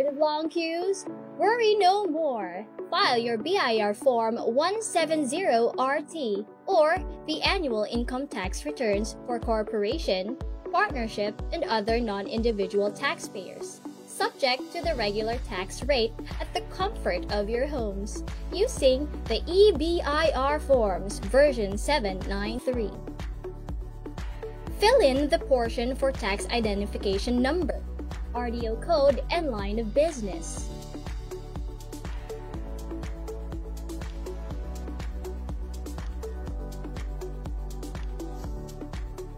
Tired of long queues? Worry no more. File your BIR Form 170RT or the annual income tax returns for corporation, partnership, and other non-individual taxpayers, subject to the regular tax rate at the comfort of your homes, using the EBIR Forms version 793. Fill in the portion for tax identification number, RDO code, and line of business.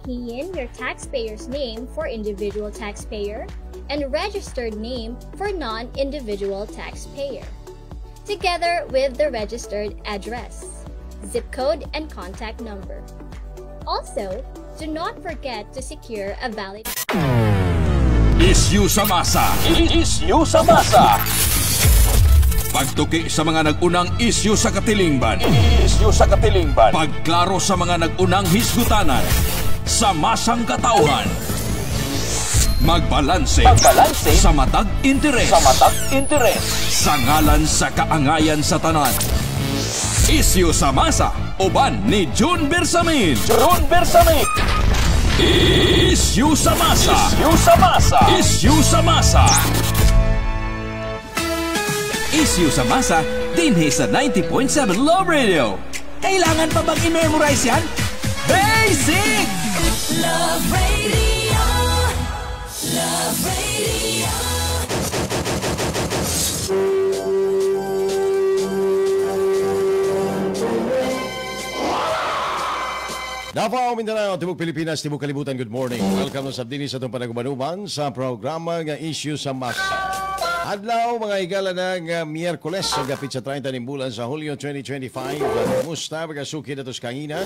Key in your taxpayer's name for individual taxpayer and registered name for non-individual taxpayer, together with the registered address, zip code, and contact number. Also, do not forget to secure a valid Issue sa masa. Issue sa masa. Pagtuki sa mga nag-unang issue sa katilingban. Issue sa katilingban. Pagklaro sa mga nag-unang hisgutanan sa masang katauhan. Magbalanse sa matag interes. Sa matag interes. Sa ngalan sa kaangayan sa tanan. Issue sa masa. Uban ni June Bersamin. June Bersamin. Issue sa masa. Issue sa masa. Issue sa masa. Issue sa masa dinhi sa 90.7 Love Radio. Kailangan pa bang i-memorize yan? Basic! Love Radio. Love Radio. Davao, Mindanao, Tibok Pilipinas, Tibok Kalibutan, good morning. Welcome sa Sabdini sa itong panagumanuman sa programa ng Issue sa Masa. Adlaw, mga higala ng Miyerkules, sa gapit sa 30 ng bulan sa Hulyo 2025. Musta, magasuki na ito sa kanginan.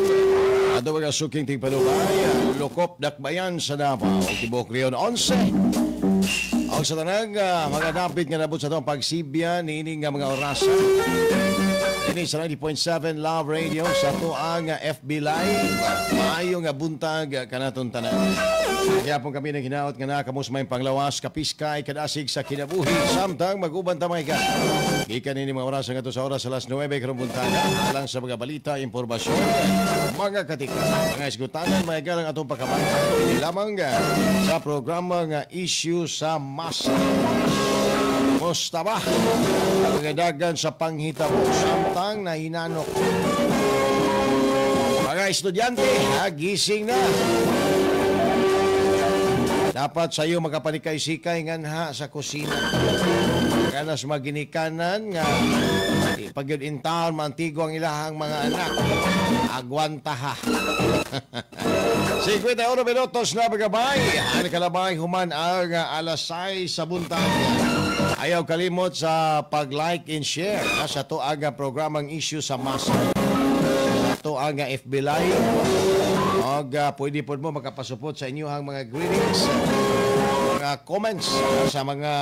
Ato magasuking tingpanubay, Lokop, Dakbayan sa Davao, Tibok Leon 11. Ang sa tanang, mga dapit nga nabot sa itong pagsibya, niining mga orasan. Ini sa 90.7 Love Radio sa tuang FB Live. Maayong buntag kanatong tanan. Kaya po kami nang hinaot nga nakamos may panglawas, kapiskay, kadasig sa kinabuhi. Samtang mag-uban ta mga ikas. Gikan ini mga oras nga to sa oras sa alas 9 karong buntaga. Alang sa mga balita, impormasyon, mga katika, mga isgutanan, mga igalang atong pagkabanta. Hindi lamang sa programa nga Issue sa Masa. Musta ba? Pagadagan sa panghitabo, samtang na hinanok. Mga estudyante, gising na. Dapat sa iyo makapanikay-sikay nga sa kusina. Kanas maginikanan nga pag yun intaon, mantigo ang ilahang mga anak. Agwanta ha. 51 minutos na magabay. Ang kalabay human ang alas 6 sa buntag. Ayaw kalimot sa pag-like and share sa to aga programang Issue sa Masa. To aga FB Live. Pwede po mo makapasupot sa inyong mga greetings, mga comments sa mga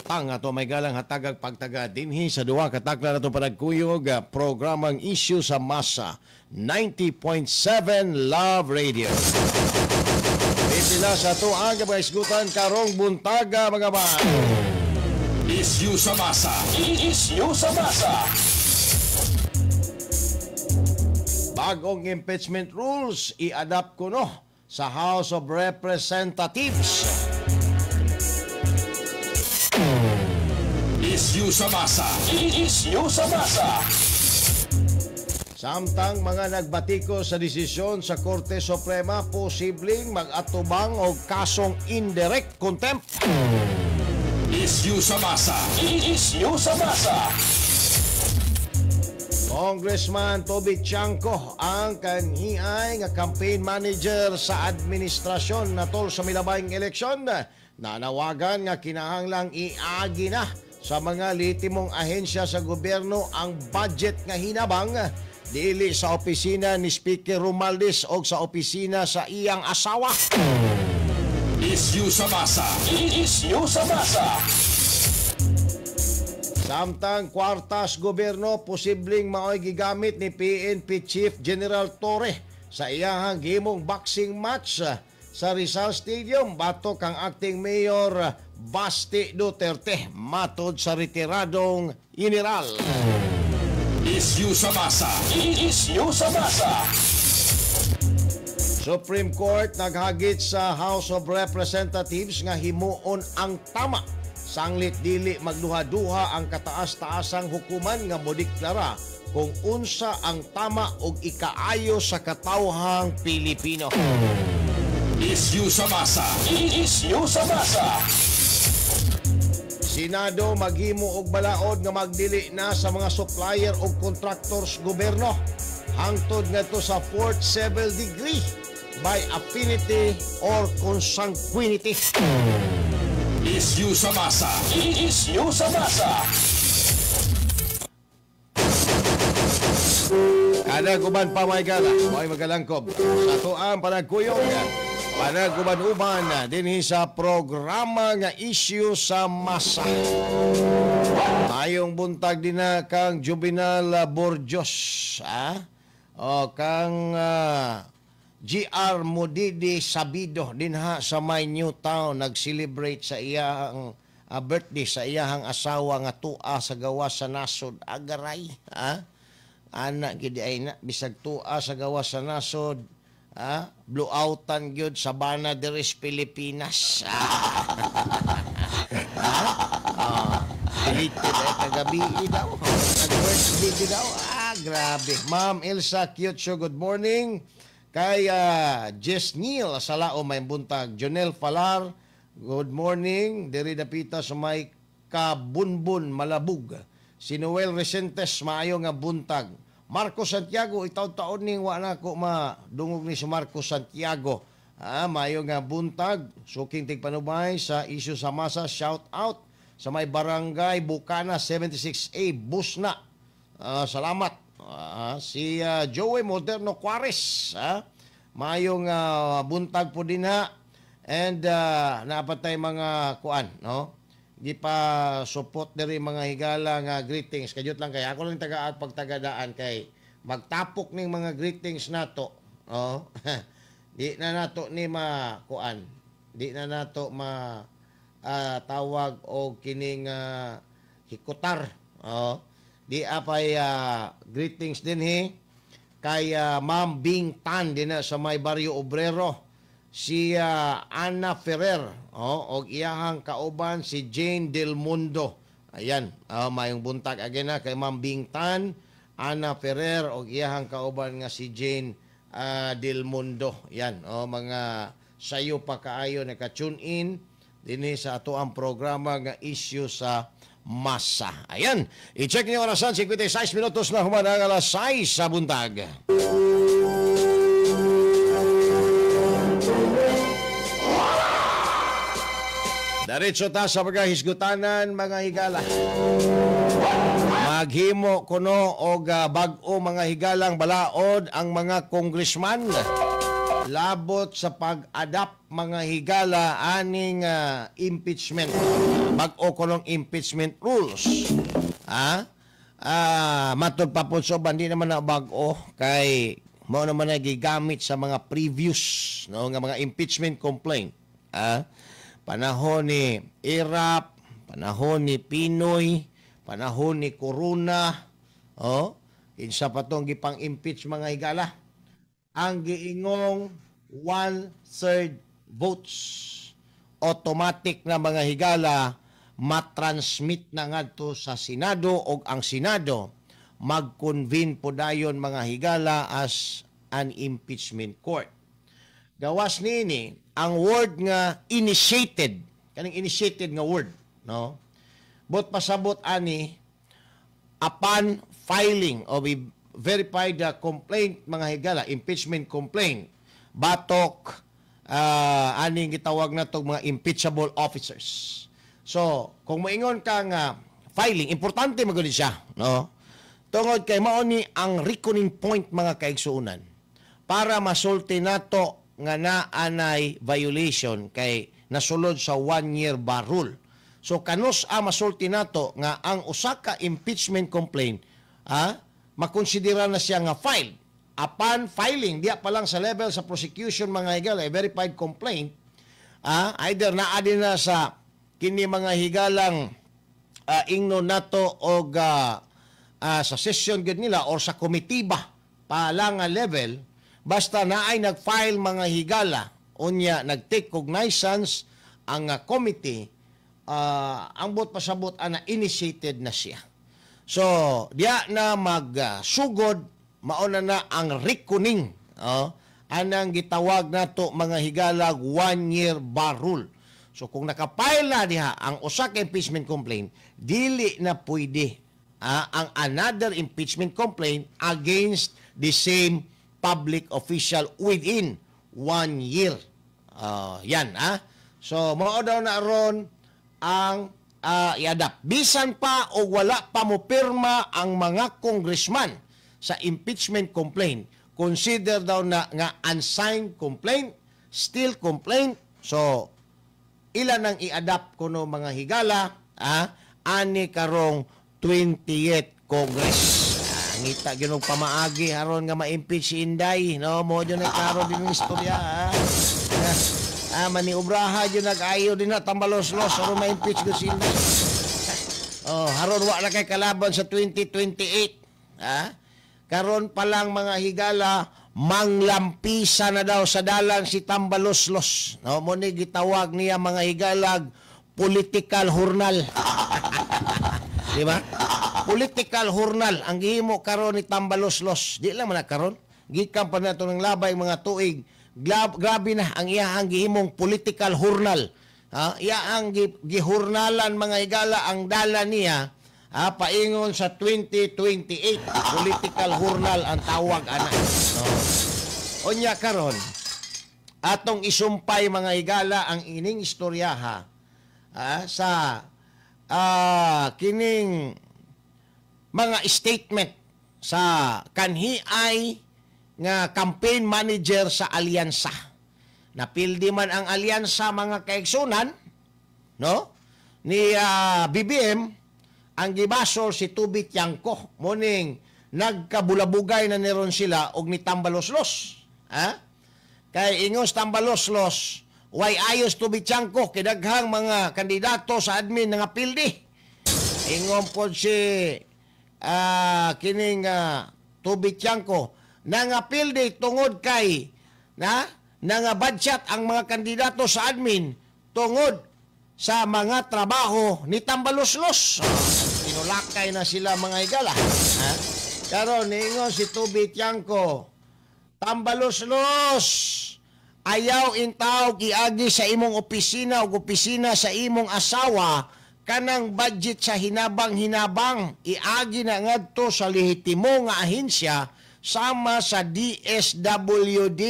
ato may galang hatagag pagtaga dinhi sa duwa katakla na itong panagkuyog programang Issue sa Masa 90.7 Love Radio. Ipila sa ito ang mga isgutan karong buntaga mga man. Issue sa masa. Issue sa masa. Bagong impeachment rules i-adapt ko no sa House of Representatives. Issue sa masa. Issue sa masa. Samtang mga nagbatiko sa desisyon sa Korte Suprema, posibleng mag-atubang o kasong indirect contempt. Issue sa masa. Issue sa masa. Congressman Toby Chanco ang kanhiay nga campaign manager sa administrasyon natol sa milabayng eleksyon. Nanawagan nga kinahanglang iagi na sa mga litimong ahensya sa gobyerno ang budget nga hinabang dili sa opisina ni Speaker Romualdez o sa opisina sa iyang asawa. Issue sa masa. Issue sa masa. Samtang kwartas gobyerno posibleng maoy gigamit ni PNP Chief General Torre sa iyahang gimong boxing match sa Rizal Stadium. Batok ang acting mayor Basti Duterte matod sa retiradong general. Isyu sa masa. Isyu sa masa. Supreme Court naghagit sa House of Representatives nga himuon ang tama. Sanglit dili magduha-duha ang kataas-taasang hukuman nga modeklara kung unsa ang tama og ikaayo sa katawhang Pilipino. Isyu sa masa. Isyu sa masa. Senado maghimo og balaod nga magdili na sa mga supplier o contractors gobyerno hangtod ngadto sa fourth civil degree by affinity or consanguinity. Isyu sa masa. Isyu sa masa. Kada guban pa may gala, may magalangkob. Sa tuang panagkuyong, panaguban-uban dinhi sa programa nga Isyu sa Masa. Mayong buntag din na kang Juvenal Borjos, o kang GR Modidi Sabido dinha sa may Newtown nag-celebrate sa iyang birthday sa iyang asawa nga tua sa gawas sa nasod agaray. Anak gid ay na bisag tua sa gawas sa nasod. Blowoutan gyud sa Bana deres Pilipinas. Deleted ay kagabi daw. Nag-birthday daw. Grabe. Ma'am Elsa Kyotso, good morning. Kay Jess Neil Salao may buntag. Jonel Falar, good morning. Diri dapita sa may Kabunbun Malabug. Si Noel Resentes maayo nga buntag. Marco Santiago, itaw-taon ning wala ko madungog ni si Marco Santiago. Maayo nga buntag. Suking tigpanubay sa Isyu sa Masa. Shout out sa may barangay Bukana 76A Busna. Salamat. Si Joey Moderno Juarez. Mayong buntag po din ha. And napatay mga kuan, no? Di pa support diri mga higala nga greetings. Kayot lang kay ako lang taga pagtagadaan kay magtapok ning mga greetings nato. Oh. Di na nato ni kuan. Di na nato tawag og kining hikutar. Oh. Di apay greetings din kay Ma'am Bing Tan din sa may Barrio Obrero. Si Ana Ferrer og iyahang kauban si Jane Del Mundo. Ayan, mayong buntag again kay Ma'am Bing Tan, Ana Ferrer og iyahang kauban nga si Jane Del Mundo. Yan, mga sayo pa kaayo naka-tune in dinhi sa ato ang programa nga Isyu sa Masa. Ayan, i-check niyo orasan 56 minutos na human ang alas 6 sa buntag. Diretso ta sa pagkahisgutanan mga higala. Maghimo kuno og bag-o mga higalang balaod ang mga congressman labot sa pag-adapt mga higala aning impeachment. Bag-o kunong impeachment rules. Matod pa po so bandi naman na bag-o kay mo naman nagigamit sa mga previous no nga mga impeachment complaint. Panahon ni Irap, panahon ni Pinoy, panahon ni Corona, kinsa pa tong gipang-impeach mga higala. Ang giingong 1/3 votes. Automatic na mga higala matransmit na ngadto sa Senado o ang Senado mag-convene po dayon mga higala as an impeachment court. Gawas nini ang word nga initiated, kaning initiated nga word, no? But pasabot ani upon filing of a verified complaint mga higala, impeachment complaint, batok aning gitawag na tong mga impeachable officers. So, kung moingon ka nga filing, importante magud siya, no? Tungod kay mao ni ang reckoning point mga kaigsuonan para masulti nato nga naanay violation kay nasulod sa 1-year bar rule. So kanus masulti nato nga ang usa ka impeachment complaint makonsidera na siya nga filed upon filing, diya pa lang sa level sa prosecution mga higala, a verified complaint, either naadin na sa kini mga higalang ingno nato og sa session gud nila or sa komitiba pa lang nga level, basta naay nag-file mga higala, unya nag-take cognizance ang committee, ang bot pasabot ana initiated na siya. So, diya na magsugod, mauna na ang reckoning. Anang gitawag na to mga higalag 1-year bar rule. So, kung nakapile na diha ang usa ka impeachment complaint, dili na pwede ang another impeachment complaint against the same public official within 1 year. Yan, So, mao daw na ron ang i-adapt. Bisan pa o wala pa mo pirma ang mga congressman sa impeachment complaint, consider daw na nga unsigned complaint, still complaint. So, ilan ang i-adapt kuno mga higala, ani karong 20th Congress. Ngita ginog pamaagi aron nga ma-impeach si Inday, no? Mo jud na karon din ng istorya, maniubraha dyan nag-ayo din na tambalos-los aron ma-impeach ko si Inday. Haron wa na kay kalaban sa 2028. Karon pa lang mga higala, manglampisa na daw sa dalan si tambalos-los. No, mo ni gitawag niya mga higalag political hurnal. Di ba? Political hurnal ang gihimo karon ni tambalos-los. Di lang man karon. Gikan pa nato ng labay mga tuig. Grabe na ang iyahang gihimong political hurnal. Iyahang gihurnalan mga higala ang dala niya paingon sa 2028. Political hurnal ang tawag ana. Onya karon atong isumpay mga higala ang ining istoryaha sa kining mga statement sa kanhiay nga campaign manager sa alyansa. Napildi man ang alyansa mga kaigsunan, no? Ni BBM ang gibasol si Tubi Tiangco. Muning nagkabulabugay na niron sila og ni tambalos-los. Kay ingos tambalos-los, way ayos Tubi Tiangco kidaghang mga kandidato sa admin nga pildi. Ingon po si kining Tubi Tiangco nangapildi tungod kay nangabudget ang mga kandidato sa admin tungod sa mga trabaho ni tambalos-los. Tinulakay na sila mga higala. Karon niingon si Tubi Tiangco, tambalos-los, ayaw intaw giagi sa imong opisina o opisina sa imong asawa kanang budget sa hinabang-hinabang iagi na ngadto sa lehitimo nga ahensya sama sa DSWD.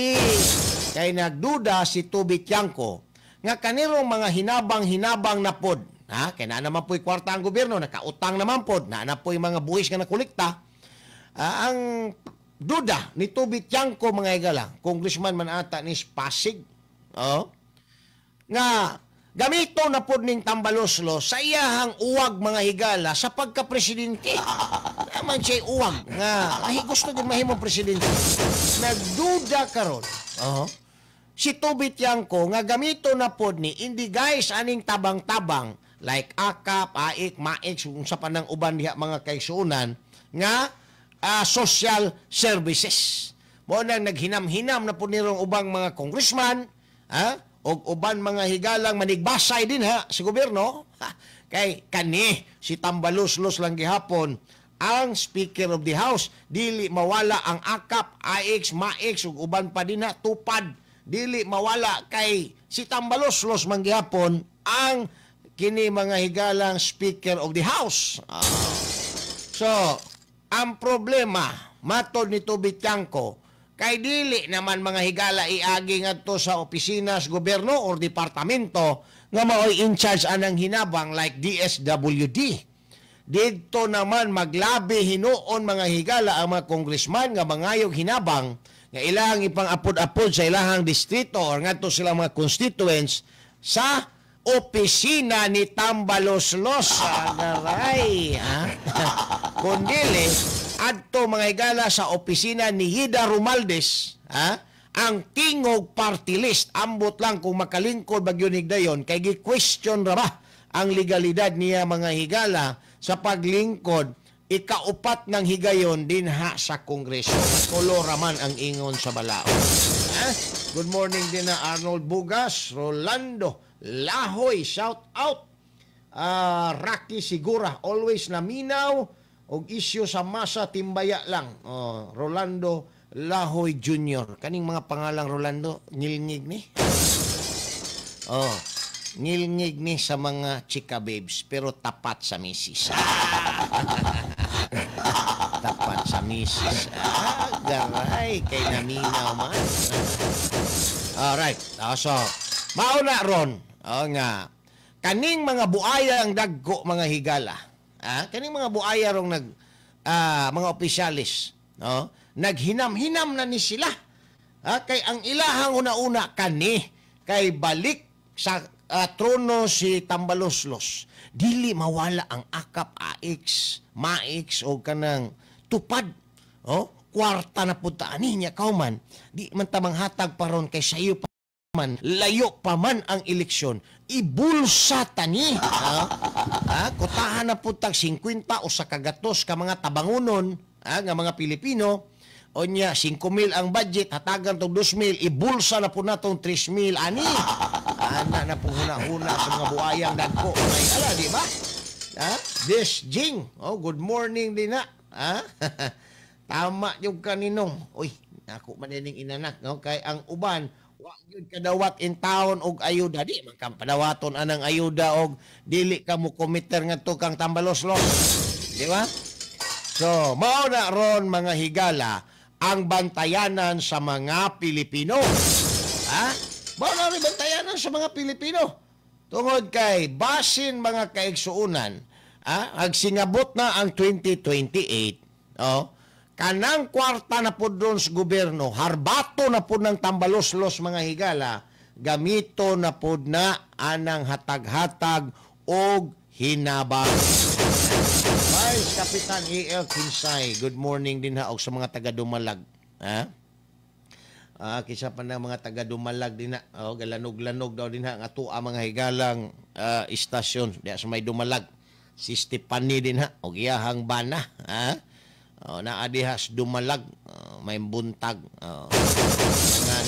Kay nagduda si Tubi Tiangco nga kanirong mga hinabang-hinabang na pod. Kay na naman po'y kwarta ang gobyerno, nakautang naman pod, na po'y mga buwis nga nakulikta. Ang duda ni Tubi Tiangco mga higala, congressman man ata ni Pasig, nga gamito na pod ning tambalos-los sa iyahang uwag mga higala sa pagka-presidente. Naman siya uwag nga gusto din mahimong presidente. Nagduda karon. Si Tubi Tiangco nga gamito na pod ni hindi guys aning tabang-tabang like AKAP, AIK, MAIK sa panang uban diha mga kaigsuonan nga social services. Mo nang naghinam-hinam na pod nirong ubang mga congressman, o uban mga higalang manigbasay din sa gobyerno. Kay kani si tambalos-los lang gihapon ang Speaker of the House, dili mawala ang AKAP, AIK, MAIK ug uban pa din tupad, dili mawala kay si tambalos-los man gihapon ang kini mga higalang Speaker of the House. So, ang problema matod ni Tubi Tiangco kay dili naman mga higala iagi ngadto sa opisina sa gobyerno or departamento nga maoy in charge anang hinabang like DSWD. Dito naman maglabi hinuon mga higala ang mga congressman nga mangayog hinabang nga ilang ipang-apod-apod sa ilahang distrito or ngadto sila mga constituents sa opisina ni tambalos-los. Agaray, kundili adto mga higala sa opisina ni Hida Romualdez, ang tingog party list. Ambot lang kung makalingkod bagyo ni dayon kay gi-question ra ba ang legalidad niya mga higala sa paglingkod ikaupat ng higayon dinha sa Kongreso. Tulo raman ang ingon sa balao. Good morning din na Arnold Bugas, Rolando Lahoy, shout out. Rocky Sigura, always naminaw og isyu sa masa timbaya lang. Rolando Lahoy Jr. Kaning mga pangalang Rolando, ngilngig ni. Ngilngig ni sa mga chika babes, pero tapat sa misis. Tapat sa misis. Garay, kay naminaw man. Alright, so, mauna ron, nga, kaning mga buaya ang dagko mga higala. Kaning mga buaya rong mga opisyalis, no? Naghinam-hinam na ni sila. Kay ang ilahang una-una kani kay balik sa trono si Tambaloslos. Dili mawala ang akap AX, MAX o kanang tupad. Kwarta na punta niya kauman. Di man tamang hatag paron kay sayo pa man, layo pa man ang eleksyon. Ibulsa tani. Kotahan na puntag 50 o sa kagatos ka mga tabangunon nga mga Pilipino. O niya, 5,000 ang budget, hatagan itong 2,000, ibulsa na po na itong 3,000. Ani? Ana na pong huna-huna sa mga buayang dagko. Ay, ala, di ba? This Jing. Good morning din na. Tama yung kaninong. Uy, ako manining inanak. No? Kay ang uban, wag yun kadawat in town og ayuda. Di, magkampadawaton anang ayuda og dili ka mo committer nga to kang Tambaloslos. Di ba? So, mauna ron mga higala ang bantayanan sa mga Pilipino. Mauna rin bantayanan sa mga Pilipino. Tungod kay basin mga kaigsuunan, agsingabot na ang 2028, kanang kwarta na po doon sa gobyerno, harbato na po ng Tambaloslos mga higala, gamito na po na anang hatag-hatag o hinabang. Vice Kapitan E.L. Kinsay, good morning din ha, o sa mga taga-Dumalag. Kisa pa na mga taga-Dumalag din ha, galanog-lanog daw din ha, nga tuwa mga higalang istasyon, diya sa may Dumalag. Si Stepani din ha, o giyahang bana, naadihas Dumalag, may buntag,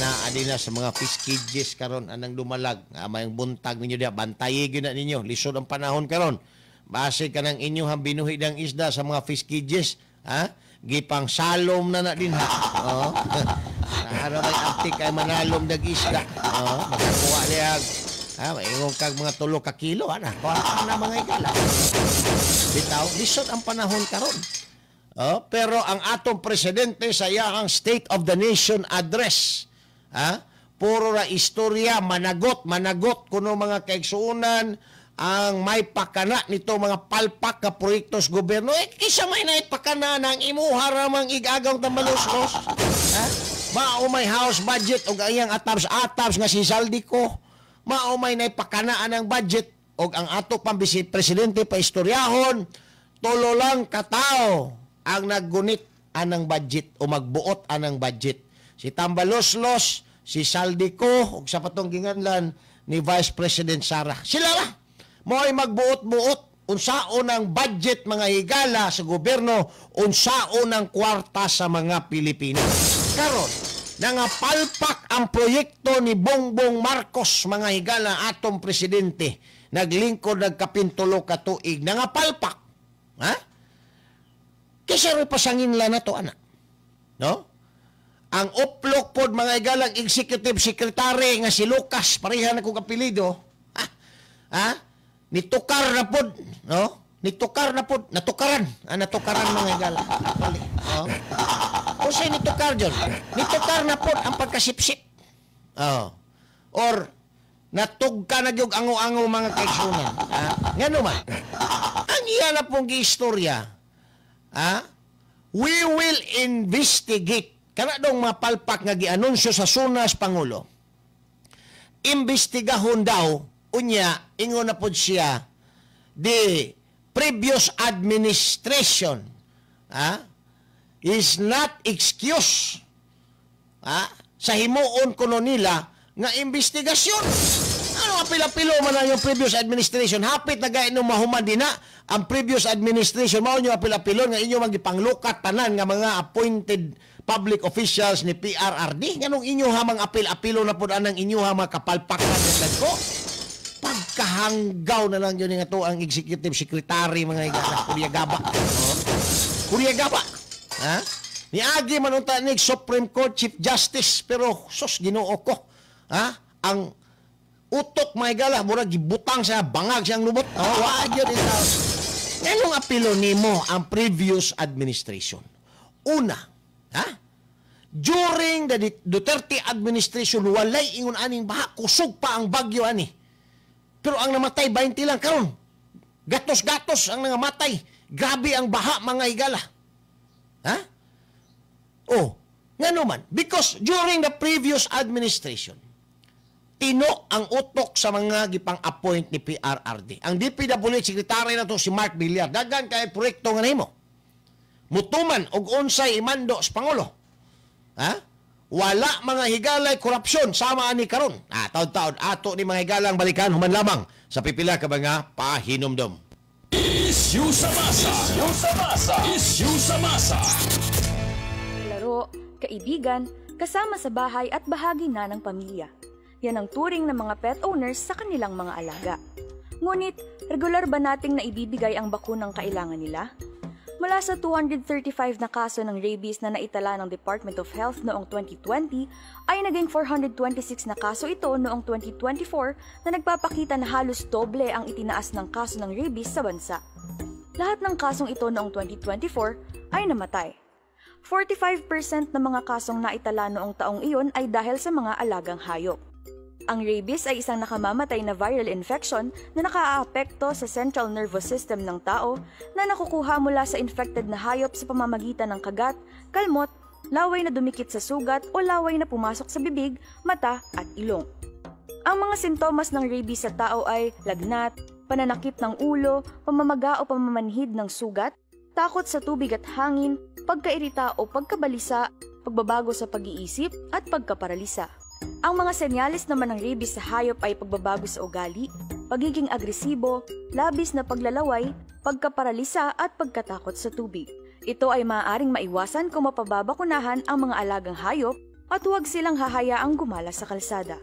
naadi na sa mga fiskijes karon anang Dumalag, may buntag ninyo diya, bantayi yun na ninyo, lisod ang panahon karon. Base ka ng inyong binuhi ng isda sa mga fiskijes, gipang salom na din ha. Nahara may aptik kay manalom dag isda. Makakuha niya, maingong kag mga 3 ka kilo, kwarta na mga higala. Bitaw, lisod ang panahon karon. Pero ang atong presidente sa iyang State of the Nation address, puro ra istorya, managot kuno mga kaigsuunan, ang may pakana nito mga palpak ka proyektos gobyerno. Isa may naipakana ng imuharamang igagaw Tambaloslos. Mao may house budget o ayang atabs nga si Saldico. Mao may naipakanaan ang budget o ang ato pang presidente pa istoryahon. Tulo lang katao ang naggunit anang budget o magbuot anang budget. Si Tambaloslos, si Saldico o sa patong ginganlan ni Vice President Sara. Sila lang. Mo'y magbuot-buot unsaon ang budget mga higala sa gobyerno, unsaon ang kwarta sa mga Pilipino. Karon, nangapalpak ang proyekto ni Bongbong Marcos mga higala atong presidente. Naglingkod nagkapintulo ka tuig. Nangapalpak. Kasi rin pasangin lang na to, anak. No? Ang uplok pod mga higala executive secretary nga si Lucas, pareha na kong apelido. Nitukar na pod, no? Nitukar na pod, natukaran. Natukaran mga higala. Kung sa'yo nitukar dyan, nitukar na pod ang pagkasipsip. Or, natugka na yung ango-ango mga kaigsunan. Nga naman, ang iyan na pong giistorya, we will investigate. Kana dong mapalpak nga gianunsyo sa Sunas Pangulo. Imbestigahon daw, unya, ingon na po siya, the previous administration, is not excuse sa himuon kuno nila nga investigasyon. Ano apil-apilo man lang yung previous administration? Hapit na gaya nung mahuman din na ang previous administration. Mao nyo apil-apilon nga inyo magipanglukat tanan nga mga appointed public officials ni PRRD. Nganong inyo hamang apil-apilo na po anang inyo hamang kapalpakan ng ko? Pagkahanggaw na lang yun nga to ang executive secretary mga Kuryagaba. Kuryagaba. Niagi man unta ni Supreme Court Chief Justice pero sus Ginoo ko. Ang utok may gala murag gibutang sa bangag siyang lubot. Wa gyud itaw. Anong apilo nimo ang previous administration? Una, during the Duterte administration walay ingon aning baha, kusog pa ang bagyo ani. Pero ang namatay 20 lang karon. Gatos-gatos ang nangamatay. Grabe ang baha mga higala. Ngano man, because during the previous administration tino ang utok sa mga gipang-appoint ni PRRD. Ang DPWH Secretary na to si Mark Villar. Dagan kay proyekto nga nimo. Mutuman og unsay imando sa Pangulo. Wala mga higalay korupsyon sama ani karon. Taon-taon ato ni mga higalang balikan human lamang sa pipila ka mga pahinomdom. Issue sa masa. Issue sa masa. Issue sa masa. Laro, kaibigan, kasama sa bahay at bahagi na ng pamilya. Yan ang turing ng mga pet owners sa kanilang mga alaga. Ngunit, regular ba nating naibibigay ang bakunang kailangan nila? Mula sa 235 na kaso ng rabies na naitala ng Department of Health noong 2020, ay naging 426 na kaso ito noong 2024 na nagpapakita na halos doble ang itinaas ng kaso ng rabies sa bansa. Lahat ng kasong ito noong 2024 ay namatay. 45% ng mga kasong naitala noong taong iyon ay dahil sa mga alagang hayop. Ang rabies ay isang nakamamatay na viral infection na nakaaapekto sa central nervous system ng tao na nakukuha mula sa infected na hayop sa pamamagitan ng kagat, kalmot, laway na dumikit sa sugat o laway na pumasok sa bibig, mata at ilong. Ang mga sintomas ng rabies sa tao ay lagnat, pananakit ng ulo, pamamaga o pamamanhid ng sugat, takot sa tubig at hangin, pagkairita o pagkabalisa, pagbabago sa pag-iisip at pagkaparalisa. Ang mga senyales naman ng rabies sa hayop ay pagbabago sa ugali, pagiging agresibo, labis na paglalaway, pagkaparalisa at pagkatakot sa tubig. Ito ay maaaring maiwasan kung mapababakunahan ang mga alagang hayop at huwag silang hahayaang gumala sa kalsada.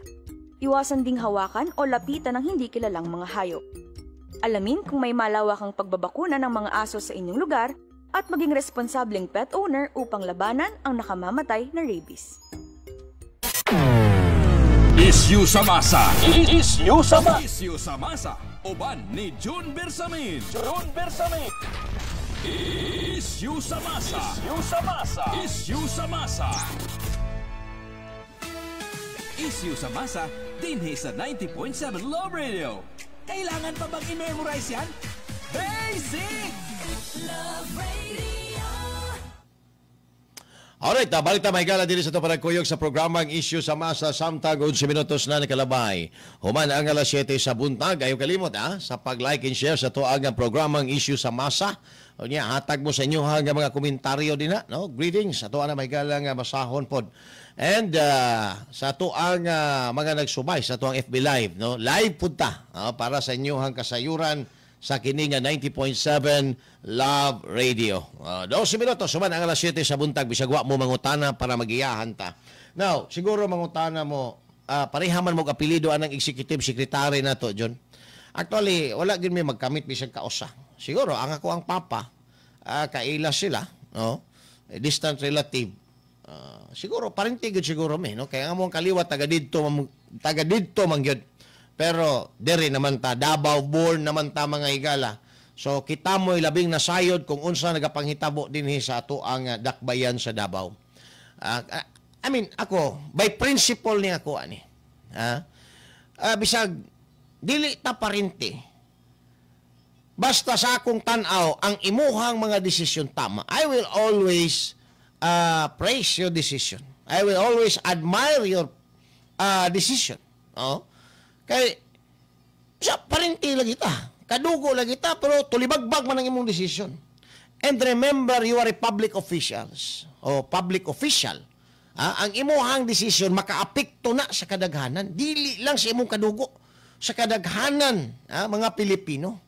Iwasan ding hawakan o lapitan ng hindi kilalang mga hayop. Alamin kung may malawakang pagbabakuna ng mga aso sa inyong lugar at maging responsableng pet owner upang labanan ang nakamamatay na rabies. Issue sa masa. Issue sa masa. Issue sa masa. Uban ni June Bersamin. June Bersamin. Issue sa masa. Issue sa masa. Issue sa masa. Issue sa masa dinhi sa 90.7 Love Radio. Kailangan pa bang i-memorize yan? Basic! Love Radio. Alright, balik na mahigala din sa ito panagkuyog sa programang Issue sa Masa samtang 11 minutos na nakalabay. Human ang alas 7 sa buntag. Ayaw kalimot sa pag-like and share sa ito ang programang Issue sa Masa. O niya, hatag mo sa inyo hanggang mga komentaryo din no? Greetings, ito ang mahigala nga masahon pod. And sa ito ang mga nagsubay sa ito ang FB Live. No? Live punta para sa inyo hang kasayuran sa kining 90.7 Love Radio. 12 minutos, suman ang alas 7 sa buntag, bisagwa mo mangutana para magiyahan ta. Now, siguro mangutana mo, parehaman mo apelido anang executive secretary na to, John. Actually, wala din may magkamit bisag kausa. Siguro, ang ako ang papa, kaila sila, no? Distant relative. Siguro, parintigod siguro may, no? Kaya nga mo ang kaliwat, taga didto mangyod. Pero dere naman ta, Davao born naman ta mga higala. So kita mo'y labing nasayod kung unsa nagapanghitabo dinhi sa ato ang dakbayan sa Davao. Ako, by principle ni ako ani. Bisag dili ta parinti. Basta sa akong tan-aw ang imuhang mga desisyon tama. I will always praise your decision. I will always admire your decision. Kay sa parinti lagi ta, kadugo lagi ta, pero tulibagbag man ang imong desisyon. And remember, you are a public officials o public official. Ang imuhang desisyon makaapekto na sa kadaghanan. Dili lang sa imong kadugo. Sa kadaghanan, mga Pilipino.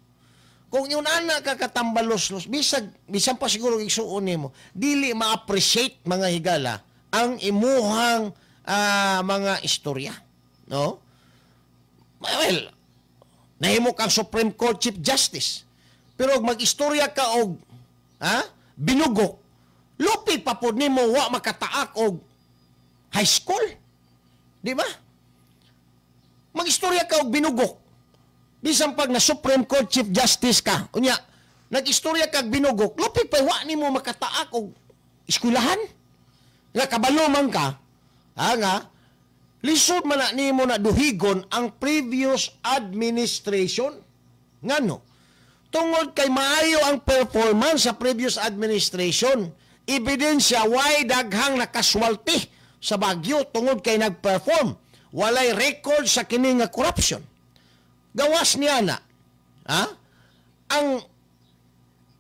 Kung yun ana kakatambalos-los, bisan pa siguro igsuon nimo, dili ma-appreciate mga higala ang imuhang mga istorya. No? Well, nahimo kang Supreme Court Chief Justice. Pero mag-istorya ka og binugok, lupi pa po nimo wa makataak og high school. Di ba? Mag-istorya ka og binugok. Bisan pag na Supreme Court Chief Justice ka, unya, nag-istorya ka og binugok, lupi pa wa nimo makataak og eskwelahan. Nga kabalo man ka, nga, lisod man na nimo na duhigon ang previous administration. Ngano? Tungod kay maayo ang performance sa previous administration, ebidensya why daghang nakaswalti sa Baguio tungod kay nag-perform. Walay record sa kini nga corruption. Gawas niya na, ang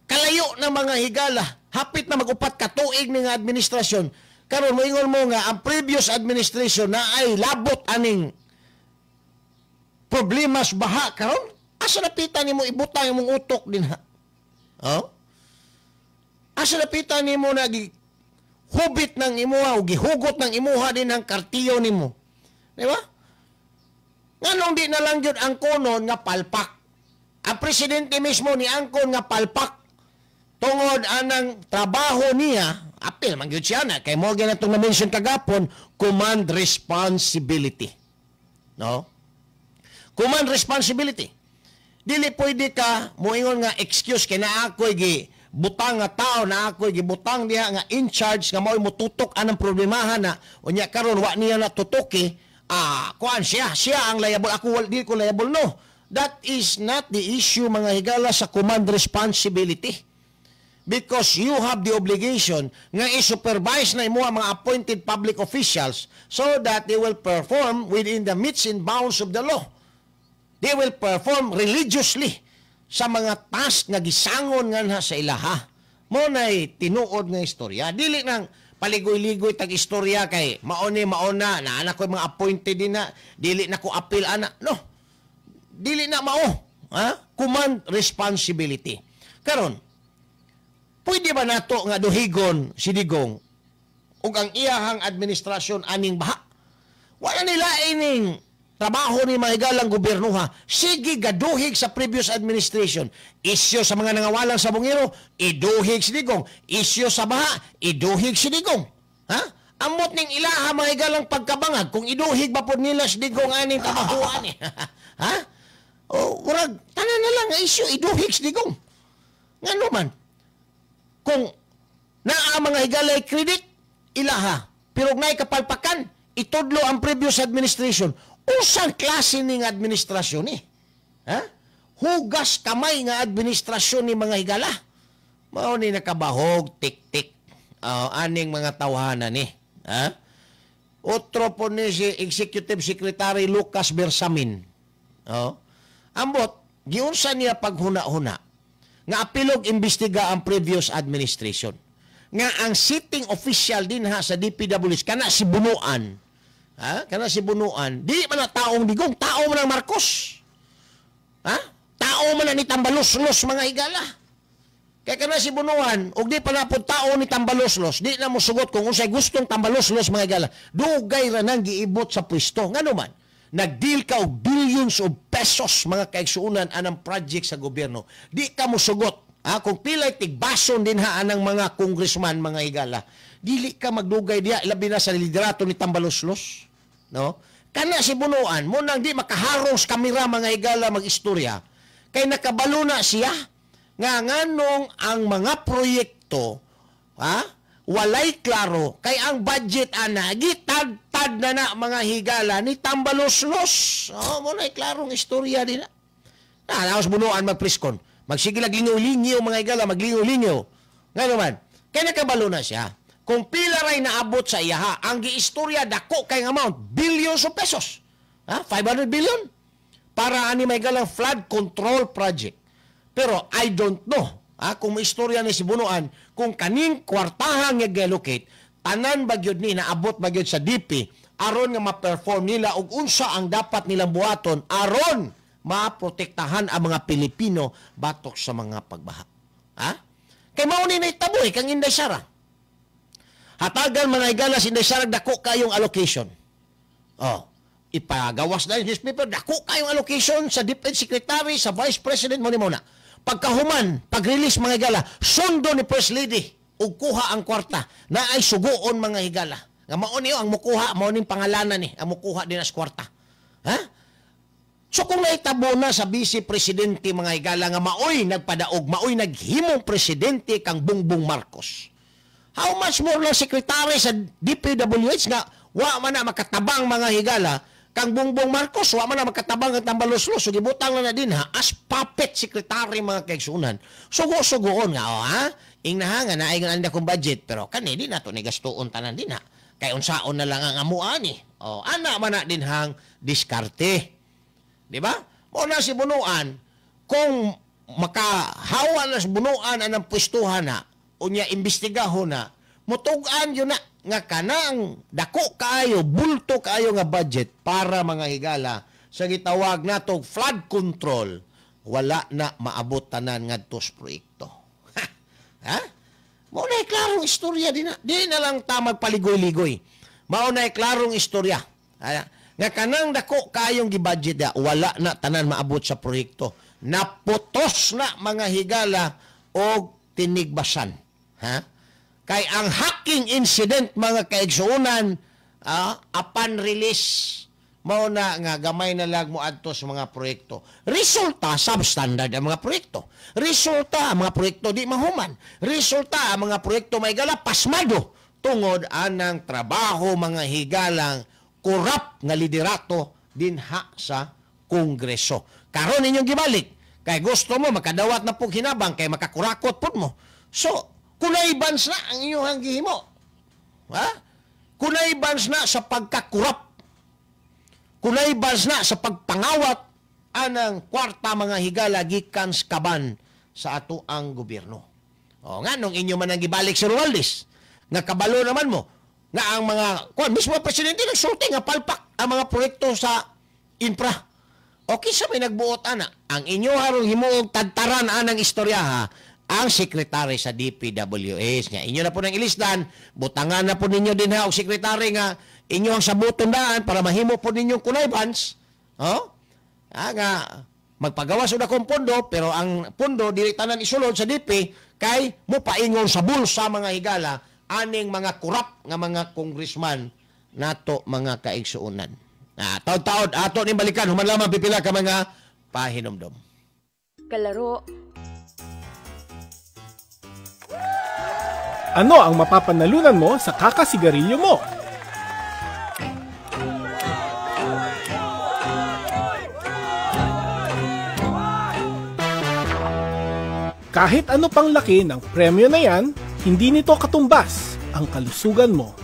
kalayo ng mga higala, hapit na mag-upat katuig ng administrasyon, karon moingon mo nga, ang previous administration na ay labot aning problema sa baha karon. Asa napitan nimo ibutang imong utok din ha? Asa napitan nimo na hubit ng imuha o gihugot ng imuha din ang kartiyo nimo. Di ba? Nganong di na lang yun ang konon nga palpak. Ang presidente mismo ni angkon nga palpak. Tungod anang trabaho niya, apil man gyud siya na kay mo gyud atong na-mention kagapon, command responsibility. No? Command responsibility. Dili pwede ka moingon nga excuse kay na ako'y butang nga tao, na ako'y gibutang diha nga in charge nga mao'y mututok anang problemahan na unya karon wa niya na tutuki, kuan siya ang liable, ako dili ko liable. No, that is not the issue mga higala sa command responsibility, because you have the obligation nga i-supervise na imo ang mga appointed public officials so that they will perform within the metes and bounds of the law. They will perform religiously sa mga task nga gisangon nga sa ilaha. Mo na'y tinuod nga istorya. Dili nang paligoy-ligoy tag istorya kay mauna na anak ko mga appointed din na, dili na ko appeal ana. No. Dili na mao. Command responsibility. Karon, pwede ba nato nga duhigon si Digong ug ang iyahang administrasyon aning baha? Wala nila ining trabaho ni mga higalang gobyerno ha. Sige, gaduhig sa previous administration. Isyo sa mga nangawalang sa bungiro, iduhig si Digong. Isyo sa baha, iduhig si Digong. Amot ning ilaha mga higalang pagkabangag, kung iduhig ba po nila si Digong aning trabahoan eh. Urag, tanan na lang nga isyo, iduhig si Digong. Nga naman, kung naa mga higalay credit, ilaha. Pero na'y kapalpakan, itudlo ang previous administration. Usang klase ning administrasyon ni? Hugas kamay nga administrasyon ni mga higala. Mao ni nakabahog, tik-tik. Aning mga tawhanan ni. Otro po ni si Executive Secretary Lucas Bersamin. Ambot, giunsa niya paghuna-huna nga apilog imbestiga ang previous administration. Nga ang sitting official din sa DPWH, kana si Bunuan, kana si Bunuan, di man na taong Digong, tao man ang Marcos. Tao man na ni Tambalos-los mga higala. Kaya kana si Bunuan, og di pa na po tao ni Tambalos-los, di na mo sugot kung unsay gustong Tambalos-los mga higala. Dugay ra nang giibot sa pwesto. Ngano man, nag-deal ka og billions of pesos mga kaigsuunan anang project sa gobyerno. Di ka mo sugot. Kung pilay tigbason din anang mga congressman mga higala, dili ka magdugay diya, ilabi na sa liderato ni Tambalos-los. No? Kana si Bunuan, mo nang di makaharong sa kamera mga higala mag-istorya, kay nakabalo na siya nga nganong ang mga proyekto walay klaro, kay ang budget ana gitad-tad na mga higala ni Tambalos-los. Mo na'y klarong istorya din na. Naos Bunuan magpriskon, magsige lingaw-lingaw mga higala, maglingaw-lingaw. Nga naman, kay nakabalo na siya. Kung pila ray naabot sa iyaha, ang giistorya dako kay amount, billions of pesos. 500 billion? Para ani may galang flood control project. Pero I don't know Kung may istorya ni si Bunuan, kung kaning kwartahan nga gelocate, tanan bagyod ni naabot bagyod sa DP, aron nga ma-perform nila ug unsa ang dapat nilang buhaton aron maprotektahan ang mga Pilipino batok sa mga pagbaha. Kay mao ni naitaboy kang Inday Sara. Hatagan mga higala si Inday Sara dako kayong allocation. Ipagawas na yung newspaper, dako kayong allocation sa Defense Secretary, sa Vice President mo ni muna. Pagkahuman, pag-release mga higala, sundo ni First Lady ug kuha ang kwarta na ay suguon mga higala. Nga mao niyo ang mukuha, mao ning pangalanan ni, ang mukuha din as kwarta. So kung naitabo na sa Vice Presidente mga higala nga maoy nagpadaog, maoy naghimong presidente kang Bongbong Marcos. How much more lang sekretary sa DPWH nga wa man na makatabang mga higala kang Bongbong Marcos, wa man na makatabang ang tambalos-los, so gibutang na din as puppet secretary mga kaigsunan. Sugo-sugoon nga, ingnaha nga naay nga kong budget, pero kani di na to ni gastuon tanan din kay unsaon na lang ang amuan ni. Ana man na din hang diskarte. Di ba? Mo na si Bunuan, kung makahawa na si Bunuan anang pwestuhan na, unya imbestigahon na, mutugan yun na, nga kanang dako kaayo, bulto kaayo nga budget para mga higala sa gitawag natong flood control, wala na maabot tanan ngadto sa proyekto. Mao na klarong istorya din na. Di na lang ta magpaligoy-ligoy. Mao na klarong istorya. Nga kanang dako kayong gibudget da, wala na tanan maabot sa proyekto. Naputos na mga higala og tinigbasan. Kay ang hacking incident mga kaigsuunan, upon release, mao na nga gamay na lag mo adto sa mga proyekto. Resulta, substandard ang mga proyekto. Resulta, ang mga proyekto di mahuman. Resulta, ang mga proyekto may gala pasmado tungod anang trabaho mga higalang korap nga liderato dinha sa Kongreso. Karon ninyong gibalik, kay gusto mo makadawat na pong hinabang, kay makakurakot po mo. So, kunaibans na ang inyong gihimo. Kunaibans na sa pagkakurap. Kunaibans na sa pagpangawat anang kwarta mga higala gikan sa kaban sa ato ang gobyerno. Nga nung inyo man ang gibalik si Romualdez, nga kabalo naman mo, nga ang mga, mismo presidente nagsulti nga palpak ang mga proyekto sa infra. Okay sa may nagbuot ana, ang inyo harong himuog tadtaran anang istorya ang sekretary sa DPWH nga inyo na po nang ilisdan, butangan na po ninyo din og sekretary nga inyo ang sabuton daan para mahimo po ninyong kunaybans. Nga magpagawa sa akong pondo, pero ang pondo dili tanan isulod sa DP kay mo paingon sa bulsa mga higala aning mga kurap nga mga congressman nato mga kaigsuunan. Taod-taod ato ni balikan human lamang pipila ka mga pahinomdom. Kalaro. Ano ang mapapanalunan mo sa kakasigarilyo mo? Kahit ano pang laki ng premyo na yan, hindi nito katumbas ang kalusugan mo.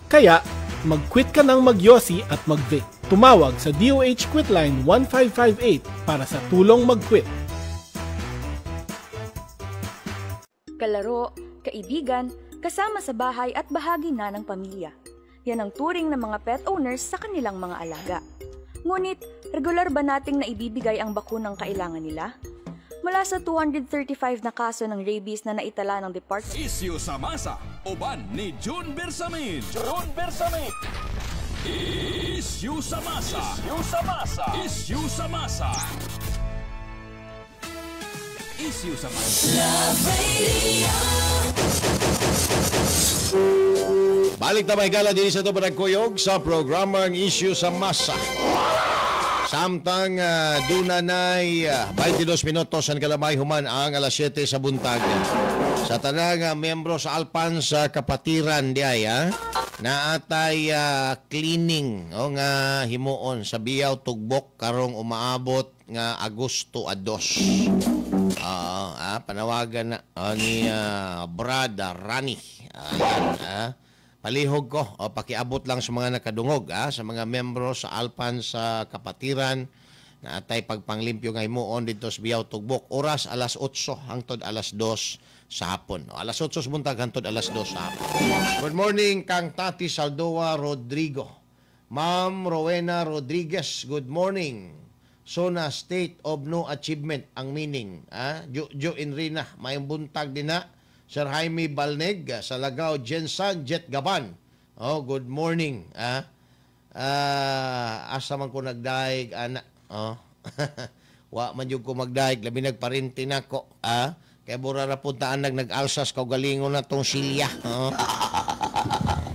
Kaya, mag-quit ka ng magyosi at mag-vape. Tumawag sa DOH Quitline 1558 para sa tulong mag-quit. Kalaro, kaibigan, kasama sa bahay at bahagi na ng pamilya. Yan ang turing ng mga pet owners sa kanilang mga alaga. Ngunit, regular ba nating naibibigay ang bakunang kailangan nila? Mula sa 235 na kaso ng rabies na naitala ng Department. Isyu sa masa, uban ni June Bersamin. June Bersamin. Isyu sa masa. Isyu sa masa. Isyu sa masa. Isyu sa masa. Love Radio. Balik na may gala din sa ito panagkuyog sa programang Issue sa Masa. Samtang dunanay 22 minutos ang kalamay human ang alas 7 sa buntag. Sa tanang membro sa Alpan sa Kapatiran di ay na atay cleaning o nga himuon sa Biyaw Tugbok karong umaabot nga Agosto 2. Panawagan na ni Brad Rani. Ayan, palihog ko. Pakiabot lang sa mga nakadungog, sa mga membro sa Alpan sa Kapatiran na atay pagpanglimpyo nga himuon dito sa Biyaw Tugbok. Oras alas 8 hangtod alas 2 sa hapon. Alas 8 sa buntag hangtod alas 2 sa hapon. Good morning kang Tati Saldoa Rodrigo. Ma'am Rowena Rodriguez, good morning. Sona State of No Achievement ang meaning. Jo Inrina, mayong buntag din na. Sir Jaime Balneg, sa Lagao, Jensan Jet Gaban. Good morning. Asa man ko nagdaig, anak. Wa man yung ko magdaig, labi nagparinti na ko. Kaya burara puntaan nag-alsas kau galingon na tong silya.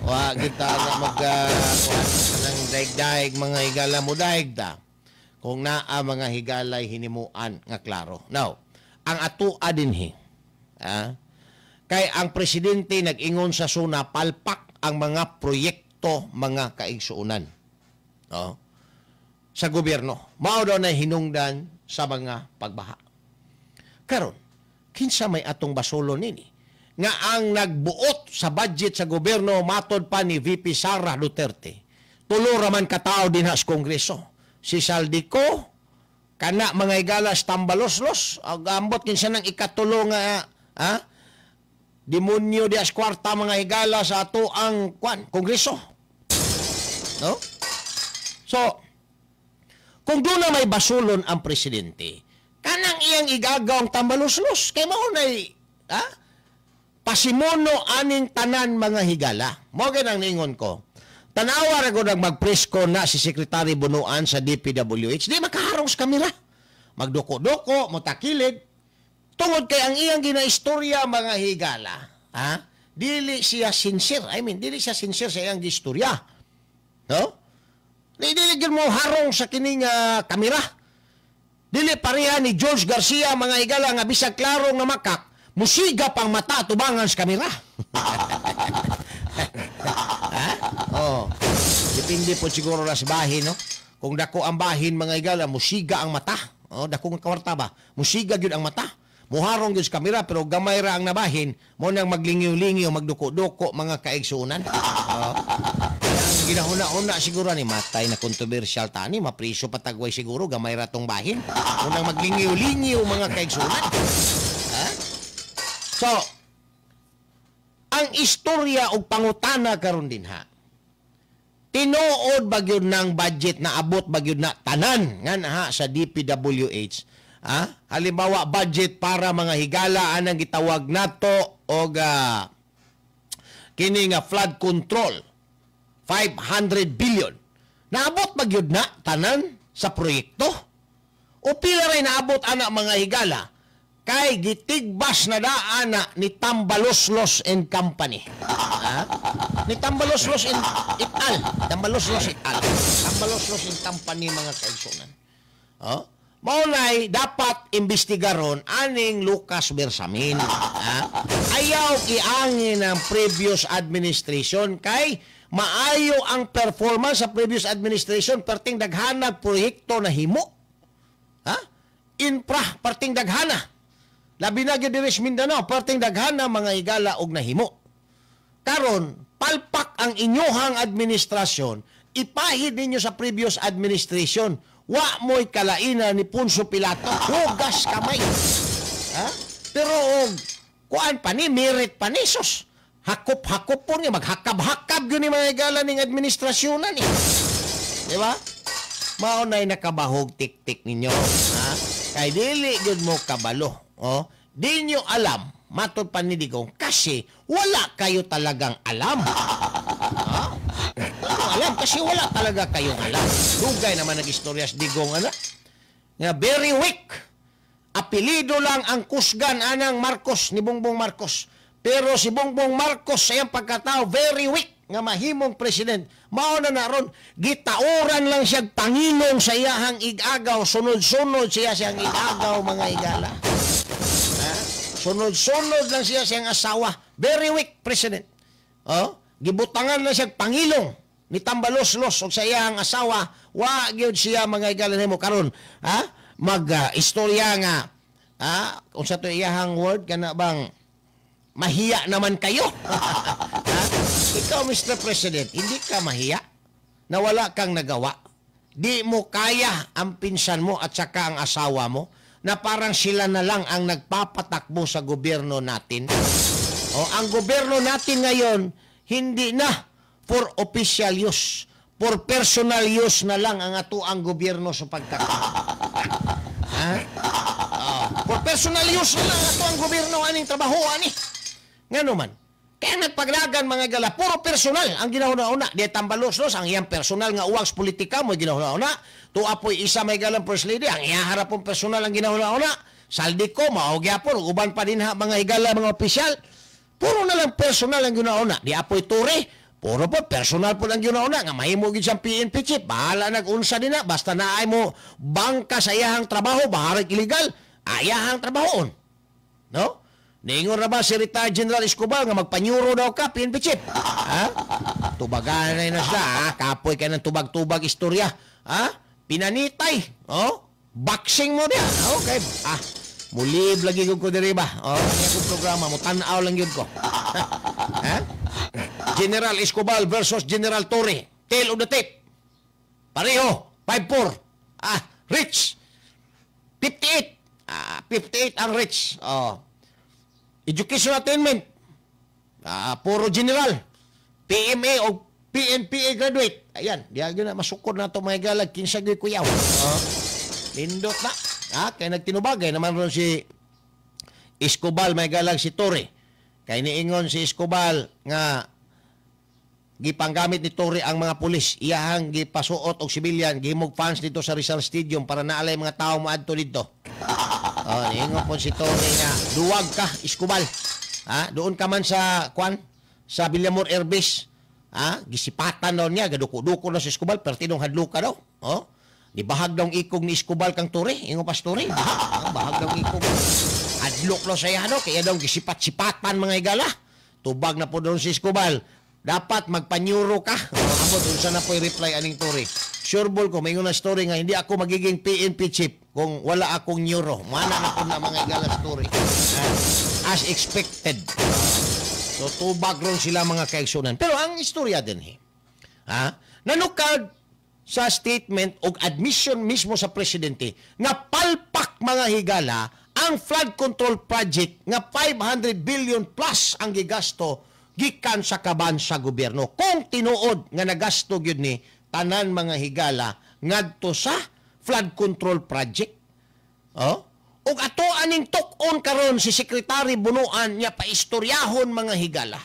Wa kita na nang daig-daig mga higala mo daig ta. Kung naa mga higalay hinimuan nga klaro. Now, ang atua dinhi. Kay ang presidente nag-ingon sa suna palpak ang mga proyekto mga kaigsuunan. Sa gobyerno. Mao daw na hinungdan sa mga pagbaha. Karon, kinsa may atong basulon nini nga ang nagbuot sa budget sa gobyerno matod pa ni VP Sara Duterte. Tulo raman katao din sa Kongreso. Si Saldico, kana mga igalas tambaloslos, ambot kinsa nang ikatulo nga demonyo di as kwarta mga higala sa ato ang Kongreso. No? So, kung doon na may basulon ang presidente, kanang iyang igagaw ang tambaloslos, kay maunay, pasimuno aning tanan mga higala. Mo ganang ningon ko. Tanawa ra ko magpresko na si Secretary Bunuan sa DPWH, di makaharong sa kamera. Magduko-duko, mutakilid. Tungod kay ang iyang ginaistorya mga higala, dili siya sincere. Dili siya sincere sa iyang gistorya. No? Dili mo harong sa kining kamera. Dili pareha ni George Garcia mga higala nga bisag klaro nga makak, musiga pang mata tubangan sa kamera. Depende po siguro na sa bahin, no? Kung dako ang bahin mga higala, musiga ang mata. Dako ang kawarta ba? Musiga gyud ang mata. Muharong gyud sa kamera pero gamay ra ang nabahin, mo nang maglingiw-lingiw, magduko-duko mga kaigsuunan. Ginahuna-una siguro ni matay na kontrobersyal tani, mapriso patagway siguro gamay ra tong bahin. Mo nang maglingiw-lingiw mga kaigsuunan. So, ang istorya og pangutana karon din tinuod bagyod ng budget na abot bagyod na tanan nga sa DPWH. Halimbawa budget para mga higala anang gitawag nato og kini nga flood control 500 billion. Naabot bagyod na tanan sa proyekto? O pila ray naabot ana mga higala? Kay gitigbas na daana ni Tambaloslos and Company. Ni Tambaloslos and Ital. Tambaloslos Ital. Tambaloslos and Company mga kaigsunan. Maunay, dapat imbestigaron aning Lucas Bersamin. Ayaw iangin ng previous administration kay maayo ang performance sa previous administration perting daghanag proyekto na himo. Infra perting daghana. Labi na gyud diri sa Mindanao, perting daghana mga higala og nahimo. Karon, palpak ang inyohang administrasyon, ipahid ninyo sa previous administration. Wa mo'y kalainan ni Poncio Pilato, hugas kamay. Pero kuan pa ni, merit pa ni, sus. Hakop-hakop po niya, maghakab-hakab yun ni mga higala ng administrasyonan. Di ba? Maunay nakabahog tik-tik ninyo. Kay dili yun mo kabalo. Di nyo alam, matod pa ni Digong, kasi wala kayo talagang alam. Alam, kasi wala talaga kayong alam. Dugay naman nag-istorya sa Digong, nga very weak. Apelido lang ang kusgan anang Marcos, ni Bongbong Marcos. Pero si Bongbong Marcos sa iyang pagkatao, very weak nga mahimong president. Mauna na ron, gitauran lang siya Panginoon sa iyahang igagaw, sunod-sunod siya siyang igagaw mga higala. Sunod-sunod lang siya siyang asawa. Very weak president. Gibutangan lang siya Pangilong ni Tambaloslos o sa iyang asawa. Wa gyud siya mga higala nimo karon. Mag-istorya nga Kung sa to iyahang word, kana bang mahiya naman kayo? Ikaw, Mr. President, hindi ka mahiya na wala kang nagawa. Di mo kaya ang pinsan mo at saka ang asawa mo na parang sila na lang ang nagpapatakbo sa gobyerno natin. Ang gobyerno natin ngayon, hindi na for official use. For personal use na lang ang ang gobyerno sa pagkakataon. For personal use na lang ang gobyerno aning trabaho ani. Ngano man. Kaya nagpaglagan mga gala, puro personal ang ginahuna-una. Di tambalos-los ang iyang personal nga uwags politika mo ginahuna-una. Tuapoy isa may galang first lady, ang iyaharap pong personal ang ginahuna-una. Saldi ko, maogyapon, uban pa din mga higala, mga opisyal. Puro na lang personal ang ginahuna. Di apoy turi, puro po personal po ang ginahuna. Nga mahimugin siyang PNP chief, bahala nag-unsa din na. Basta naay mo bangka sa iyahang trabaho, baharag illegal, ayahang trabahoon. No? Niingon na ba si retired General Escobar nga magpanyuro daw ka, PNP chief? Tubagan na siya, Kapoy ka ng tubag-tubag istorya. Pinanitay. Boxing mo niya. Okay. Mulib lagi ko diri ba? Ano yung programa mo? Tanaw lang yun ko. General Escobar versus General Torre. Tail of the tape. Pareho. 5-4. Rich. 58. 58 ang rich. Education attainment. Puro general. PMA o PNPA graduate. Ayan. Diyan na masukod na ito mga galag. Kinsagay kuyaw. Lindot na. Kaya nagtinubagay naman ron si Escobar may galag si Torre. Kaya niingon si Escobar nga gipanggamit ni Torre ang mga pulis. Iyahang gipasuot og sibilyan. Gihimog fans dito sa Rizal Stadium para naalay mga tao maadto dito. Niingon po si Torre nga duwag ka, Escobar. Doon ka man sa sa Villamor Air Base. Gisipatan daw niya, gaduko-duko na si Escobar, pertinong hadlo ka daw. Di bahag daw ikog ni Escobar kang Torre. Ingon pa si Torre. Bahag daw ikog. Hadlok daw saya daw, kaya daw gisipat-sipatan mga higala. Tubag na po doon si Escobar. Dapat magpanyuro ka. Amo doon sana po i-reply aning Torre. Sure ball ko, may na story nga, hindi ako magiging PNP chief kung wala akong neuro. Mana na po na mga higala story. As expected. So, tubag ron sila mga kaigsunan. Pero ang istorya din, nanukad sa statement o admission mismo sa presidente nga palpak mga higala ang flood control project nga 500 billion plus ang gigasto gikan sa kaban sa gobyerno. Kung tinuod nga nagasto gyud ni tanan mga higala ngadto sa flood control project. Ug ato aning tok-on karon si Secretary Bunuan niya paistoryahon mga higala.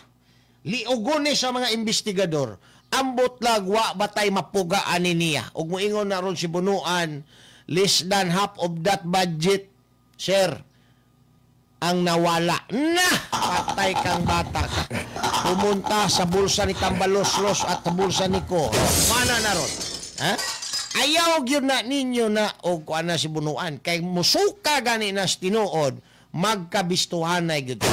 Liugon ni sa mga investigador, ambot lag wa batay mapugaan niya. Ug moingon na ron si Bunuan, less than half of that budget, sir, ang nawala. Patay kang bata ka. Pumunta sa bulsa ni Tambalos-los at sa bulsa ni Ko. Mana na ron? Ayaw yun na ninyo na o kuan na si Bunuan kay musuka gani na tinuod magkabistuhan na gyud.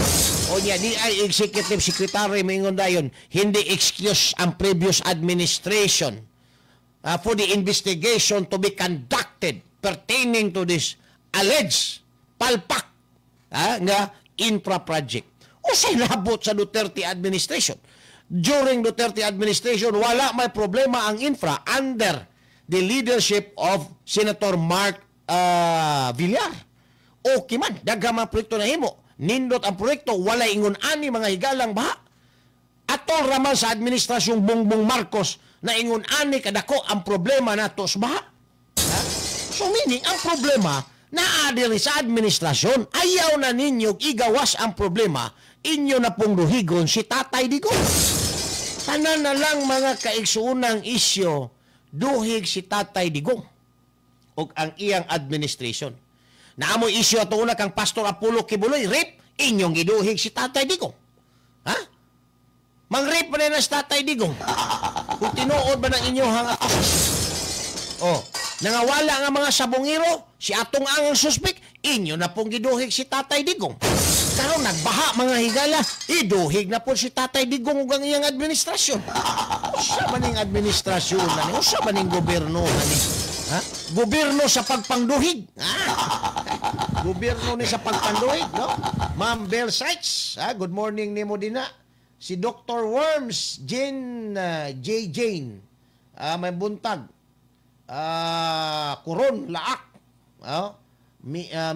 O niya di ay executive secretary mingon dayon hindi excuse ang previous administration for the investigation to be conducted pertaining to this alleged palpak nga infra project. O sinabot sa Duterte administration. During Duterte administration wala may problema ang infra under the leadership of Senator Mark Villar. Okay man, daghang mga proyekto na himo. Nindot ang proyekto, wala ingon ani mga higalang baha. Atol raman sa administrasyong Bongbong Marcos na ingon ani kadako ang problema nato sa baha. So meaning, ang problema na adiri sa administrasyon, ayaw na ninyo igawas ang problema, inyo na pong duhigon si Tatay Digong. Tanan na lang mga kaigsuunang isyo, duhig si Tatay Digong o ang iyang administration. Naamoy isyu ato una kang Pastor Apollo Kibuloy, rape, inyong giduhig si Tatay Digong. Mang-rape pa na si Tatay Digong. Kung tinuod ba ng inyong akusasyon? Nangawala nga mga sabongiro, si atong ang suspect, inyo na pong giduhig si Tatay Digong. Karon nagbaha mga higala, iduhig na po si Tatay Digong ug ang iyang administrasyon. Usa man ning administrasyon na ni, usa man ning gobyerno na ni. Gobyerno sa pagpangduhig. Gobyerno ni sa pagpanduig, no? Ma'am Bell Sykes, good morning ni mo din na. Si Dr. Worms, J. Jane, may buntag. Kuron, laak.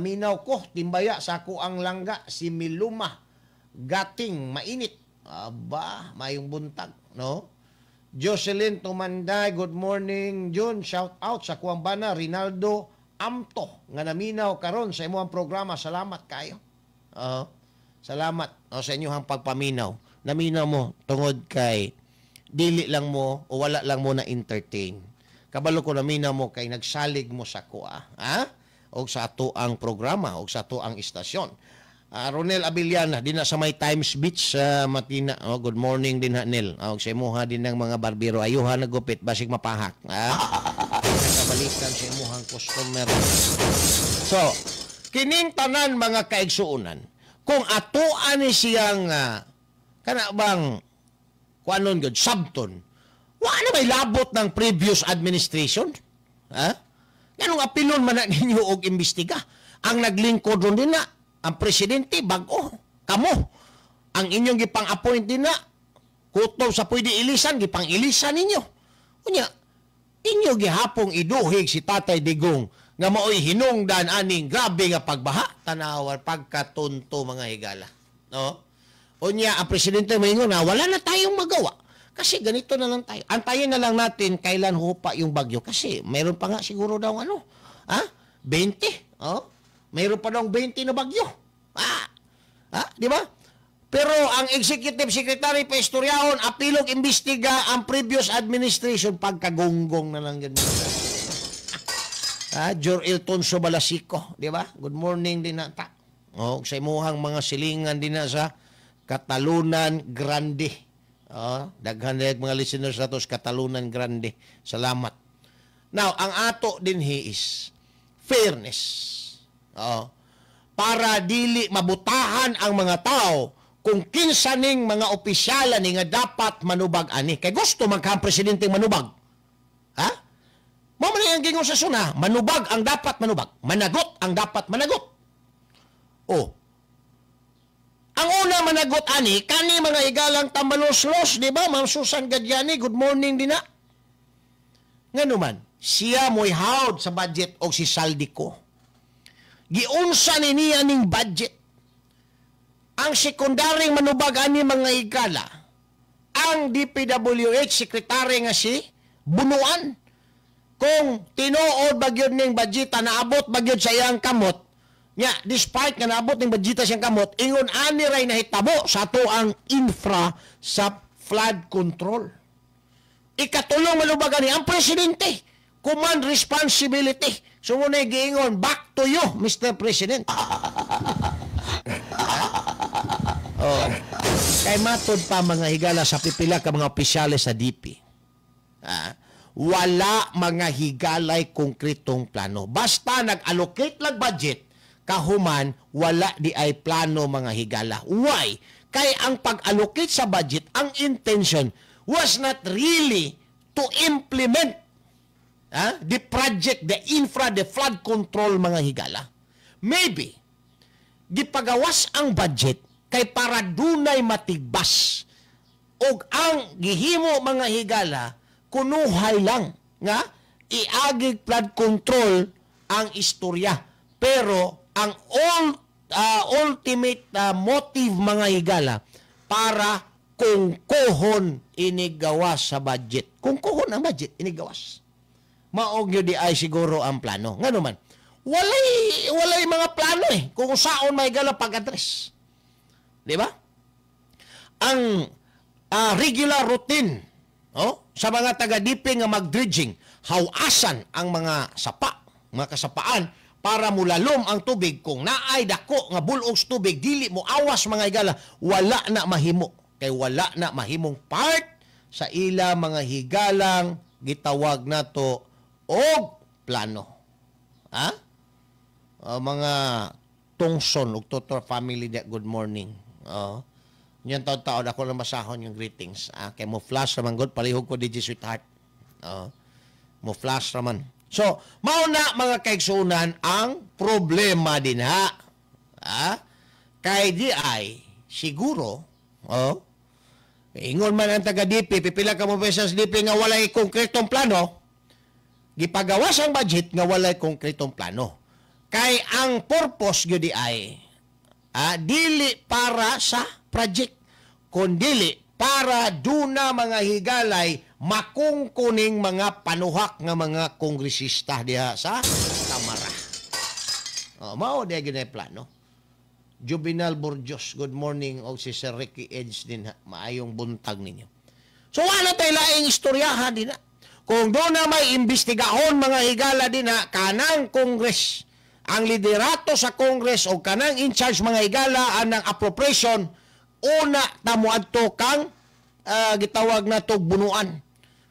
Minaw ko, timbaya sa ako ang langga, si Miluma, gating, mainit. Aba, mayong buntag, no? Jocelyn Tumanday, good morning, Jun. Shout out sa kuwang bana, Rinaldo Amto, nga naminaw karon sa imo ang programa. Salamat kayo. Salamat sa inyong pagpaminaw. Naminaw mo tungod kay dili lang mo o wala lang mo na entertain. Kabalo ko naminaw mo kay nagsalig mo sa kuha, o sa ato ang programa o sa ato ang istasyon. Ronel Abiliana, din na sa may Times Beach sa Matina. Good morning din ha, Nel. Sa imuha din ng mga barbero. Ayuha na gupit, basig mapahak. Nakabalikan sa imuhang customer. So, kining tanan mga kaigsuunan, kung atuan ni siyang, kana bang, kuanon good, sabton, wala may labot ng previous administration? Ganong apilon man na ninyo og imbestiga? Ang naglingkod ron din na, ang presidente, bago, kamo. Ang inyong gipang-appoint din na, kutob sa pwede ilisan, gipang-ilisan ninyo. Kunya, inyo gihapong iduhig si Tatay Digong nga maoy hinungdan aning grabe nga pagbaha, tanawar, pagkatunto mga higala. No? Unya, ang presidente maingon na wala na tayong magawa. Kasi ganito na lang tayo. Antayin na lang natin kailan hupa yung bagyo. Kasi mayroon pa nga siguro daw 20. Mayroon pa daw 20 na bagyo. Di ba? Pero ang Executive Secretary pa istoryahon, apilog imbestiga ang previous administration pagkagunggong na lang ganito. Jorel Tonso Balasico, di ba? Good morning din nata. Sa imuhang mga silingan din na sa Katalunan Grande. Daghan mga listeners nato sa Katalunan Grande. Salamat. Now, ang ato din is fairness. Para dili mabutahan ang mga tao kung kinsaning mga opisyalan ni nga dapat manubag ani. Kay gusto magkang presidenteng manubag. Mo man ang gingon sa suna, manubag ang dapat manubag. Managot ang dapat managot. Ang una managot ani, kani mga igalang tambalos-los, di ba? Ma'am Susan Gadyani, good morning din na. Nga naman, siya mo'y hawd sa budget o si Saldico. Giunsa ni niya ning budget. Ang sekundaring manubag ani mga higala, ang DPWH Secretary nga si Bunuan. Kung tinuod bagyod ning budgeta, naabot bagyod sa iyang kamot, nya, despite nga naabot ning budgeta siyang kamot, ingon ani ray nahitabo sa ato ang infra sa flood control. Ikatulong malubagan ni ang presidente. Command responsibility. So muna giingon, back to you, Mr. President. Kay matod pa mga higala sa pipila ka mga opisyales sa DP. Wala mga higalay konkretong plano. Basta nag-allocate lang budget, kahuman, wala di ay plano mga higala. Why? Kay ang pag-allocate sa budget, ang intention was not really to implement the project, the infra, the flood control mga higala. Maybe, gipagawas ang budget kay para dunay matigbas. Og ang gihimo mga higala, kunuhay lang nga iagig flood control ang istorya. Pero ang ultimate motive mga higala para kungkuhon inigawas sa budget. Kungkuhon ang budget inigawas. Maog nyo di ay siguro ang plano. Nga naman, walay mga plano kung saan may higala pag-address. Di ba? Ang regular routine sa mga taga-dipping nga mag-dredging, hawasan ang mga sapa, mga kasapaan, para mulalom ang tubig. Kung naay dako nga bulog tubig, dili mo awas mga higala, wala na mahimo. Kay wala na mahimong part sa ila mga higalang gitawag na to og plano. Mga tungson ug Totor family, good morning. Yan taon-taon ako lang masahon yung greetings. Kay mo flash naman good, palihog ko DJ Sweetheart. Mo flash naman. So, mauna mga kaigsunan ang problema din ha. Kay di ay, siguro, ingon man ang taga-DP, pipila ka mo sa DP nga walay konkretong plano, gipagawas ang budget nga walay konkretong plano. Kay ang purpose gyud di ay, dili para sa project, kundili para duna mga higalay makungkuning mga panuhak nga mga kongresista diha sa Kamara. Mao di gyud ay plano. Juvenal Burgos, good morning, o si Sir Ricky Edge din ha. Maayong buntag ninyo. So wala tayo laing istoryahan din ha. Kung doon na may imbestigahon mga higala din ha, kanang Kongres, ang liderato sa Kongres o kanang in charge mga higala ng appropriation, una tamuadto kang gitawag na tog bunuan.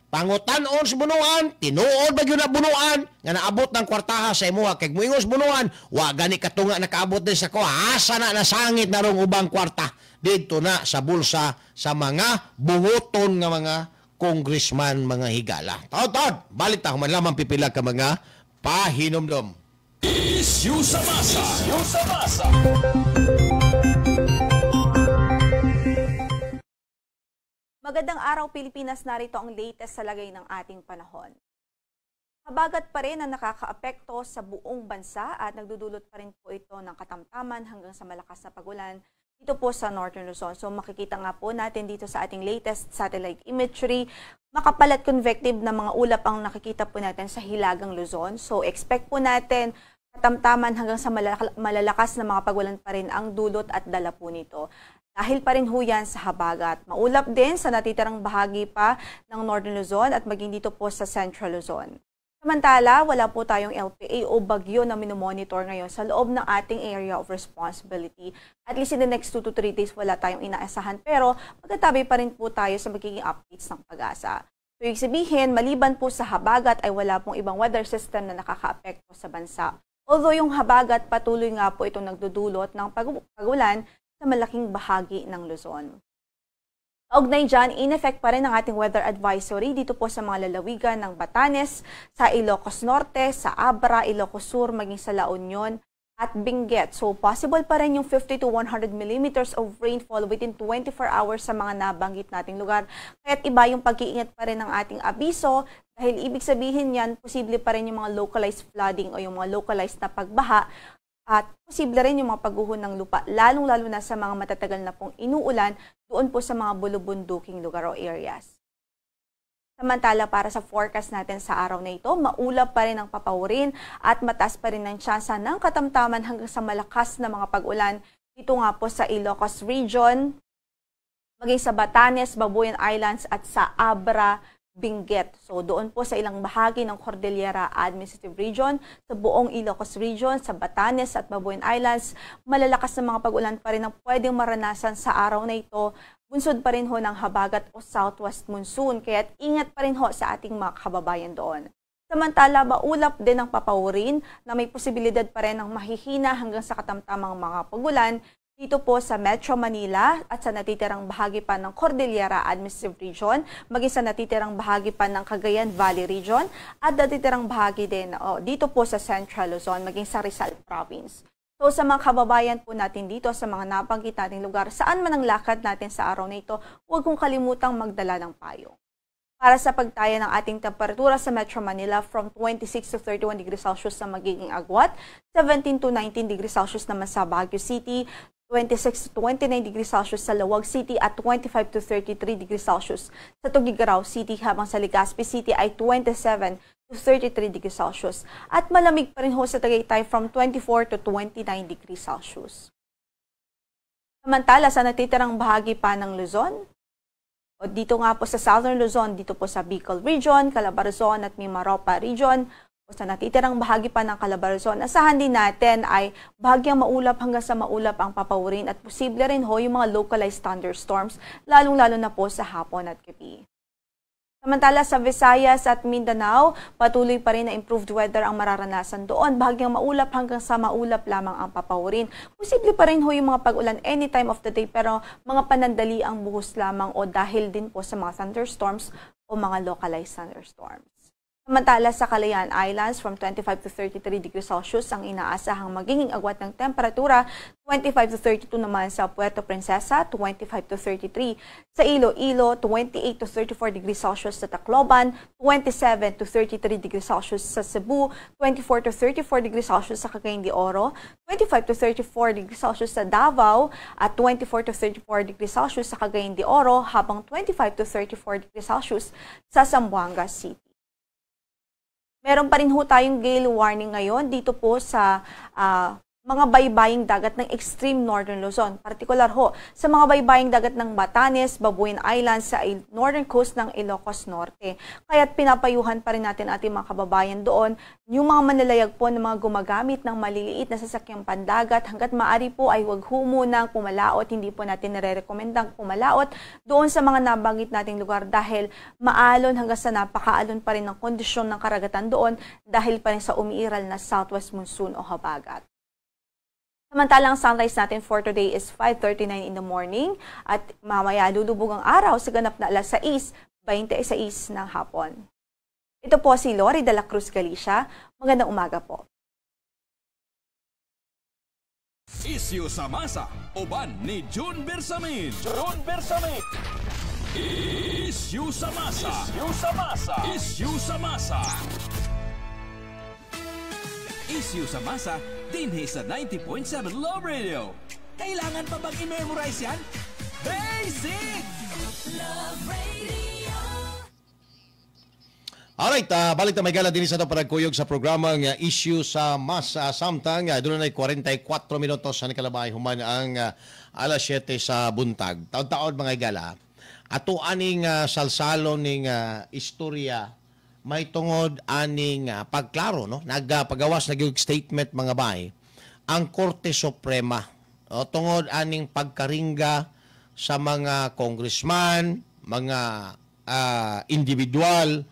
Pangutan-on sa bunuan, tinuod ba yun na bunuan, nga naabot ng kwartaha sa imuha, kay muingos bunuan, wa gani katunga nakaabot din sa ko, asa na nasangit na rong ubang kwarta, dito na sa bulsa sa mga bunguton nga mga congressman, mga higala. Taod, balik ta, lamang pipila ka mga pahinomdom. Issue sa masa. Magandang araw Pilipinas, narito ang latest sa lagay ng ating panahon. Habagat pa rin ang nakakaapekto sa buong bansa at nagdudulot pa rin po ito ng katamtaman hanggang sa malakas na pagulan dito po sa Northern Luzon. So makikita nga po natin dito sa ating latest satellite imagery, makapal at convective na mga ulap ang nakikita po natin sa Hilagang Luzon. So expect po natin katamtaman hanggang sa malalakas na mga pagulan pa rin ang dulot at dala po nito. Dahil pa rin ho yan sa habagat. Maulap din sa natitirang bahagi pa ng Northern Luzon at maging dito po sa Central Luzon. Samantala, wala po tayong LPA o bagyo na minomonitor ngayon sa loob ng ating area of responsibility. At least in the next 2 to 3 days, wala tayong inaasahan. Pero magkatabi pa rin po tayo sa magiging updates ng Pag-asa. So, ibig sabihin, maliban po sa habagat ay wala pong ibang weather system na nakakaapekto sa bansa. Although yung habagat patuloy nga po itong nagdudulot ng pagulan sa malaking bahagi ng Luzon. Kaugnay dyan, in-effect pa rin ang ating weather advisory dito po sa mga lalawigan ng Batanes, sa Ilocos Norte, sa Abra, Ilocos Sur, maging sa La Union at Benguet. So possible pa rin yung 50 to 100 millimeters of rainfall within 24 hours sa mga nabanggit nating lugar. Kaya't iba yung pag-iingat pa rin ng ating abiso dahil ibig sabihin yan, posible pa rin yung mga localized flooding o yung mga localized na pagbaha. At posible rin yung mga pagguho ng lupa, lalong-lalo na sa mga matatagal na pong inuulan doon po sa mga bulubunduking lugar o areas. Samantala, para sa forecast natin sa araw na ito, maulap pa rin ang papawirin at mataas pa rin ang tsansa ng katamtaman hanggang sa malakas na mga pag-ulan dito nga po sa Ilocos Region, maging sa Batanes, Babuyan Islands at sa Abra, Benguet. So doon po sa ilang bahagi ng Cordillera Administrative Region, sa buong Ilocos Region, sa Batanes at Babuyan Islands, malalakas na mga pag-ulan pa rin ang pwedeng maranasan sa araw na ito. Bunsod pa rin ho ng habagat o southwest monsoon, kaya't ingat pa rin ho sa ating mga kababayan doon. Samantala, maulap din ang papawirin na may posibilidad pa rin ng mahihina hanggang sa katamtamang mga pagulan dito po sa Metro Manila at sa natitirang bahagi pa ng Cordillera Administrative Region, maging sa natitirang bahagi pa ng Cagayan Valley Region at natitirang bahagi din dito po sa Central Luzon, maging sa Rizal Province. So sa mga kababayan po natin dito sa mga nabanggit nating lugar, saan man ang lakad natin sa araw na ito, huwag kong kalimutang magdala ng payong. Para sa pagtaya ng ating temperatura sa Metro Manila, from 26 to 31 degrees Celsius na magiging Agwat, 17 to 19 degrees Celsius naman sa Baguio City, 26 to 29 degrees Celsius sa Lawag City at 25 to 33 degrees Celsius sa Tuguegarao City, habang sa Legazpi City ay 27 to 33 degrees Celsius. At malamig pa rin ho sa Tagaytay from 24 to 29 degrees Celsius. Samantala sa natitirang bahagi pa ng Luzon, o dito nga po sa Southern Luzon, dito po sa Bicol Region, Calabarzon at Mimaropa Region, o sa natitirang bahagi pa ng Calabarzon, asahan din natin ay bahagyang maulap hanggang sa maulap ang papawirin at posible rin ho yung mga localized thunderstorms, lalong-lalo na po sa hapon at gabi. Samantala sa Visayas at Mindanao, patuloy pa rin na improved weather ang mararanasan doon. Bahagyang maulap hanggang sa maulap lamang ang papawirin. Posible pa rin ho yung mga pag-ulan any time of the day, pero mga panandali ang buhos lamang o dahil din po sa mga thunderstorms o mga localized thunderstorms. Samantala sa Calayan Islands, from 25 to 33 degrees Celsius ang inaasahang magiging agwat ng temperatura, 25 to 32 naman sa Puerto Princesa, 25 to 33 sa Iloilo, 28 to 34 degrees Celsius sa Tacloban, 27 to 33 degrees Celsius sa Cebu, 24 to 34 degrees Celsius sa Cagayan de Oro, 25 to 34 degrees Celsius sa Davao, at 24 to 34 degrees Celsius sa Cagayan de Oro, habang 25 to 34 degrees Celsius sa Zamboanga City. Meron pa rin ho tayong gale warning ngayon dito po sa mga baybaying dagat ng extreme northern Luzon. Partikular ho sa mga baybaying dagat ng Batanes, Babuyan Islands sa northern coast ng Ilocos Norte. Kaya't pinapayuhan pa rin natin ating mga kababayan doon, yung mga manlalayag po ng mga gumagamit ng maliliit na sasakyang pandagat, hanggat maaari po ay huwag ho munang pumalaot. Hindi po natin nare-recommendang pumalaot doon sa mga nabanggit nating lugar dahil maalon hanggang sa napakaalon pa rin ng kondisyon ng karagatan doon dahil pa rin sa umiiral na southwest monsoon o habagat. Samantalang sunrise natin for today is 5:39 in the morning at mamaya lulubog ang araw sa ganap na alas 6:26 ng hapon. Ito po si Lori de la Cruz Galicia. Magandang umaga po. Isyu sa masa, uban ni June Bersamin. June Bersamin. Isyu sa masa. Isyu sa masa. Isyu sa masa. Isyu sa masa, dinhi sa 90.7 Love Radio. Kailangan pa bang i-memorize yan? Basic! Love Radio. Alright, balik na may gala din sa ito panagkuyog sa programang Issue sa Masa. Samtang, doon na 44 minutos sa Nikalabay human ang alas 7 sa buntag. Taon-taon mga gala. Ato aning salsalon ning istorya may tungod aning pagklaro, no? Nagpagawas naging statement mga bay ang Korte Suprema, tungod aning pagkaringga sa mga congressman, mga individual,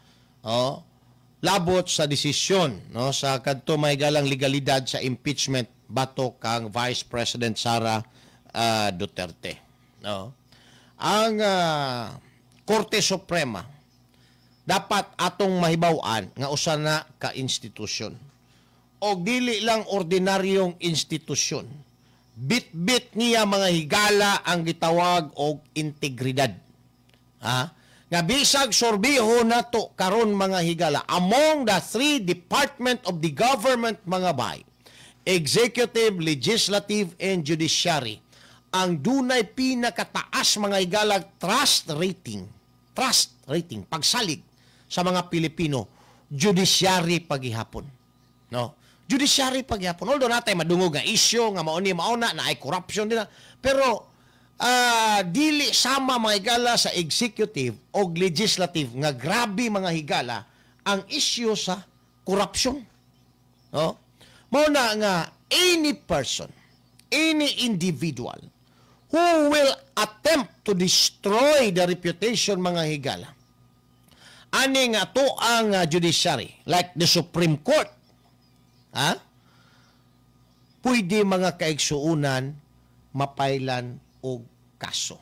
labot sa desisyon, no, sa kadto may galang legalidad sa impeachment batok kang Vice President Sara Duterte, no? Ang Korte Suprema dapat atong mahibaw-an nga usa na ka institusyon. O dili lang ordinaryong institusyon. Bit-bit niya mga higala ang gitawag og integridad. Nga bisag sorbiho nato karon mga higala among the three department of the government mga bay, executive, legislative, and judiciary, ang dunay pinakataas mga higala trust rating, pagsalig sa mga Pilipino, judiciary paghihapon. No? Judiciary paghihapon. Although natay madungog nga isyo, nga mauna na ay corruption din. Pero, dili sama mga higala sa executive o legislative nga grabe mga higala ang isyo sa corruption. No? Mauna nga, any person, any individual who will attempt to destroy the reputation mga higala ani nga to ang judiciary, like the Supreme Court, pwede mga kaigsuunan mapailan og kaso.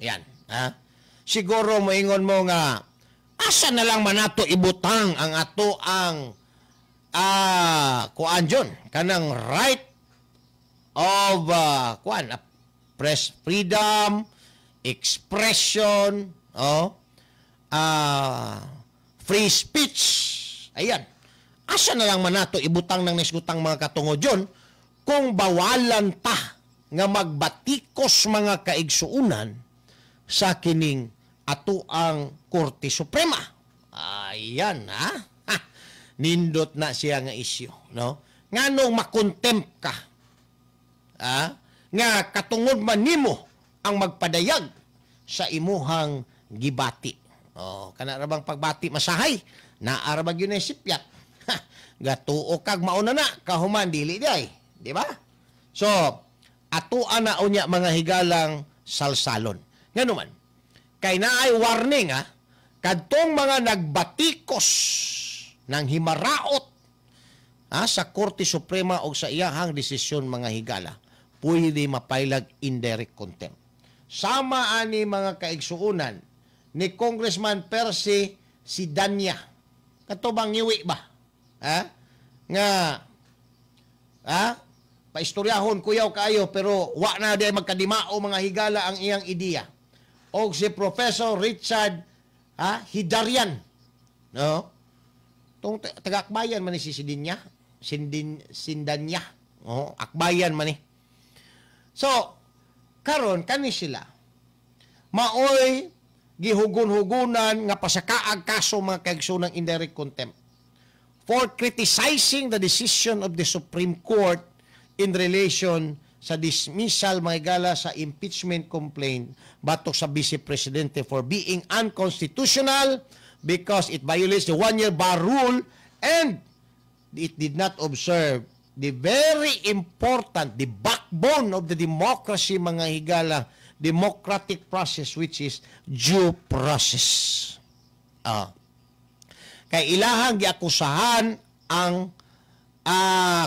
Yan. Siguro moingon mo nga, asa na lang man nato ibutang ang ato ang kuan kanang right of press freedom, expression, free speech. Ayan. Asa na lang man nato ibutang ng nisgutang mga katungod yun kung bawalan ta nga magbatikos mga kaigsuunan sa kining ato ang Korte Suprema. Ayan, nindot na siya nga isyu, no? Nganong makontempt ka? Nga katungod man nimo ang magpadayag sa imuhang gibati. Kana ra bang pagbati masahay? Naara ba gyud sipyat? Gatuo kag mauna na kahuman dili day, di ba? So, ato ana unya mga higalang salsalon. Ngano man? Kay naay warning kadtong mga nagbatikos ng himaraot sa Korte Suprema o sa iyahang desisyon mga higala, pwede mapailag indirect contempt. Sama ani mga kaigsuunan ni Congressman Percy Sidanya, katubang ngiwi ba? Nga paistoryahon kuyaw kayo pero wa na di magkadimao mga higala ang iyang ideya. O si Professor Richard Hidarian, no? Tong taga-akbayan man ni si Sindanya. Oh, akbayan man ni. So, karon kani sila maoy gihugon-hugunan nga pasakaag kaso mga kaigsunang indirect contempt for criticizing the decision of the Supreme Court in relation sa dismissal mga higala sa impeachment complaint batok sa Vice Presidente for being unconstitutional because it violates the one-year bar rule and it did not observe the very important, the backbone of the democracy, mga higala, democratic process, which is due process. Kay ilahang giakusahan ang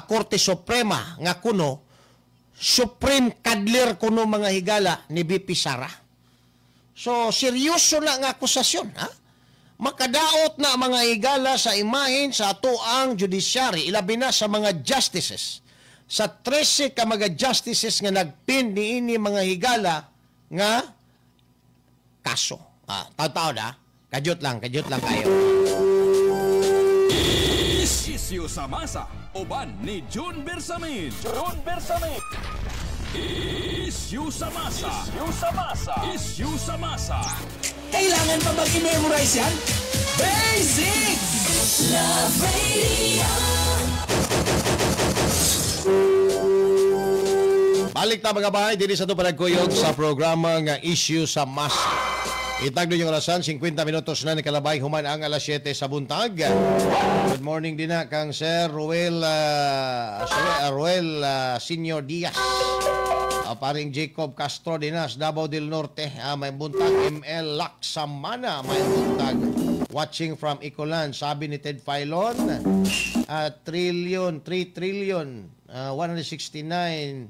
Korte Suprema nga kuno, Supreme Cadler kuno mga higala ni BP Sara. So, seryoso na nga akusasyon, makadaot na mga higala sa imahin sa atoang judiciary, ilabi na sa mga justices. Sa 13 ka mga justices nga nagpin niini mga higala nga kaso. Taw-taw na, kadyot lang kayo. Isyu sa masa, uban ni June Bersamin. Isyu sa masa. Kailangan pa bang i-memorize yan? Basic! Love Radio! Balik na mga bahay, dili sa ito panagkuyog sa programa nga Issue sa Masa. Itagdo yung orasan, 50 minutos na nikalabay, human ang alas 7 sa buntag. Good morning din na kang Sir Ruel Senior Diaz. Paring Jacob Castro Dinas, Davao del Norte, may buntag. ML Laksamana, may buntag. Watching from Icolan, sabi ni Ted Filon, 3 trillion, 169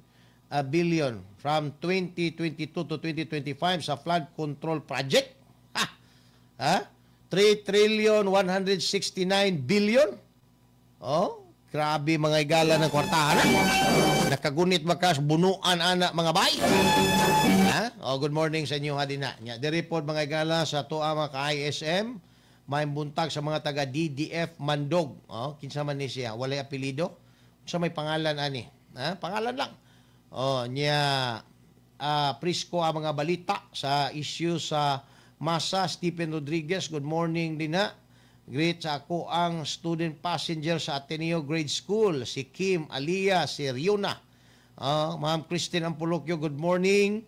billion from 2022 to 2025 sa flood control project. 3 trillion, 169 billion. Oh, grabe mga higala ng kwartahan. Nakagunit bakas bunuan anak mga bay. Good morning sa inyo hadina. The report mga higala sa tuwa mga ka-ISM, may buntag sa mga taga DDF Mandog. Kinsa man ni siya, walay apelido. Sa may pangalan ani. Pangalan lang. Prisco ang mga balita sa issue sa masa. Stephen Rodriguez, good morning din na. Great sa ako ang student passenger sa Ateneo Grade School, si Kim Alia, si Riona. Ma'am Christine Ampulokyo, good morning.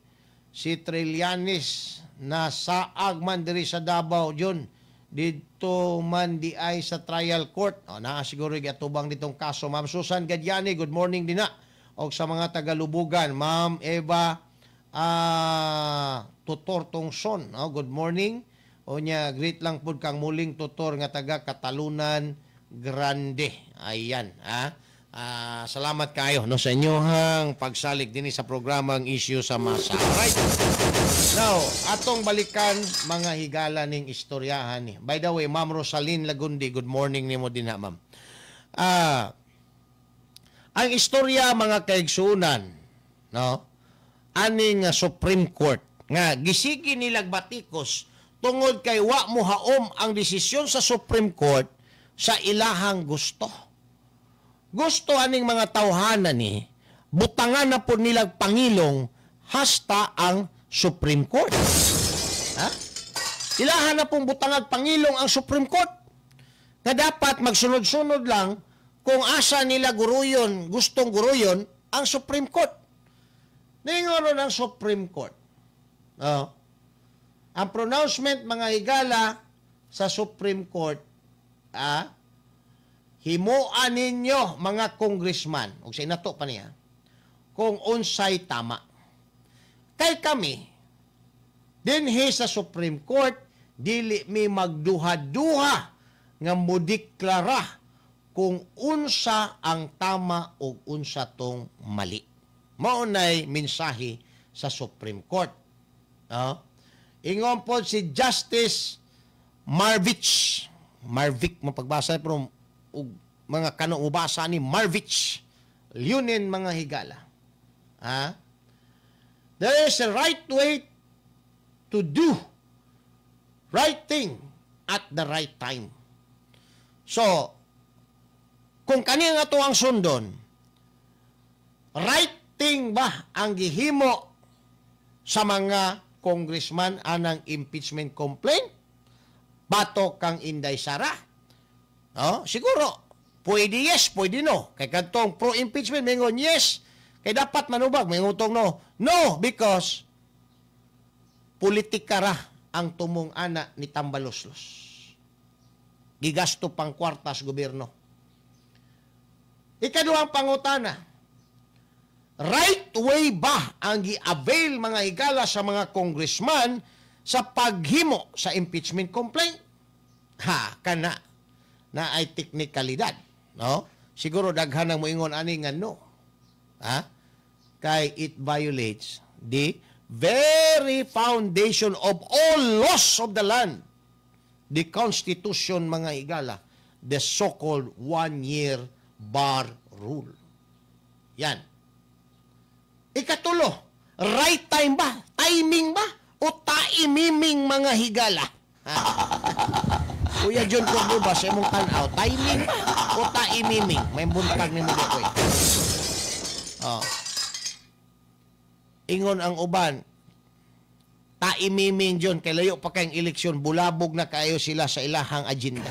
Si Trillianis na saag man diri sa Davao, John. Dito man di ay sa trial court. Siguro atubang ditong kaso. Ma'am Susan Gadyani, good morning din na. O sa mga Tagalubugan, Ma'am Eva Tutor Tongson, good morning. O niya, great lang po kang muling tutor nga taga Katalunan Grande. Ayan, salamat kayo no, sa inyohang pagsalig din sa programang Issue sa Masa. Alright. Now, atong balikan mga higala ning istoryahan ni. By the way, Ma'am Rosaline Lagundi, good morning nimo din ha, Ma'am. Ang istorya mga kaigsunan, no? Aning Supreme Court nga gisigi nilag batikos tungod kay wa mo haom ang desisyon sa Supreme Court sa ilahang gusto. Gusto aning mga tawhanan ni butangan na po nilag pangilong hasta ang Supreme Court. Ilahan na pong butangan pangilong ang Supreme Court na dapat magsunod-sunod lang kung asa nila guruyon, gustong guruyon ang Supreme Court. Ningon ang Supreme Court. Ang pronouncement mga higala sa Supreme Court, himuan ninyo mga congressman, o sa inato pa niya, kung unsay tama. Kay kami, dinhi sa Supreme Court, dili mi magduha-duha nga modeklara kung unsa ang tama o unsa tong mali. Maunay mensahe sa Supreme Court. Ingon po si Justice Marvich. Marvic mapagbasa pero mga kanong ubasa ni Marvich Lunin mga higala. There is a right way to do right thing at the right time. So, kung kani nga to ang sundon, right thing ba ang gihimo sa mga congressman anang impeachment complaint? Bato kang Inday Sara? Siguro, pwede yes, pwede no. Kay kantong pro-impeachment, mingon yes. Kay dapat manubag, mingutong no. No, because politika ra ang tumong ana ni Tambaloslos. Gigasto pang kwartas gobyerno. Ikaduhang pangutana, right way ba ang gi-avail mga higala sa mga congressman sa paghimo sa impeachment complaint? Kana na ay teknikalidad, no? Siguro daghan ang moingon ani nga no. Kay it violates the very foundation of all laws of the land. The Constitution, mga higala, the so-called one-year bar rule. Yan. Ikatulo, right time ba? Timing ba? O taimiming mga higala? Kuya John Cordo ba sa imong tanaw? Timing ba? O taimiming? May buntag ni mo dito eh. Ingon ang uban, taimiming John, kay layo pa kayong eleksyon, bulabog na kayo sila sa ilahang agenda.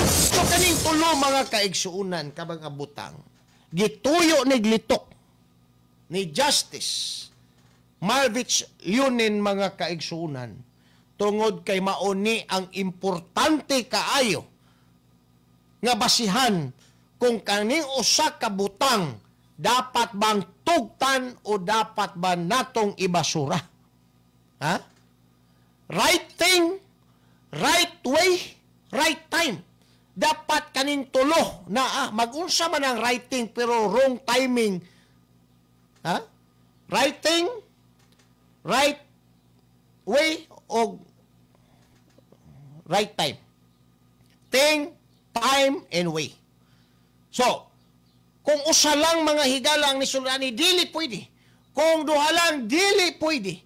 So kaning tulo mga kaigsuunan, kabang abutang, gituyo ni glitok ni Justice Marvich Lunin mga kaigsuunan, tungod kay mauni ang importante kaayo nga basihan kung kaning usa ka butang dapat bang tugtan o dapat ba natong ibasura? Right thing, right way, right time. Dapat kaning tulo na mag-unsa man ang right thing pero wrong timing. Right thing, right way o right time. Thing, time, and way. So, kung usa lang mga higala ang nisulani, dili pwede. Kung duha lang, dili pwede.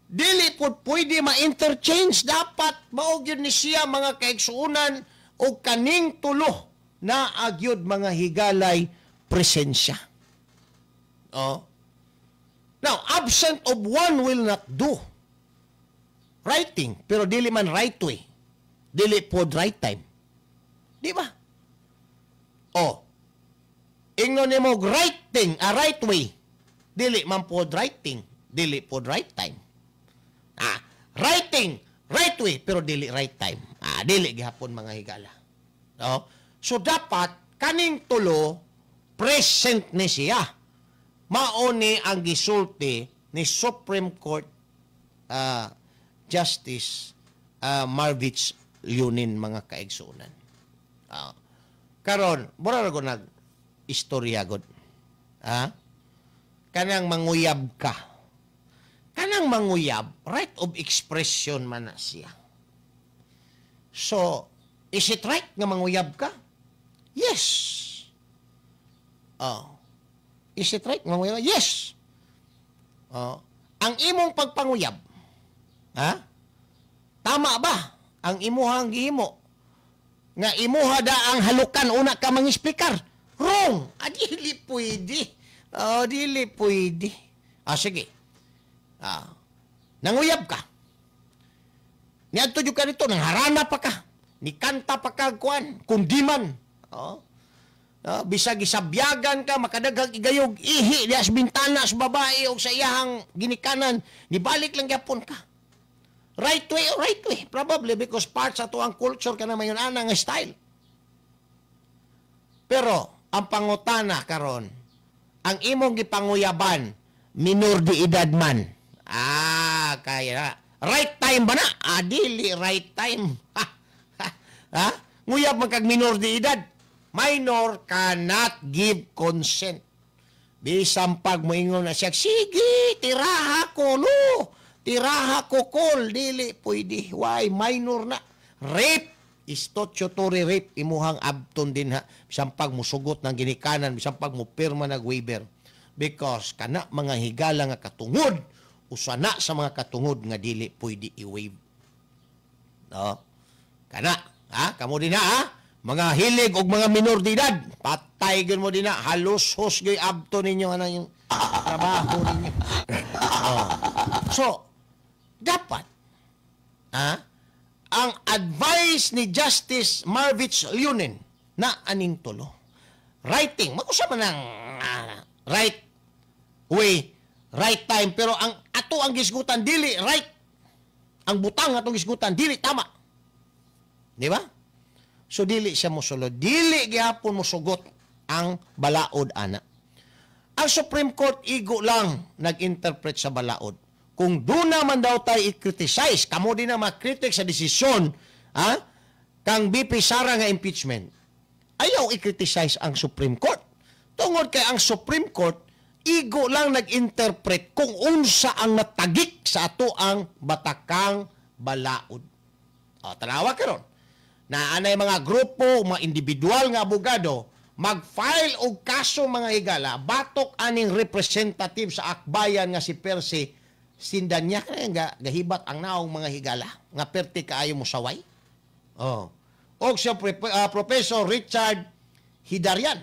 Dili po pwede ma-interchange. Dapat maugyod ni siya mga kaigsuunan o kaning tulo na agyod mga higalay presensya. Now, absent of one will not do. Writing, pero dili man right way. Dili po right time. Di ba? Ingnon ni mo right thing, right way. Dili man po right thing, dili po right time. Right thing, right way, pero dili right time. Dili gihapon mga higala. So dapat kaning tulo present ni siya. Mauni ang gisulti ni Supreme Court Justice Marvich Lunin mga kaigsunan. Karon, mura na ko istorya god. Kanang manguyab ka. Kanang manguyab, right of expression man na siya. So, is it right nga manguyab ka? Yes. Is it right nga manguyab? Yes. Ang imong pagpanguyab, tama ba ang imuhang gihimo? Nga imuha da ang halukan una ka mangispikar? Wrong. Dili pwede. Dili pwede. Sige. Nanguyab ka. Niadto jud ka dito, nangharana pa ka. Nikanta pa ka kuan, kundiman. Bisag isabyagan ka, makadaghag igayog ihi diha sa bintana sa babae o sa iyahang ginikanan, nibalik lang gyapon ka. Right way or right way. Probably because part sa to ang culture ka na mayon ana nga style. Pero ang pangutana karon, ang imong gipanguyaban minor de edad man. Kaya right time ba na? Dili right time. Nguyab man kag minor de edad. Minor cannot give consent. Bisan pag moingon na siya, sige, tiraha ko, no. Tiraha ko, call. Dili pwede. Why? Minor na. Rape statutory rape imuhang abton din ha, bisan pag musugot ng ginikanan, bisan pag mupirma ng waiver. Because kana mga higala nga katungod, usana sa mga katungod nga dili pwede i-waive. No? Kana, ha? Kamo din ha? Mga hilig og mga minor de edad, patay gyud mo din na, halos-hos gyud abto ninyo ana yung trabaho ninyo. So, dapat ang advice ni Justice Marvich Lunin na aning tulo. Writing, mag-usap man ng right way, right time, pero ang ato ang gisgutan dili right. Ang butang atong gisgutan dili tama. Di ba? So dili siya mosulod, dili gihapon mosugot ang balaod ana. Ang Supreme Court igo lang nag-interpret sa balaod. Kung doon naman daw tayo i-criticize, kamo din na makritik sa desisyon, kang BP Sara nga impeachment, ayaw i-criticize ang Supreme Court. Tungod kay ang Supreme Court, igo lang nag-interpret kung unsa ang natagik sa ato ang batakang balaod. Tanawa karon na anay mga grupo, mga individual nga abogado, mag-file og kaso mga higala, batok aning representative sa akbayan nga si Percy Sindanya nga gahibat ang naong mga higala nga perti kaayo mo saway. Og siya Professor Richard Hidarian.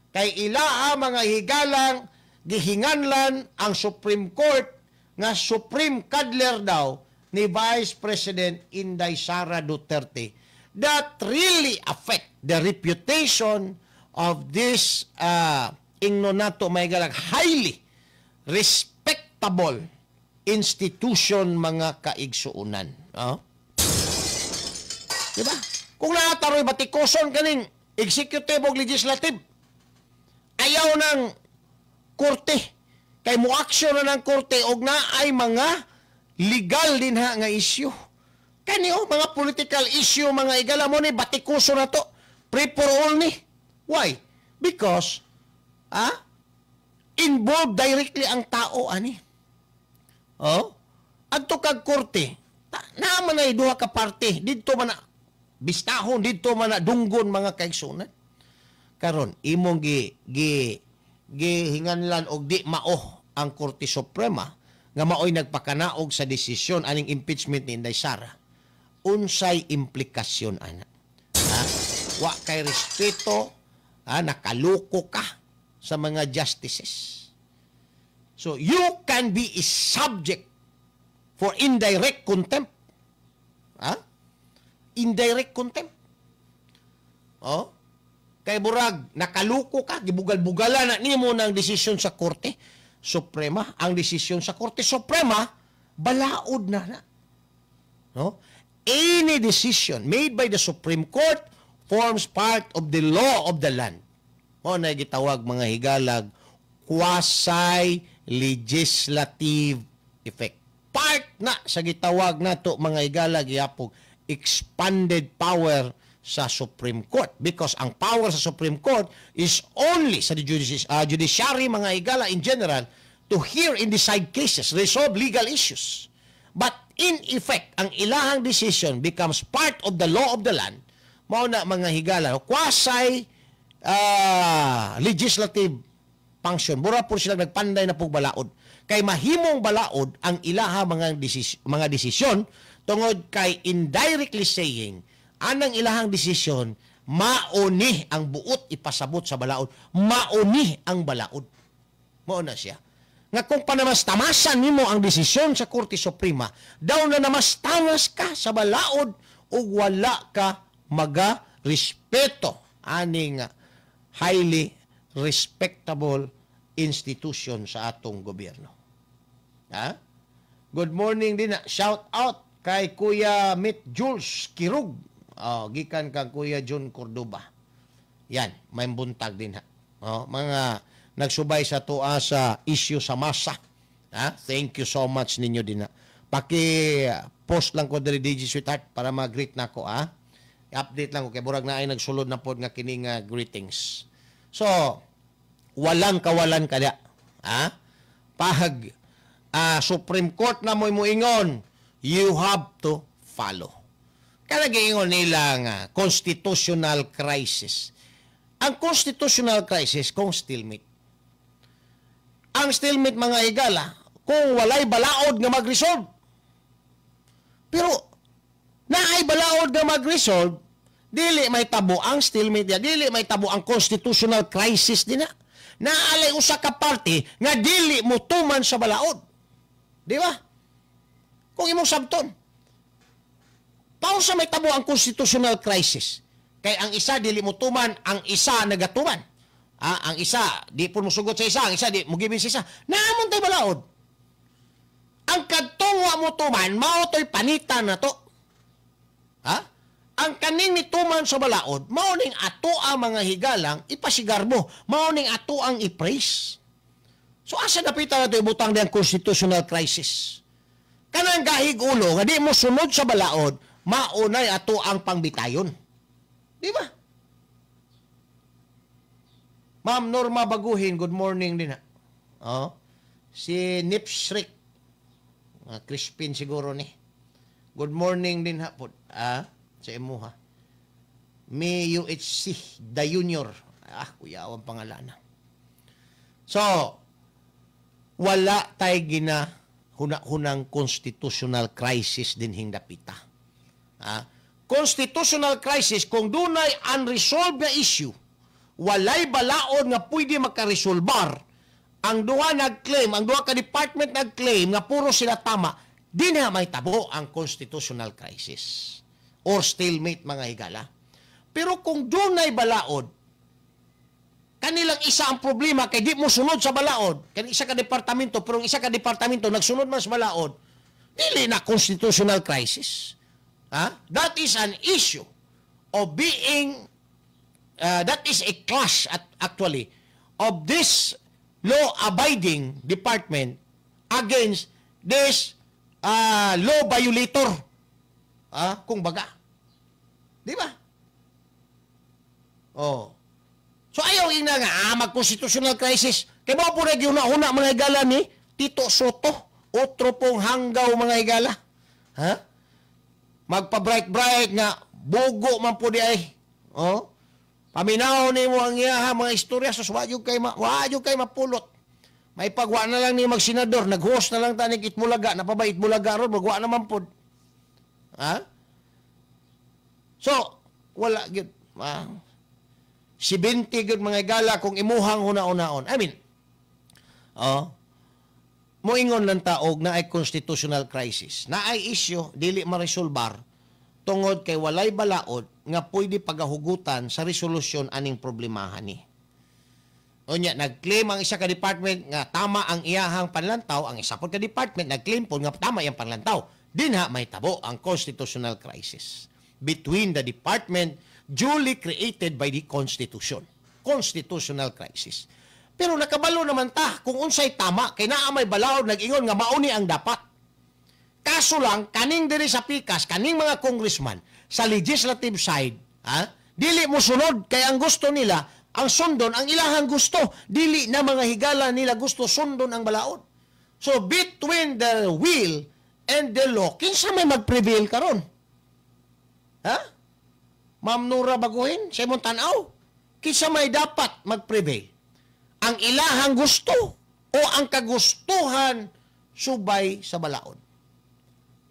Kay ila mga higalang gihinganlan ang Supreme Court nga Supreme Cuddler daw ni Vice President Inday Sara Duterte that really affect the reputation of this ingno nato may galag highly respectable institution mga kaigsuunan. Diba? Kung nakataroy batikoson kaning executive o legislative, ayaw ng korte kay mo aksyon na ng korte og na ay mga legal din ha nga issue. Kaniyo mga political issue mga igala mo ni batikuso na to. Free for all ni. Why? Because involved directly ang tao ani. Adto kag korte. Naman ay duha ka parte didto man na bistahon didto man na dunggon mga kaigsunan. Karon imong gihinganlan og di mao ang Korte Suprema nga maoy nagpakanaog sa desisyon aning impeachment ni Inday Sara. Unsay implikasyon ana? Wa kay respeto, nakaluko ka sa mga justices. So you can be a subject for indirect contempt. Indirect contempt. Kay burag nakaluko ka, gibugal-bugalan na nimo ng desisyon sa Korte Suprema. Ang desisyon sa Korte Suprema balaod na. No? Any decision made by the Supreme Court forms part of the law of the land. Mo na gitawag mga higalag quasi-legislative effect. Part na sa gitawag nato mga higalag yapog expanded power sa Supreme Court, because ang power sa Supreme Court is only sa judiciary mga higala in general to hear and decide cases, resolve legal issues. But in effect, ang ilahang decision becomes part of the law of the land. Mao na mga higala quasi legislative function. Mura po sila nagpanday na pong balaod. Kay mahimong balaod ang ilaha mga desisyon tungod kay indirectly saying anang ilahang desisyon, mauni ang buot ipasabot sa balaod. Mauni ang balaod. Mauna siya. Nga kung panamastamasan nimo ang desisyon sa Korte Suprema, daw na namastamas ka sa balaod o wala ka maga-respeto aning highly respectable institution sa atong gobyerno. Good morning din. Shout out kay Kuya Mit Jules Kirug. Gikan kang Kuya John Cordoba. Yan, may buntag din ha. Mga nagsubay sa tuwa sa issue sa masa. Thank you so much ninyo din ha. Paki-post lang ko diri DJ Sweetheart para mag-greet na ko I-update lang ko kay burag na ay nagsulod na pod nga kining greetings. So, walang kawalan kada. Pag Supreme Court na mo'y muingon, you have to follow. Kanagaingon nila nga constitutional crisis. Ang constitutional crisis kung stalemate. Ang stalemate mga higala kung walay balaod nga mag-resolve. Pero naay balaod nga mag-resolve, dili may tabo ang stalemate niya, dili may tabo ang constitutional crisis din na. Naalay usa ka parte nga dili mo tuman sa balaod. Di ba? Kung imong sabton. Paano sa may tabo ang constitutional crisis? Kay ang isa dili mo tuman, ang isa nagatuman. Ang isa di po mo sugot sa isa, ang isa di mo gibin sa isa. Naamon tay balaod. Ang kadtong wa mo tuman, mao toy panitan na to. Ang kaning nituman sa balaod, mao ning ato ang mga higalang ipasigar mo, mao ning ato ang i-praise. So asa napita na ito ibutang diyang constitutional crisis? Kanang gahig ulo, nga di mo sunod sa balaod, maunay ato ang pangbitayon. Di ba? Ma'am Norma Baguhin, good morning din ha. Si Nipsrik, Crispin siguro ni. Good morning din ha po. Sa imo ha. May UHC, the Junior. Kuya, ang pangalan na. So, wala tayo gina hunang constitutional crisis din hingdapita. Constitutional crisis, kung dunay unresolved na issue, walay balaod nga pwede makaresolbar, ang duha nag-claim, ang duha ka department nag-claim nga puro sila tama, di na may tabo ang constitutional crisis or stalemate mga higala. Pero kung dunay balaod, kanilang isa ang problema kay di mo sunod sa balaod. Kaya isa ka departamento, pero isa ka departamento nagsunod man sa balaod, dili na constitutional crisis. That is an issue of being, that is a clash actually of this law-abiding department against this law violator. Kung baga. Di ba? So ayaw ina nga, mag-constitutional crisis. Kaya mo po nag-una mga higala ni Tito Soto. Otro pong hanggaw mga higala. Magpa-bright-bright nga, bugo man po di ay. Paminaw ni mo ang iya mga istorya, so wadyo kay mapulot. May pagwa na lang ni magsenador, nag-host na lang tanig Itbulaga, napabay Itbulaga ron, magwa naman po. So, wala gyud. 70 gyud mga higala kung imuhang huna-unaon. I mean, moingon lang taog na ay constitutional crisis. Na ay issue, dili maresolbar, tungod kay walay balaod nga pwede pagahugutan sa resolusyon aning problemahan ni. Unya, nag-claim ang isa ka department nga tama ang iyahang panlantaw, ang isa po ka department nag-claim po nga tama iyang panlantaw. Dinha may tabo ang constitutional crisis between the department duly created by the Constitution. Constitutional crisis. Pero nakabalo naman ta kung unsay tama kay naa may balaod nag-ingon nga mauni ang dapat. Kaso lang kaning diri sa pikas kaning mga congressman sa legislative side, dili mo sunod kay ang gusto nila ang sundon ang ilahang gusto, dili na mga higala nila gusto sundon ang balaod. So between the will and the law, kinsa may mag-prevail karon? Ma'am Nora Baguhin, sa imong tanaw, kinsa may dapat mag-prevail? Ang ilahang gusto o ang kagustuhan subay sa balaod?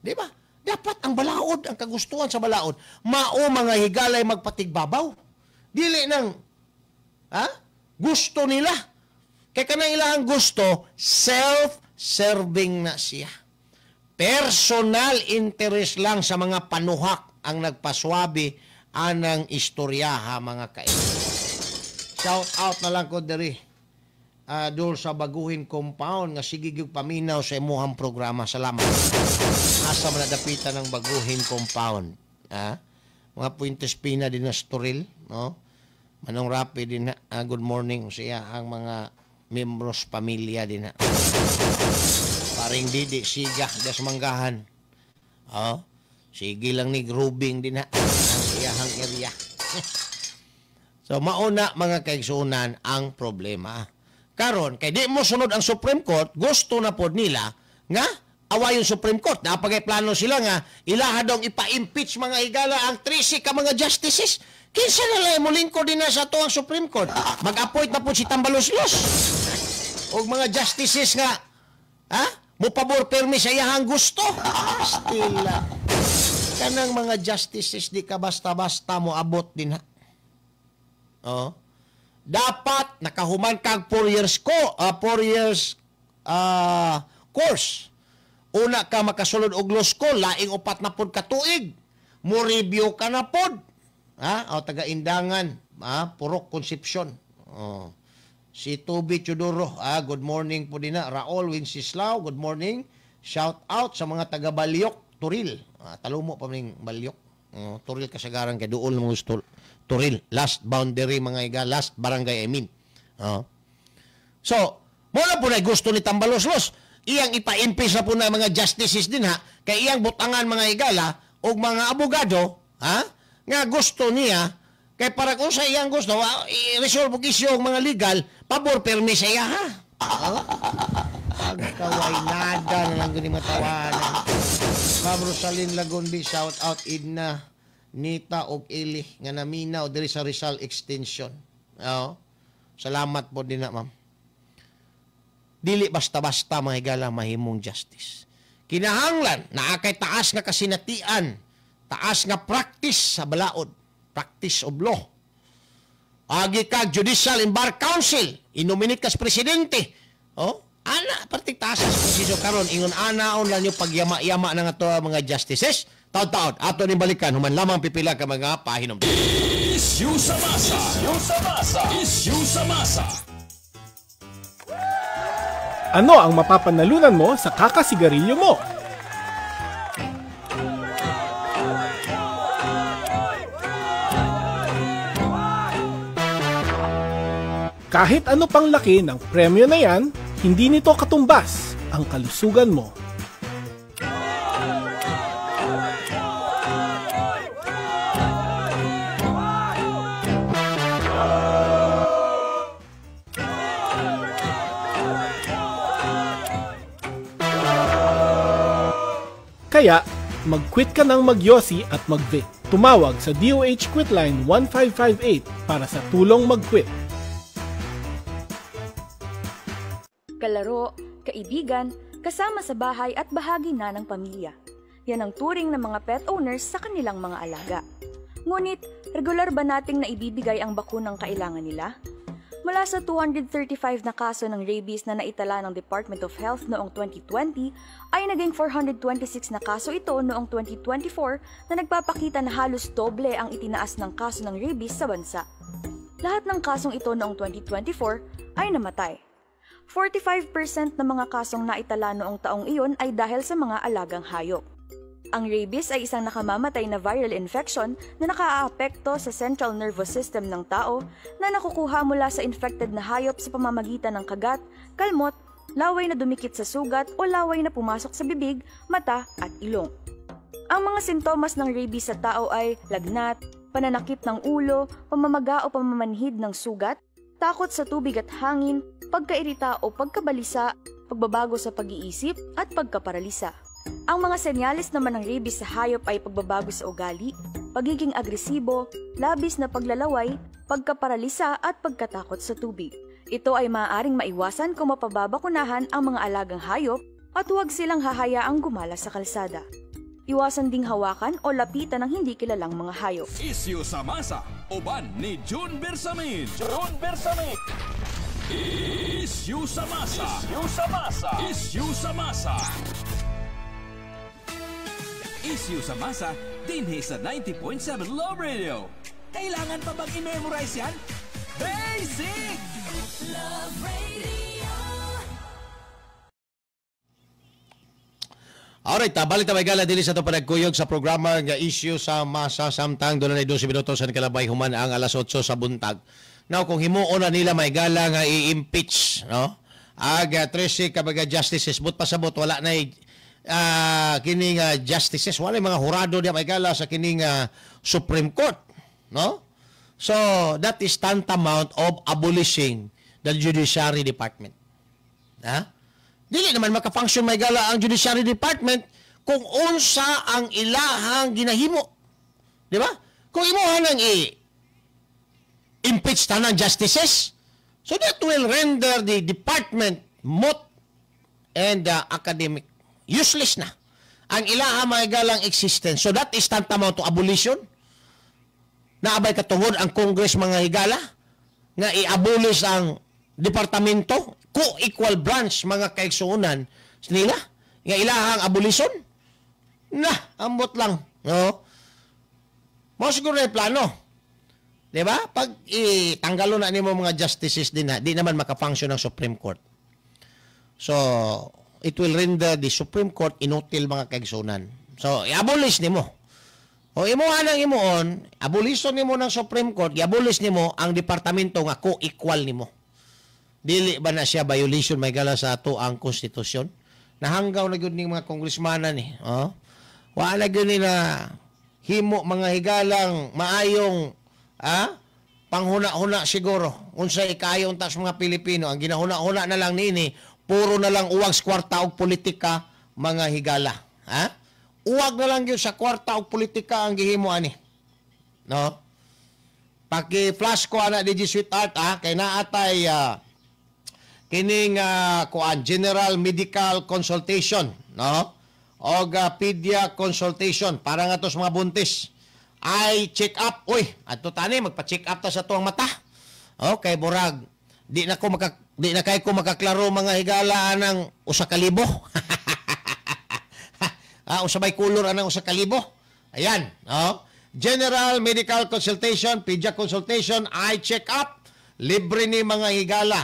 Di ba? Dapat ang balaod, ang kagustuhan sa balaod, mao mga higalay magpatigbabaw. Dili nang gusto nila. Kaya kanang ilahang gusto, self-serving na siya. Personal interest lang sa mga panuhak ang nagpaswabi anang istoryaha mga kaibigan. Shout out na lang ko diri doon sa Baguhin Compound nga sige gyud paminaw sa imuhang programa. Salamat. Asa man nadapitan ng Baguhin Compound. Mga Puentes Pina din na Storil, no? Manong Rapi din na good morning siya ang mga membros pamilya din na. Paring Didi Siga das Manggahan. Sige lang ni Grubing din na ang iyahang area. So mauna mga kaigsunan ang problema. Karon kay di mo sunod ang Supreme Court, gusto na pod nila nga away yung Supreme Court. Napagay plano sila nga, ilaha daw ipa-impeach mga higala ang 13 ka mga justices. Kinsa na lang mo lingkod din na sa to ang Supreme Court. Mag-appoint na po si Tambalos-Los. O mga justices nga, mo pabor permi sa iyahang gusto. Stila. Kanang mga justices di ka basta-basta mo abot din ha. Oh. Dapat nakahuman kag 4 years course. Una ka makasulod og law school, laing 4 na pod ka tuig. Mo review ka na pod. Taga-Indangan, Purok Concepcion. Si Toby Chudoro, good morning po din na. Raul Winsislao, good morning. Shout out sa mga taga Balyok, Turil. Talumo pa ning Balyok. Turil kasagaran kay duol mga gusto. Turil, last boundary mga iga, last barangay I mean. So, mula po na gusto ni Tambalos-Los. Iyang ipa-impeach na po na mga justices din ha. Kay iyang butangan mga igala o mga abogado, nga gusto niya, kay para kung sa iyang gusto, i-resolve og issue mga legal, pabor permi sa iya, ha? Agkaway nada na lang gani matawanan. Ma'am Rosalyn Lagondi, shout out Idna, Nita og Eli, nga naminaw diri sa Rizal Extension. Salamat po din na, ma'am. Dili basta-basta mga higala mahimong justice. Kinahanglan, naakay taas nga kasinatian, taas nga practice sa balaod, practice of law. Agi kag Judicial and Bar Council, inominate kas presidente. Ana, partik taas sa posisyon karon, ingon anaon lang yung pagyama-yama ng ato mga justices. Taon-taon, ato ni balikan, human lamang pipila ka mga pahinom. Issue sa masa. Issue sa masa. Ano ang mapapanalunan mo sa kakasigarilyo mo? Kahit ano pang laki ng premyo na yan, hindi nito katumbas ang kalusugan mo. Kaya, mag-quit ka ng mag-yosi at mag-vape. Tumawag sa DOH Quitline 1558 para sa tulong mag-quit. Kalaro, kaibigan, kasama sa bahay at bahagi na ng pamilya. Yan ang turing ng mga pet owners sa kanilang mga alaga. Ngunit, regular ba nating naibibigay ang bakunang kailangan nila? Mula sa 235 na kaso ng rabies na naitala ng Department of Health noong 2020, ay naging 426 na kaso ito noong 2024 na nagpapakita na halos doble ang itinaas ng kaso ng rabies sa bansa. Lahat ng kasong ito noong 2024 ay namatay. 45% ng mga kasong naitala noong taong iyon ay dahil sa mga alagang hayop. Ang rabies ay isang nakamamatay na viral infection na nakaaapekto sa central nervous system ng tao na nakukuha mula sa infected na hayop sa pamamagitan ng kagat, kalmot, laway na dumikit sa sugat o laway na pumasok sa bibig, mata at ilong. Ang mga sintomas ng rabies sa tao ay lagnat, pananakit ng ulo, pamamaga o pamamanhid ng sugat, takot sa tubig at hangin, pagkairita o pagkabalisa, pagbabago sa pag-iisip at pagkaparalisa. Ang mga senyales naman ng rabies sa hayop ay pagbabago sa ugali, pagiging agresibo, labis na paglalaway, pagkaparalisa at pagkatakot sa tubig. Ito ay maaaring maiwasan kung mapababakunahan ang mga alagang hayop at huwag silang hahayaang gumala sa kalsada. Iwasan ding hawakan o lapitan ng hindi kilalang mga hayop. Issue sa masa. Uban ni June Bersamin. Issue sa masa. Issue sa masa, dinhi sa 90.7 Love Radio. Kailangan pa bang i-memorize yan? Basic! Love Radio! Alright, balik na may gala dili sa ito panagkuyog sa programa nga issue sa masa samtang doon na 12 minutos sa kalabay human ang alas 8 sa buntag. Now, kung himuon na nila may gala nga i-impeach, no? Aga 13 kabaga justices, but pasabot wala na kining justices, wala mga hurado diya may gala sa kining Supreme Court, no? So, that is tantamount of abolishing the Judiciary Department. Dili naman maka-function may gala ang Judiciary Department kung unsa ang ilahang ginahimo. Di ba? Kung imuhan ang impeach tanang justices, so that will render the department moot and academic. Useless na ang ilahang may galang existence. So that is tantamount to abolition. Naabay katungod ang Congress mga higala nga i-abolish ang departamento, co-equal branch mga kaigsuunan nila nga ilahang abolition. Ambot lang, no? Mo siguro na plano. 'Di ba? Pag itanggalo na nimo mga justices din di naman maka-function ang Supreme Court. So, it will render the Supreme Court inutil mga kaigsuunan. So, i-abolish nimo. O imuha nang imuon, abolition nimo ng Supreme Court, i-abolish nimo ang departamento nga co-equal nimo. Dili ba na siya violation may gala sa ato ang konstitusyon? Nahanggaw na gyud ning mga kongresmanan ni. Wala gyud ni na himo mga higalang maayong panghuna-huna siguro. Unsay ikayong tas mga Pilipino, ang ginahuna-huna na lang nini, puro na lang uwag sa kwarta og politika mga higala. Uwag na lang gyud sa kwarta og politika ang gihimo ani. No? Paki-flash ko ana di sweetheart kay naatay kining General Medical Consultation, no? O pedia consultation para nga to sa mga buntis. Ay check up, adto tani magpa-check up ta sa tuang mata. Okay, burag di na kay ko makaklaro mga higala ng 1,000. Usabay kulor anang 1,000. Ayan, no? General Medical Consultation, pedia consultation, eye check up, libre ni mga higala,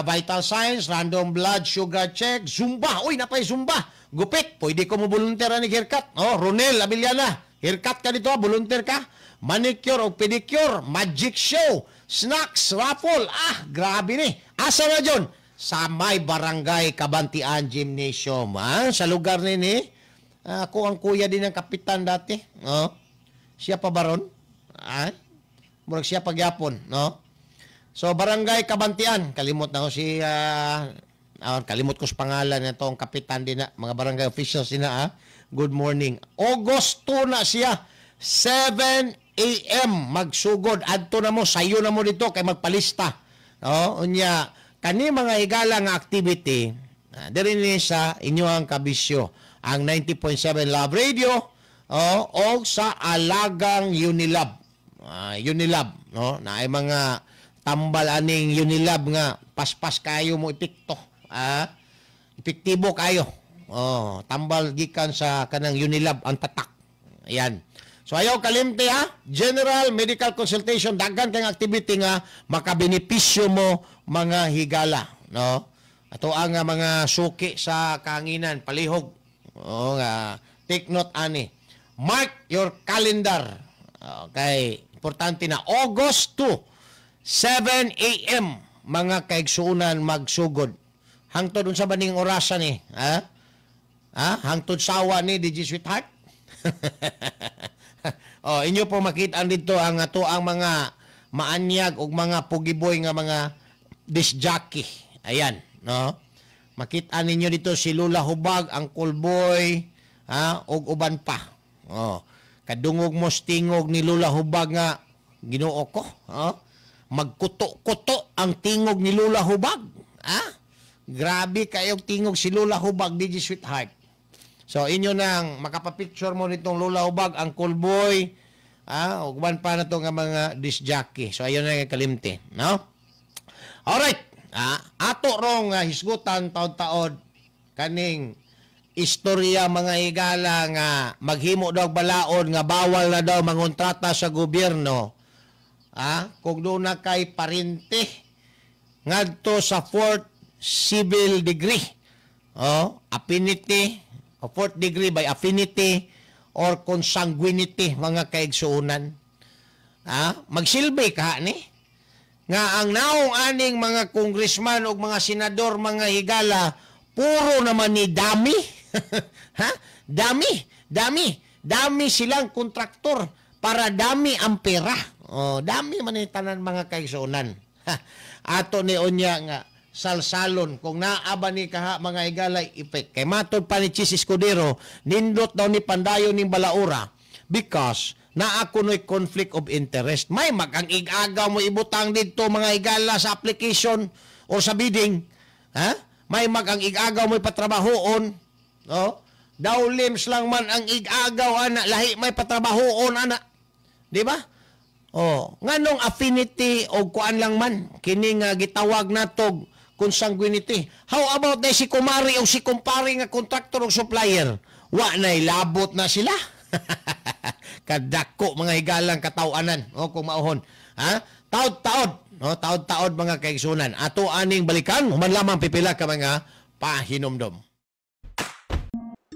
vital signs, random blood sugar check, Zumba. Napay Zumba. Gupit, pwede ko mo volunteer ni haircut. Ronel Abiliana, haircut ka dito, volunteer ka. Manicure o pedicure, magic show, snacks, raffle. Grabe ni. Asa na dyan? Sa may barangay Kabantian Gymnasium. Sa lugar ni ako ang kuya din ng kapitan dati. Siya pa baron. Murag siya pagyapon, no? So, Barangay Kabantian. Kalimot na ko si... kalimot ko sa pangalan na itong kapitan din na. Mga barangay officials din na. Good morning. August 2 na siya. 7 a.m. Magsugod. Adto na mo. Sayo na mo dito kay magpalista. Unya, kani mga higala nga activity, dirin sa inyo ang kabisyo. Ang 90.7 Love Radio o sa Alagang Unilab. Unilab, no? Na ay mga tambal aning Unilab nga paspas kayo mo ipikto. Epektibo kayo. Tambal gikan sa kanang Unilab ang tatak. Ayan. So ayaw kalimte General Medical Consultation, daghan kang activity nga makabenepisyo mo mga higala, no? Ato ang mga suki sa kanginan, palihog. Take note ani. Mark your calendar. Okay, importante na August 2, 7 a.m. mga kaigsuunan magsugod. Hangtod unsa ba ning orasan ni? Hangtod sawa ni DJ Sweetheart. Inyo po makita dito ang ato ang mga maanyag ug mga pugiboy nga mga disc jockey. Ayan, no? Makita ninyo dito si Lula Hubag, ang Kulboy, ug uban pa. Kadungog mo tingog ni Lula Hubag nga Ginoo ko, magkuto-kuto ang tingog ni Lula Hubag. Grabe kayong tingog si Lula Hubag, DJ Sweetheart. So, inyo nang makapapicture mo nitong Lula Hubag, ang Kulboy, ugban pa na to nga mga disc jockey. So, ayun na yung kalimti, no? Alright. Ato rong hisgutan taod-taod kaning istorya mga higala nga maghimo daw balaod nga bawal na daw mangontrata sa gobyerno. Kung doon na kay parinte ngadto sa 4th civil degree. Affinity, 4th degree by affinity or consanguinity mga kaigsuunan. Magsilbi ka ni nga ang naong aning mga congressman o mga senador, mga higala, puro naman ni dami. Dami silang kontraktor para dami ang pera. Dami man tanan mga kaigsuunan. Ato ni Onya nga salsalon kung naaba ni kaha mga higalay effect. Kay matod pa ni Chis Escudero, nindot daw ni Pandayo ning Balaura because na ako no'y conflict of interest. May magang igagaw mo ibutang dito mga higala sa application o sa bidding. Ha? May magang igagaw mo ipatrabahoon. No? Daw limbs lang man ang igagaw ana, lahi may patrabahoon ana. Di ba? Oh, nganong affinity o kuan lang man kini nga gitawag natog consanguinity. How about na si kumari o si kumpare nga contractor o supplier? Wa nay labot na sila. Kadako mga higalang katawanan o kung mauhon. Ha? Taod-taod, no? Taod-taod mga kaigsunan. Ato aning balikan, human lamang pipila ka mga pahinomdom.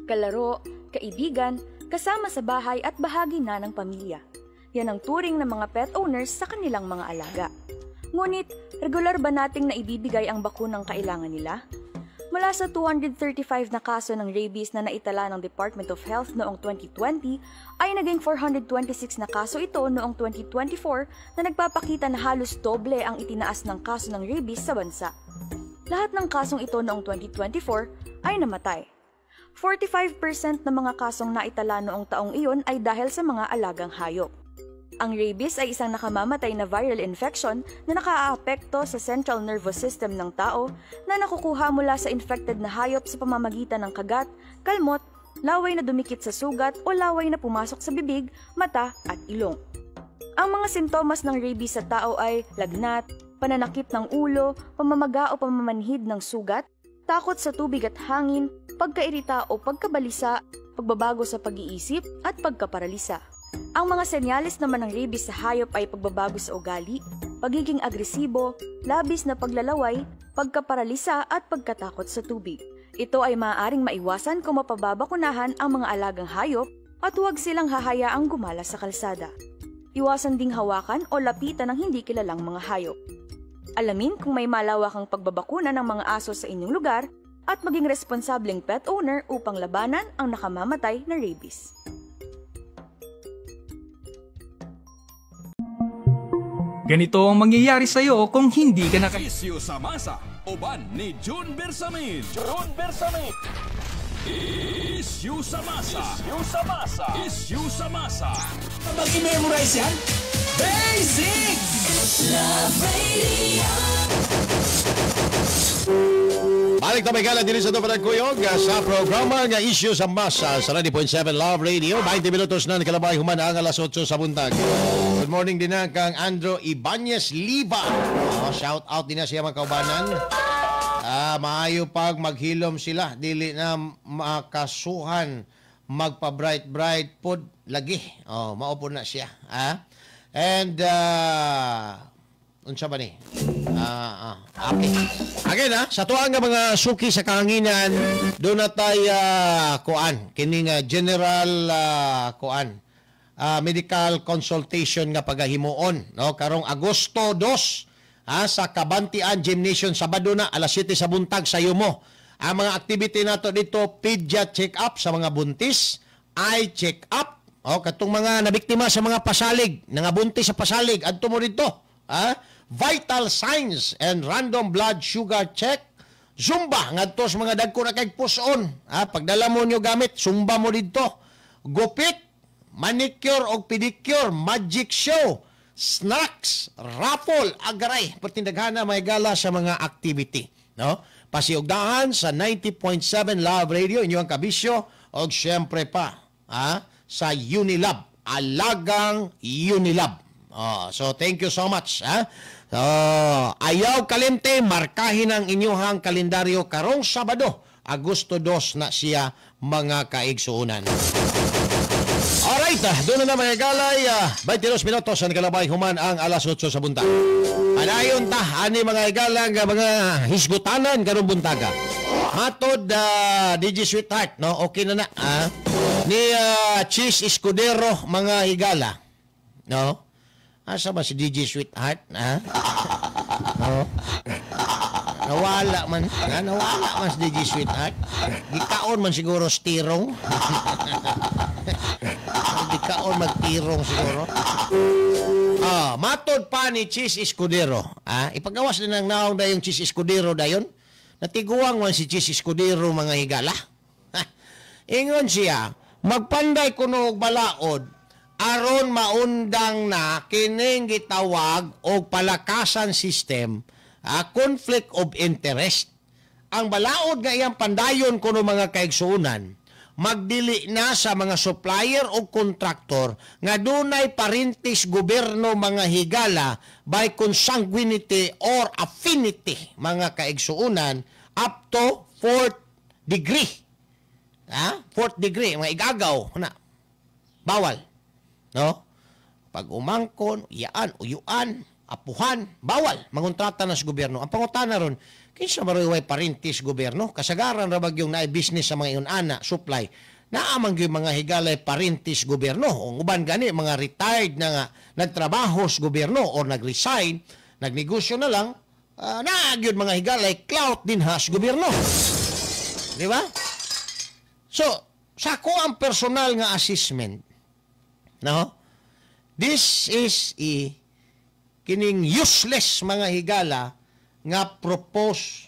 Kalaro, kaibigan, kasama sa bahay at bahagi na ng pamilya. Yan ang turing ng mga pet owners sa kanilang mga alaga. Ngunit, regular ba nating naibibigay ang bakunang kailangan nila? Mula sa 235 na kaso ng rabies na naitala ng Department of Health noong 2020, ay naging 426 na kaso ito noong 2024 na nagpapakita na halos doble ang itinaas ng kaso ng rabies sa bansa. Lahat ng kasong ito noong 2024 ay namatay. 45% ng mga kasong naitala noong taong iyon ay dahil sa mga alagang hayop. Ang rabies ay isang nakamamatay na viral infection na nakaaapekto sa central nervous system ng tao na nakukuha mula sa infected na hayop sa pamamagitan ng kagat, kalmot, laway na dumikit sa sugat o laway na pumasok sa bibig, mata at ilong. Ang mga sintomas ng rabies sa tao ay lagnat, pananakit ng ulo, pamamaga o pamamanhid ng sugat, takot sa tubig at hangin, pagkairita o pagkabalisa, pagbabago sa pag-iisip at pagkaparalisa. Ang mga senyales naman ng rabies sa hayop ay pagbabago sa ugali, pagiging agresibo, labis na paglalaway, pagkaparalisa at pagkatakot sa tubig. Ito ay maaaring maiwasan kung mapababakunahan ang mga alagang hayop at huwag silang hahayaang gumala sa kalsada. Iwasan ding hawakan o lapitan ng hindi kilalang mga hayop. Alamin kung may malawakang pagbabakuna ng mga aso sa inyong lugar at maging responsableng pet owner upang labanan ang nakamamatay na rabies. Ganito ang mangyayari sa'yo kung hindi ka Isyu sa Masa, uban ni June Bersamin. June Bersamin. Isyu sa Masa. Isyu sa Masa. Isyu sa Masa. Kapag i-memorize yan, basic! Love Radio! Balik na may gala din sa ito panagkuyog sa programa nga Isyu sa Masa sa 90.7 Love Radio. 20 minutos na nakalabay human ang alas 8 sa buntag. Good morning din na kang Andrew Ibanez Liba. Shout out din na siya mga kaubanan. Maayo pag maghilom sila. Dili na makasuhan magpa-bright pod lagi. Maupo na siya. And unsa ba ni? Okay. Again sa tuang nga mga suki sa kahanginan, doon na tayo kuan, kining general kuan, medical consultation nga pagahimuon, no? Karong Agosto 2 sa Kabantian Gymnasium Sabado na alas 7 sa buntag sa Yumo. Ang mga activity nato dito, pediatric check-up sa mga buntis, eye check-up, katong mga nabiktima sa mga pasalig, nga buntis sa pasalig, adto mo dito, vital signs and random blood sugar check, Zumba ngadto sa mga dagko na kay puson. Pagdala mo nyo gamit, Zumba mo dito. Gupit, manicure o pedicure, magic show, snacks, raffle, agaray. Pertindaghana may gala sa mga activity. No? Pasiugdahan sa 90.7 Love Radio, inyong kabisyo, o syempre pa sa Unilab, Alagang Unilab. So thank you so much. Ayaw kalimte, markahin ang inyong kalendaryo karong Sabado, Agosto 2 na siya mga kaigsuunan. Alright, doon na mga galay, 22 minutos ang kalabay human ang alas 8 sa buntag. Anayon ta, ani mga igalang mga hisgutanan karong buntaga. Matod DJ Sweetheart, no? Okay na ni Chis Escudero mga higala. No? Asa ba si DJ Sweetheart? Nawala man. Nawala man si DJ Sweetheart. Gikaon man siguro stirong. Gikaon magtirong siguro. matod pa ni Cheese Escudero. Ipagawas din ng naong da yung Cheese Escudero dayon. Natiguang man si Cheese Escudero mga higala. Ingon siya, magpanday kuno og balaod aron maundang na kining gitawag og palakasan system, conflict of interest. Ang balaod nga iyang pandayon kuno mga kaigsuonan, magdili na sa mga supplier o kontraktor nga dunay parintis gobyerno mga higala by consanguinity or affinity mga kaigsuonan up to 4th degree. 4th degree, mga igagaw na. Bawal. No? Pag umangkon, uyaan, apuhan, bawal. Mangontrata na sa gobyerno. Ang pangutana ron, kinsa maruway parintis gobyerno, kasagaran ra bagyong naay business sa mga iyon ana, supply, naamang yung mga higalay parintis gobyerno. O uban gani, mga retired na nga, nagtrabaho sa gobyerno o nag-resign, nagnegosyo na lang, naagyon mga higalay, clout din ha sa gobyerno. Di ba? So, sa ko ang personal nga assessment, no? This is kining useless mga higala nga propose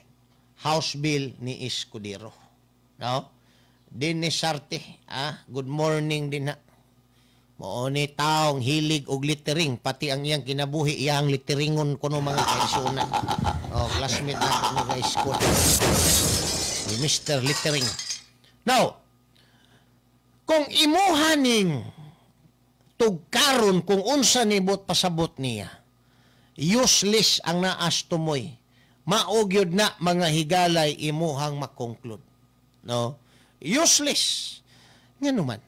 House Bill ni Escudero. No? Din ni Sarte, good morning din na. Mo ni taong hilig og littering, pati ang iyang kinabuhi iyang litteringon kuno mga kaisunan. Classmate na mga school. Ni Mr. Littering. Now, kung imuhaning tugkaron kung unsa nibot pasabot niya, useless ang naas tumoy. Maugyod na mga higalay imuhang makonclude. No? Useless. Nga naman.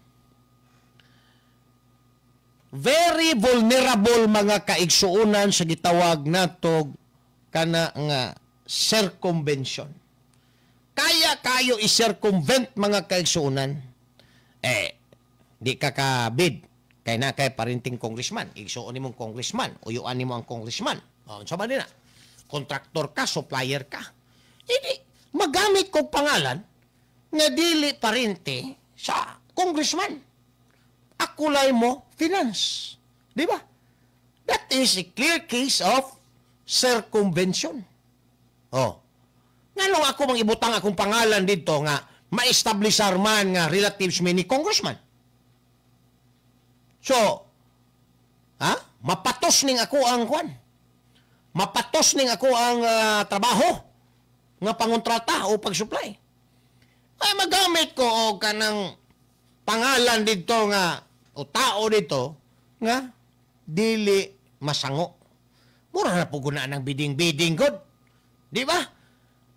Very vulnerable mga kaigsuunan sa gitawag natog kana nga circumvention. Kaya kayo i-circumvent mga kaigsuunan, di ka kabid. Kaya na kay parinting congressman. Igsuon ni mong congressman. Uyuan ni mo ang congressman. Sama din na. Kontraktor ka, supplier ka. Hindi, magamit kong pangalan nga dili parinte sa congressman. Akulay mo, finance. Di ba? That is a clear case of circumvention. Nganong ako mang ibutang akong pangalan dito nga ma-establish man nga relatives mi ni congressman. So, mapatos ning ako ang kwan. Mapatos ning ako ang trabaho nga pangontrata o pag-supply. Ay magamit ko og kanang pangalan dito nga o tao dito nga dili masango. Mura na puguna ng biding-biding god. Di ba?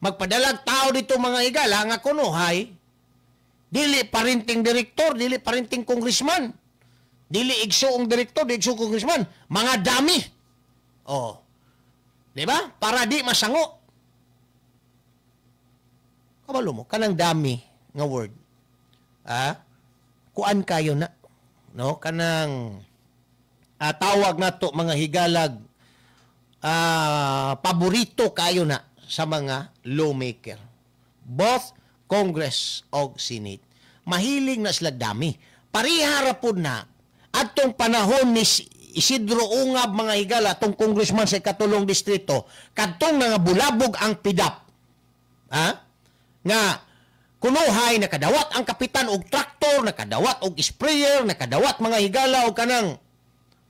Magpadalag tao dito mga higala nga kunuhay dili parinting direktor, dili parinting congressman. Dili igsuong direktor, dili igsuong congressman. Mga dami. Di ba? Para di masango. Kabalo mo, kanang dami nga word. Kuan kayo na. No? Kanang tawag na to mga higalag paborito kayo na sa mga lawmaker. Both Congress o Senate. Mahiling na sila dami. Pariharapod na atong panahon ni Isidro Ungab mga higala, atong congressman sa ikatulong distrito, kadtong nga bulabog ang PIDAP. Nga kunuhay, nakadawat ang kapitan og traktor, nakadawat og sprayer, nakadawat mga higala og kanang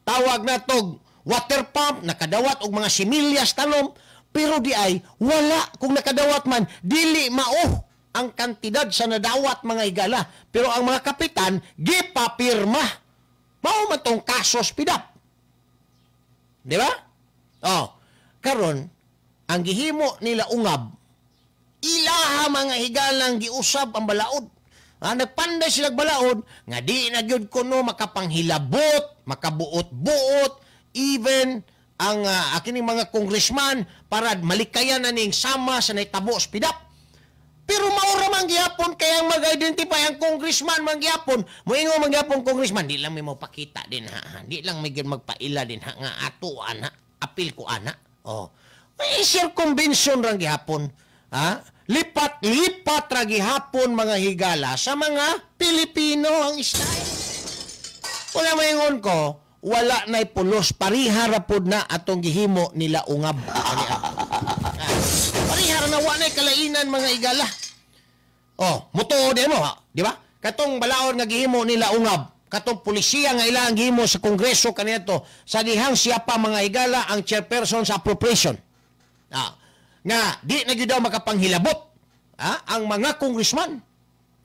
tawag na tog water pump, nakadawat og mga similyas tanom, pero di ay wala kung nakadawat man, dili mao ang kantidad sa nadawat mga higala. Pero ang mga kapitan, gipapirma. Mao man tong kasos PIDAP. Di ba? Karon, ang gihimo nila Ungab, ilaha mga higalang giusab ang balaod. Nagpanday sila balaod, nga di na gyud kuno makapanghilabot, makabuot-buot, even ang akining mga congressman para malikayan na ning sama sa naitabo sa PIDAP. Pero maura man gyapon kaya mag-identify ang congressman man gyapon. Moingon man gyapon congressman, di lang may mapakita din ha. Di lang may magpaila din ha nga ato ana, apil ko ana. May circumvention ra gyapon. Lipat-lipat ra gihapon mga higala sa mga Pilipino ang style. Wala maingon ko, wala na'y pulos, pariha ra pod na atong gihimo nila ungab. Pariha ra na wala na'y kalainan mga igala. Oh, mutuod mo ha, di ba? Katong balaod nga gihimo nila ungab, katong pulisiya nga ilang gihimo sa Kongreso kaniadto, sa dihang siya pa mga igala ang chairperson sa appropriation. Nga di na gyud daw makapanghilabot ang mga congressman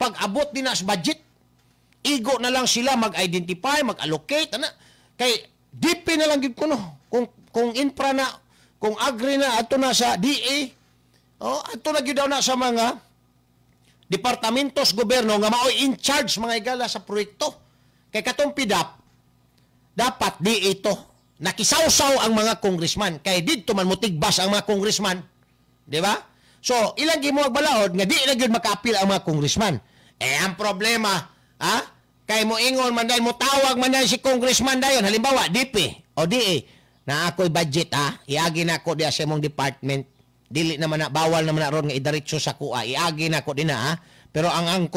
pag abot din na sa budget. Igo na lang sila mag-identify, mag-allocate kay DP na lang gyud kuno. Kung infra na, kung agri na ato na sa DA, ato na gyud daw na sa mga departamentos gobyerno nga maoy in charge mga igala sa proyekto. Kay katong PDAP, dapat di ito. Nakisawsaw ang mga congressman. Kay dito man mutigbas ang mga congressman. Di ba? So, ilang gimuwag balaod nga di na gyud maka-appeal ang mga congressman. Ang problema, kay mo ingon man dahil mo tawag man dahil si congressman dayon. Halimbawa, DP o DA, na ako'y budget iagi na ako diya sa mong department. Dili naman na, bawal naman na ron nga idiretso sa kuha. Iagi na ko din na, Pero ang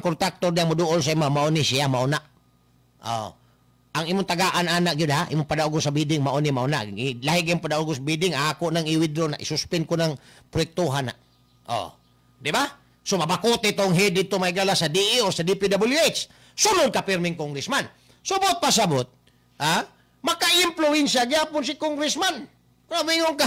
kontraktor diyan mo duol sa mao ni siya, mauna. Ang imong tagaan anak gyud imong padaog sa bidding mao ni mauna. Lahi gyud padaog sa bidding, ako nang i-withdraw na, isuspend ko ng proyektuhan na. Di ba? So mabakote tong head dito may gala sa DE o sa DPWH. Sunod ka pirming congressman. Subot pasabot, maka-impluwensya gyapon si congressman. Mamingon ka,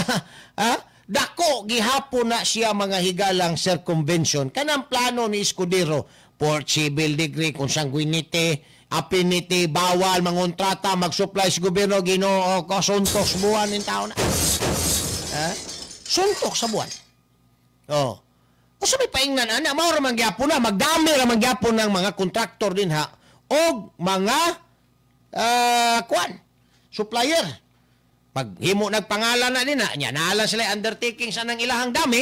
dako gihapon na siya mga higalang circumvention kanang plano ni Escudero for civil degree, consanguinity, affinity, bawal mangontrata, mag-supply sa gobyerno, Ginoo ko suntok sa buwan ng tao na. Suntok sa buwan. Kung sabi paingnan, mao ra man gyapon na, magdami ra man gyapon ng mga kontraktor din o mga supplier. Pag himo nagpangalan na din nya naala sila undertaking sa nang ilahang dami,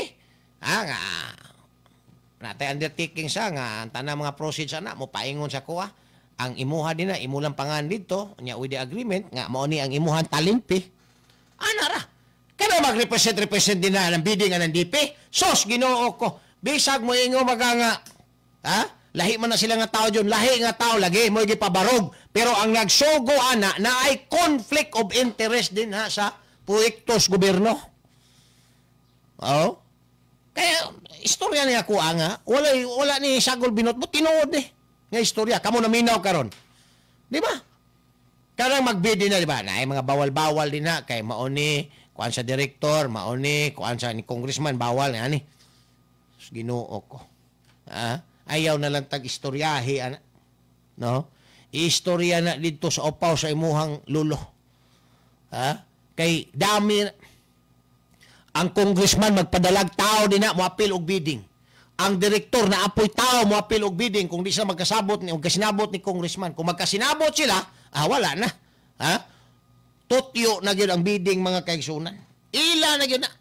natay undertaking sa nga tanang mga proceeds na mo paingon sa kuha. Ang imuha din imulang pangan dito, nya with the agreement nga mao ni ang imuhan talimpi. Anara. Kana mag-represent din na ng bidding ng DP. Sos Ginoo ko. Bisag mo ingo maganga. Lahi man na sila nga tao dyan. Lahi nga tao lagi mo gipabarog. Pero ang nagsugo na ay conflict of interest din sa proyektos gobyerno. Kaya istorya niya ko wala ni sagol binot mo tinuod nga istorya kamo naminaw karon. Di ba? Karang magbid na di ba? Na ay mga bawal-bawal din kay maoni kuan sa direktor, maoni kuan sa ni congressman bawal ani. Ginoo ko. Ayaw na lang tag-istoryahe no? Istorya na dito sa upaw sa imuhang lulo. Kay dami ang congressman magpadalag tao din mo appeal og bidding. Ang direktor na apoy tao mo appeal og bidding kung di sila magkasabot ni magkasinabot ni congressman. Kung magkasinabot sila, wala na. Tutyo na gyud ang bidding mga kaigsunan. Ila na gyud na.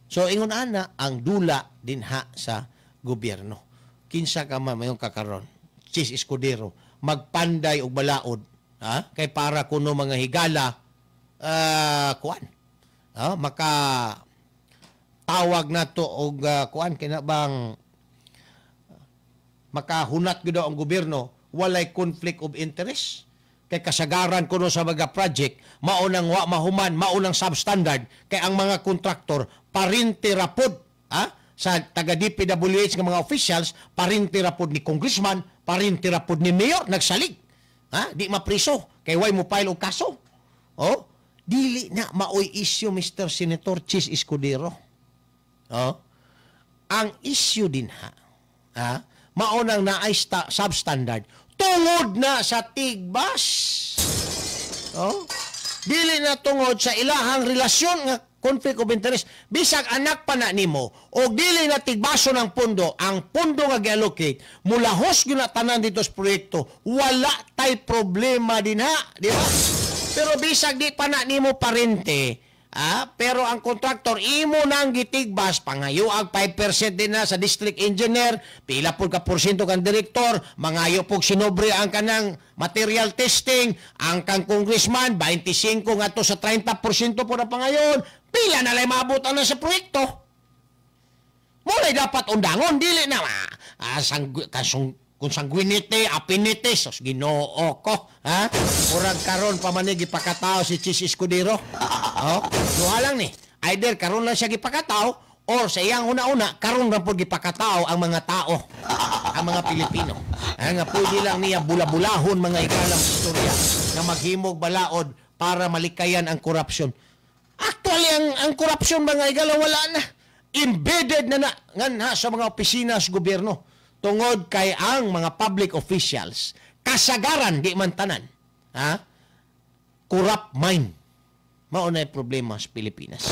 So ingon ana ang dula din sa gobyerno. Kinsa ka mayong kakaron. Chis Escudero magpanday og balaod kay para kuno mga higala maka tawag nato og kuan kinabang makahunat gyud ang gobyerno walay conflict of interest kay kasagaran kuno sa mga project maunang wa mahuman maunang substandard kay ang mga kontraktor parinti rapod sa taga DPWH nga mga officials parinti rapod ni congressman parinti rapod ni mayor nagsalig di mapriso kay way mo file og kaso dili na maoy issue Mr. Senator Chis Escudero ang issue din maunang naay substandard tungod na sa tigbas dili na tungod sa ilahang relasyon nga conflict of interest bisag anak pa na nimo o dili na tigbaso ng pondo ang pondo nga gi-allocate mulahos gyud na tanan dito sa proyekto wala tay problema din di ba pero bisag di pa na nimo parente pero ang kontraktor imo nang gitigbas pangayo ang 5% din na sa district engineer pila pud ka porsyento kan direktor mangayo pug sinobre ang kanang material testing ang kang congressman 25 ngadto sa 30% po na pangayon pila na lay maabutan na sa proyekto mulay dapat undangon dili na kung sanguinite, apinite, sos Ginoo ko, ha? Murag karon pa man ni gipakatao si Chis Escudero. Oh, duha lang ni. Either karon lang siya gipakatao or sa iyang una-una karon ra pud gipakatao ang mga tao, ang mga Pilipino. Nga pwede lang niya bula-bulahon mga ikalang istorya na maghimog balaod para malikayan ang korupsyon. Actually, ang korupsyon mga igala wala na. Embedded na nga sa mga opisina sa gobyerno. Tungod kay ang mga public officials, kasagaran, di man tanan, ha? Corrupt mind. Mauna yung problema sa Pilipinas.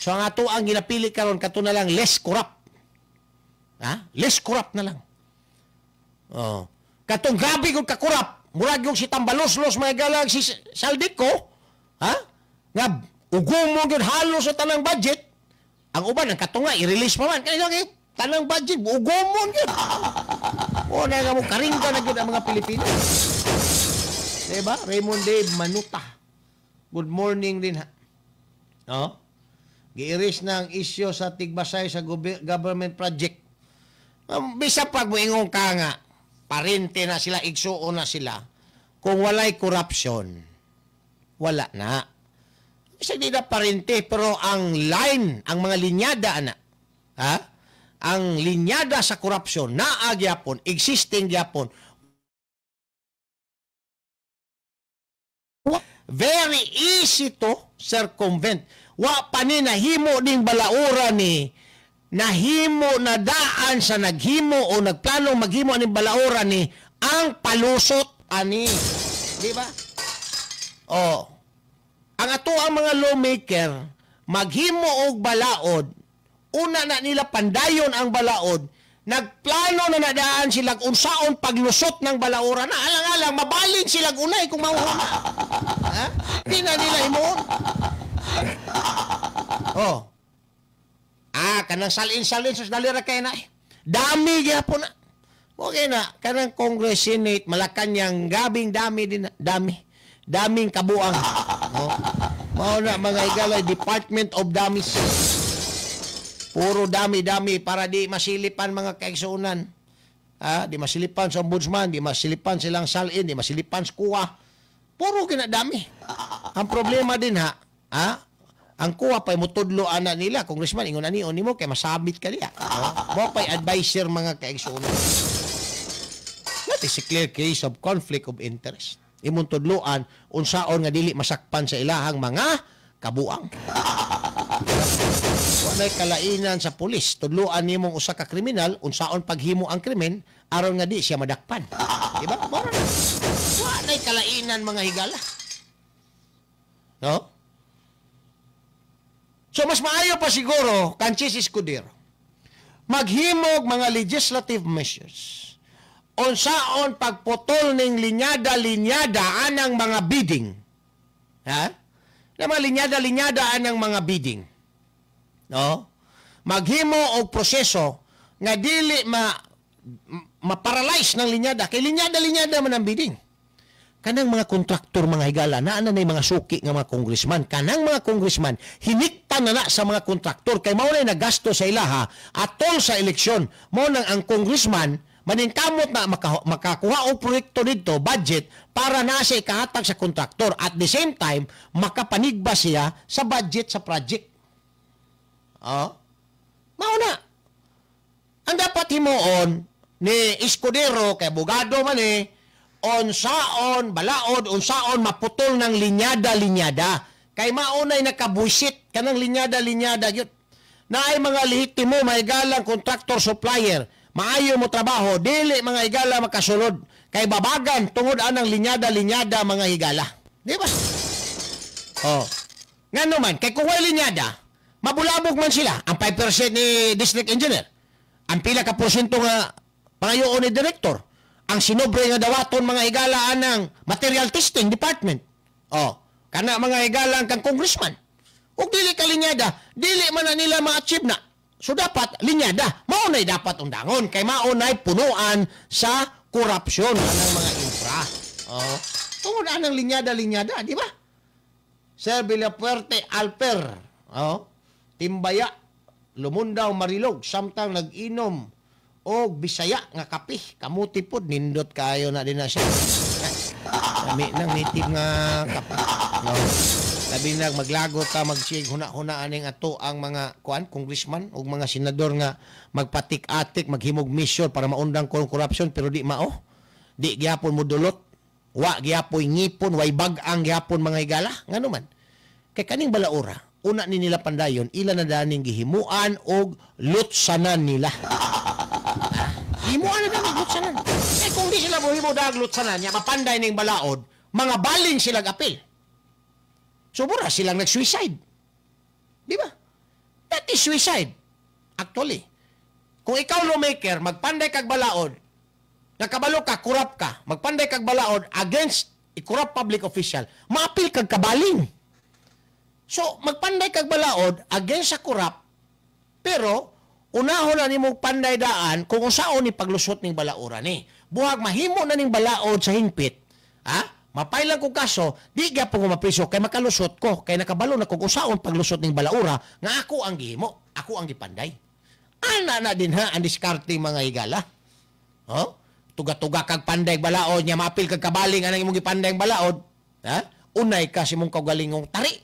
So, ang ato ang ginapili karon kato na lang, less corrupt. Ha? Less corrupt na lang. Katong grabe kung ka-corrupt, murag yung si Tambalos-los, mga galang si Saldico, ha? Nga, ugumong yun halos sa tanang budget. Ang uban, ang katunga, i-release pa man. Kaya lang, tanang budget, ugumon yun. O, na nga mo, karingga na yun ang mga Pilipino. Diba? Raymond Dave Manuta. Good morning din, ha? No? Gi-erase na ang isyo sa Tigbasay sa government project. Bisa pag moingong ka nga, parente na sila, igsuo na sila. Kung walay corruption, wala na. Bisa di na parente, pero ang line, ang mga linyada, na, ha? Ang linyada sa korupsyon naa gyapon, existing gyapon. Very easy to circumvent. Wa pa ni nahimo ning balaura ni nahimo na daan sa naghimo o nagplanong maghimo ning balaura ni ang palusot ani. Di ba? Oh. Ang ato ang mga lawmaker maghimo og balaod. Una na nila pandayon ang balaod, nagplano na nadaan silang unsaon paglusot ng balaura na alang-alang, mabalin silang unay kung mauhuna. Ha? Di na nila himuon. Oh. Kanang salin-salin sa dalira kay na. Dami gyapon na. Okay na, kanang Congress, Senate, Malacanang, gabing dami din na. Daming kabuang. Oh. Mao na mga igalay, Department of Dummies. Puro dami-dami para di masilipan mga kaigsuunan. Di masilipan sa ombudsman, di masilipan silang salin, di masilipan sa kuwa. Puro kinadami. Ang problema din ang kuwa pa'y mutudlo ana nila, congressman, ingon ani mo kay masabit ka niya. Mo pa'y advisor mga kaigsuunan. That is a clear case of conflict of interest. Imong tudloan unsaon nga dili masakpan sa ilahang mga kabuang. Walay kalainan sa pulis. Tudloan nimong usa ka kriminal, unsaon paghimo ang krimen, aron nga di siya madakpan. Diba? Mara na. Walay kalainan mga higala. No? So, mas maayo pa siguro, Kanchis Escudero, maghimog mga legislative measures. Unsaon pagputol ning linyada-linyada anang mga bidding. Ha? Na mga linyada-linyada anang mga bidding. No? Maghimo og proseso nga dili ma-paralyze ng linyada. Kay linyada-linyada man ang bidding. Kanang mga kontraktor mga higala, na mga suki nga mga congressman. Kanang mga congressman, hiniktan na sa mga kontraktor. Kay maunay na gasto sa ilaha atol sa eleksyon. Mo nang ang congressman, maningkamot na makakuha og proyekto dito, budget, para na siya ikahatag sa kontraktor. At the same time, makapanigba siya sa budget sa project. Mauna. Ang dapat himuon ni Escudero, kay abogado man unsaon, balaod, unsaon maputol ng linyada-linyada. Kay maunay nakabuisit kanang linyada-linyada gyud. Naay mga lehitimo, mga igalang contractor supplier, maayo mo trabaho, dili mga higala makasulod. Kay babagan tungod anang linyada-linyada mga higala. Di ba? Ngano man, kay kung way linyada, mabulabog man sila. Ang 5% ni district engineer. Ang pila ka porsyento nga pangayoon ni director. Ang sinobre nga dawaton mga higala anang material testing department. Kana mga higala kang congressman. Ug dili ka linyada, dili man na nila ma-achieve na. So dapat linyada, maunay dapat undangon kay maunay punuan sa korupsyon anang mga infra. Tungod anang linyada-linyada, di ba? Sir Villapuerte Alper, Timbaya, Lumundaw, Marilog, samtang nag-inom o Bisaya nga kape. Kamuti pod nindot kayo na din na siya. Kami nang native nga kape. No. Labi na maglagot ta magsig huna-huna aning ato ang mga congressman ug mga senador nga magpatik-atik maghimog mission para maundang corruption pero di mao. Di gyapon mo dulot. Wa gyapon ngipon, way bag-ang gyapon mga higala. Ngano man. Kay kaning balaura, una ni nila pandayon, ila na daning gihimuan og lutsanan nila. Himuan na daning lutsanan. Eh kung di sila mohimo dag lutsanan niya, mapanday ning balaod, mga baling sila apil. So mura silang nag-suicide. Di ba? That is suicide. Actually, kung ikaw lawmaker, magpanday kag balaod, nakabalo ka, kurap ka, magpanday kag balaod against a corrupt public official, maapil kag kabaling. So, magpanday kag balaod against sa kurap, pero unahon na nimong panday daan kung usaon ni paglusot ning balaura ni. Buhag mahimo na ning balaod sa hingpit, mapailan ko kaso, di gyapon ko mapriso kay makalusot ko, kay nakabalo na kung usaon paglusot ning balaura, nga ako ang gihimo, ako ang gipanday. Ana na din ha, ang discarding mga higala. Tuga-tuga kag panday balaod, nya maapil kag kabaling anang imong gipanday balaod, unay ka si mong kaugalingong tari.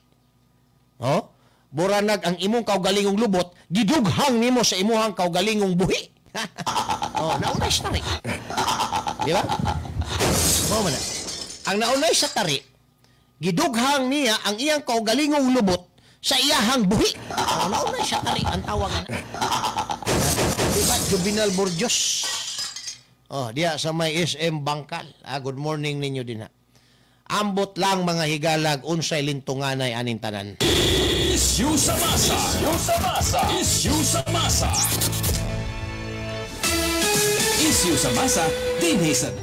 Buranag ang imong kaugalingong lubot, gidughang nimo sa imuhang kaugalingong buhi. Naunay sa tari. Di ba? Man. Ang naunay sa tari, gidughang niya ang iyang kaugalingong lubot sa iyahang buhi. Naunay sa tari ang tawag na. Diba? Juvenal Burgos. Diya sa may SM Bangkal. Good morning ninyo din ha. Ambot lang mga higalag unsay lintunganay aning tanan. Issue sa masa. Issue sa masa. Issue sa masa. Issue sa masa dinhi sa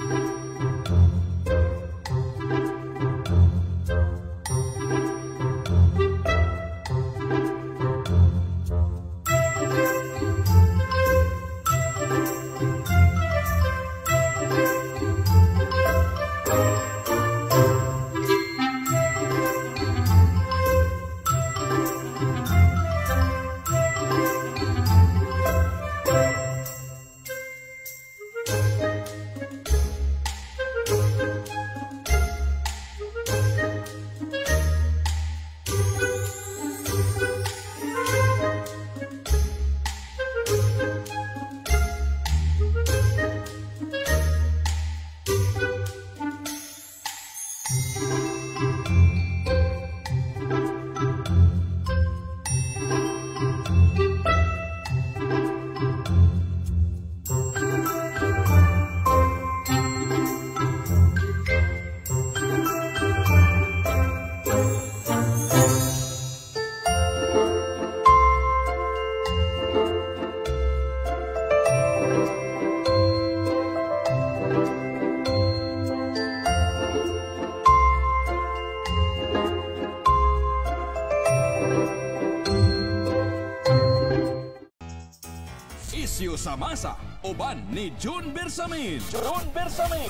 Issue sa masa, uban ni June Bersamin. June Bersamin.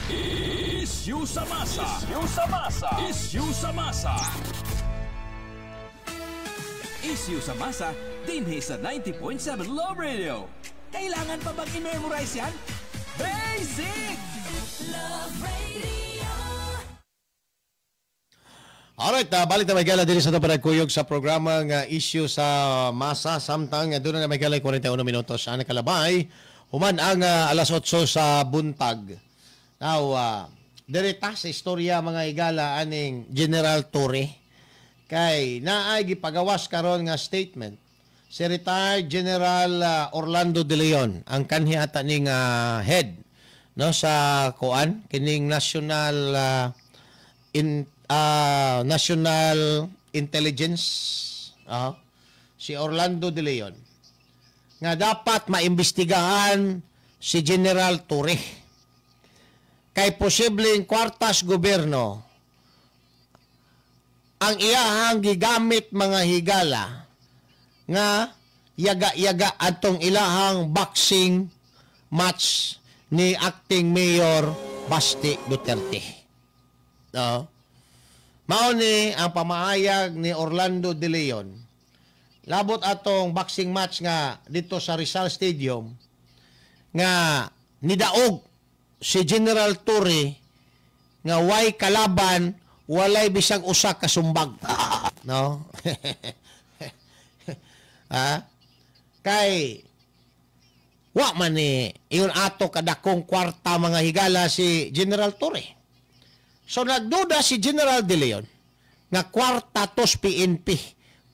Issue sa masa. Issue sa masa. Issue sa masa. Issue sa masa, dinhi sa 90.7 Love Radio. Kailangan pa bang i-memorize yan? Basic! Love Radio. Alright, balik na may gala din sa ito panagkuyog sa programa nga issue sa masa. Samtang doon na may gala 41 minutos. Ano kalabay? Human ang alas 8 sa buntag. Now, direta sa istorya mga igala aning General Torre. Kay naay gipagawas karon nga statement si retired General Orlando De Leon, ang kanhi ata ning head no sa kuan kining National Intelligence, si Orlando De Leon, nga dapat maimbestigahan si General Torre kay posibleng kwartas gobyerno ang iyahang gigamit mga higala nga yaga-yaga atong ilahang boxing match ni acting Mayor Basti Duterte. Mao ni ang pamaayag ni Orlando De Leon. Labot atong boxing match nga dito sa Rizal Stadium nga nidaog si General Torre nga way kalaban, walay bisag usa ka sumbag. No? Kay wa man ni iyon ato kadakong kwarta mga higala si General Torre. So nagduda si General De Leon nga kwarta to sa PNP,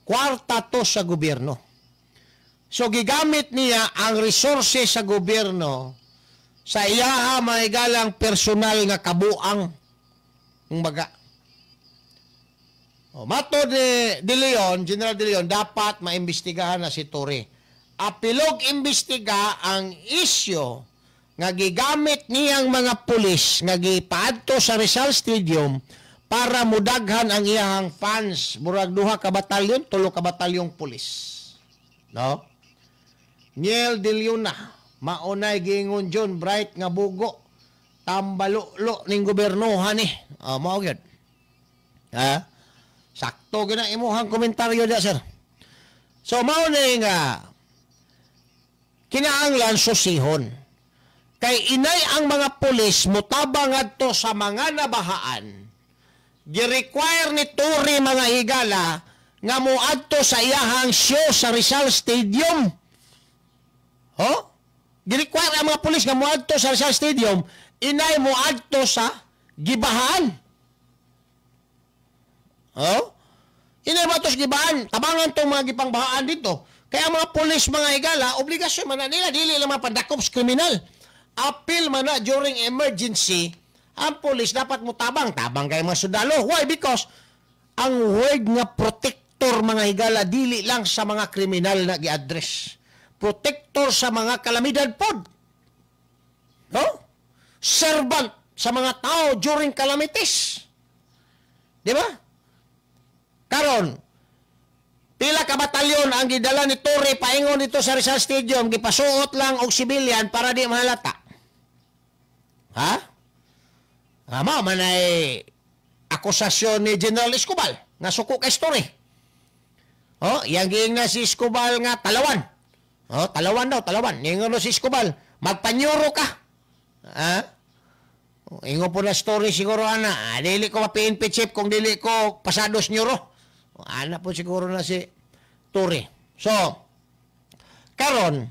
kwarta to sa gobyerno. So gigamit niya ang resources sa gobyerno sa iyaha mga higalang personal nga kabuang ng baga. Mato de Leon, General De Leon, dapat maimbestigahan na si Torre. Apilog imbestiga ang isyo nga gigamit niyang mga pulis nga gipaadto sa Rizal Stadium para mudaghan ang iyahang fans. Murag 2 ka batalyon, 3 ka batalyong pulis. No? Niel De Leona, maunay gingon John Bright nga bugo, tambalulo ning gobernohan ni. Mao gyud. Sakto gina imuhang komentaryo da, sir. So mao ni nga kinahanglan susihon. Kay inay ang mga pulis mutabang adto sa mga nabahaan. Gi-require ni Torre mga higala nga moadto sa iyahang show sa Rizal Stadium. Gi-require ang mga pulis nga moadto sa Rizal Stadium, inay moadto sa gibahaan. Inay moadto sa gibahaan, tabangan tong mga gipangbahaan dito. Kaya mga pulis mga higala, obligasyon man na nila, dili lang mapadakop sa kriminal. Appeal man na during emergency, ang pulis dapat mutabang. Tabang kayo mga sundalo. Why? Because ang word nga protector mga higala, dili lang sa mga kriminal na gi-address. Protector sa mga kalamidad pod. Servant sa mga tao during calamities. Di ba? Karon, pila ka batalyon ang gidala ni Torre paingon dito sa Rizal Stadium, gipasuot lang og civilian para di mahalata. Ama man ay akusasyon ni General Escobar nga suko kay Torre. Yang giing na si Escobar nga talawan. Talawan daw, talawan. Ingon no si Escobar, magpanyuro ka. Ingon po na story siguro ana, dili ko ma-PNP chief kung dili ko pasados nyuro. Ana po siguro na si Torre. So, karon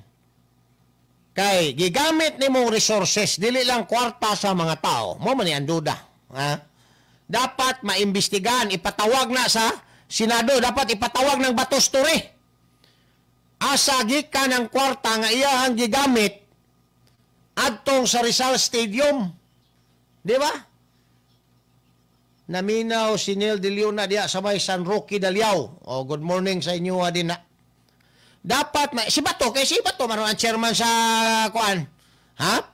kay gigamit nimong resources, dili lang kwarta sa mga tao. Mo man ang duda. Dapat maimbestigahan, ipatawag na sa Senado, dapat ipatawag ng Batos Torre. Asa gikan ang kwarta nga iyahang gigamit adtong sa Rizal Stadium. Di ba? Naminaw si Neil De Leona diya sa may San Roque Daliao. Good morning sa inyo din na. Dapat, si Bato maroon ang chairman sa kuan.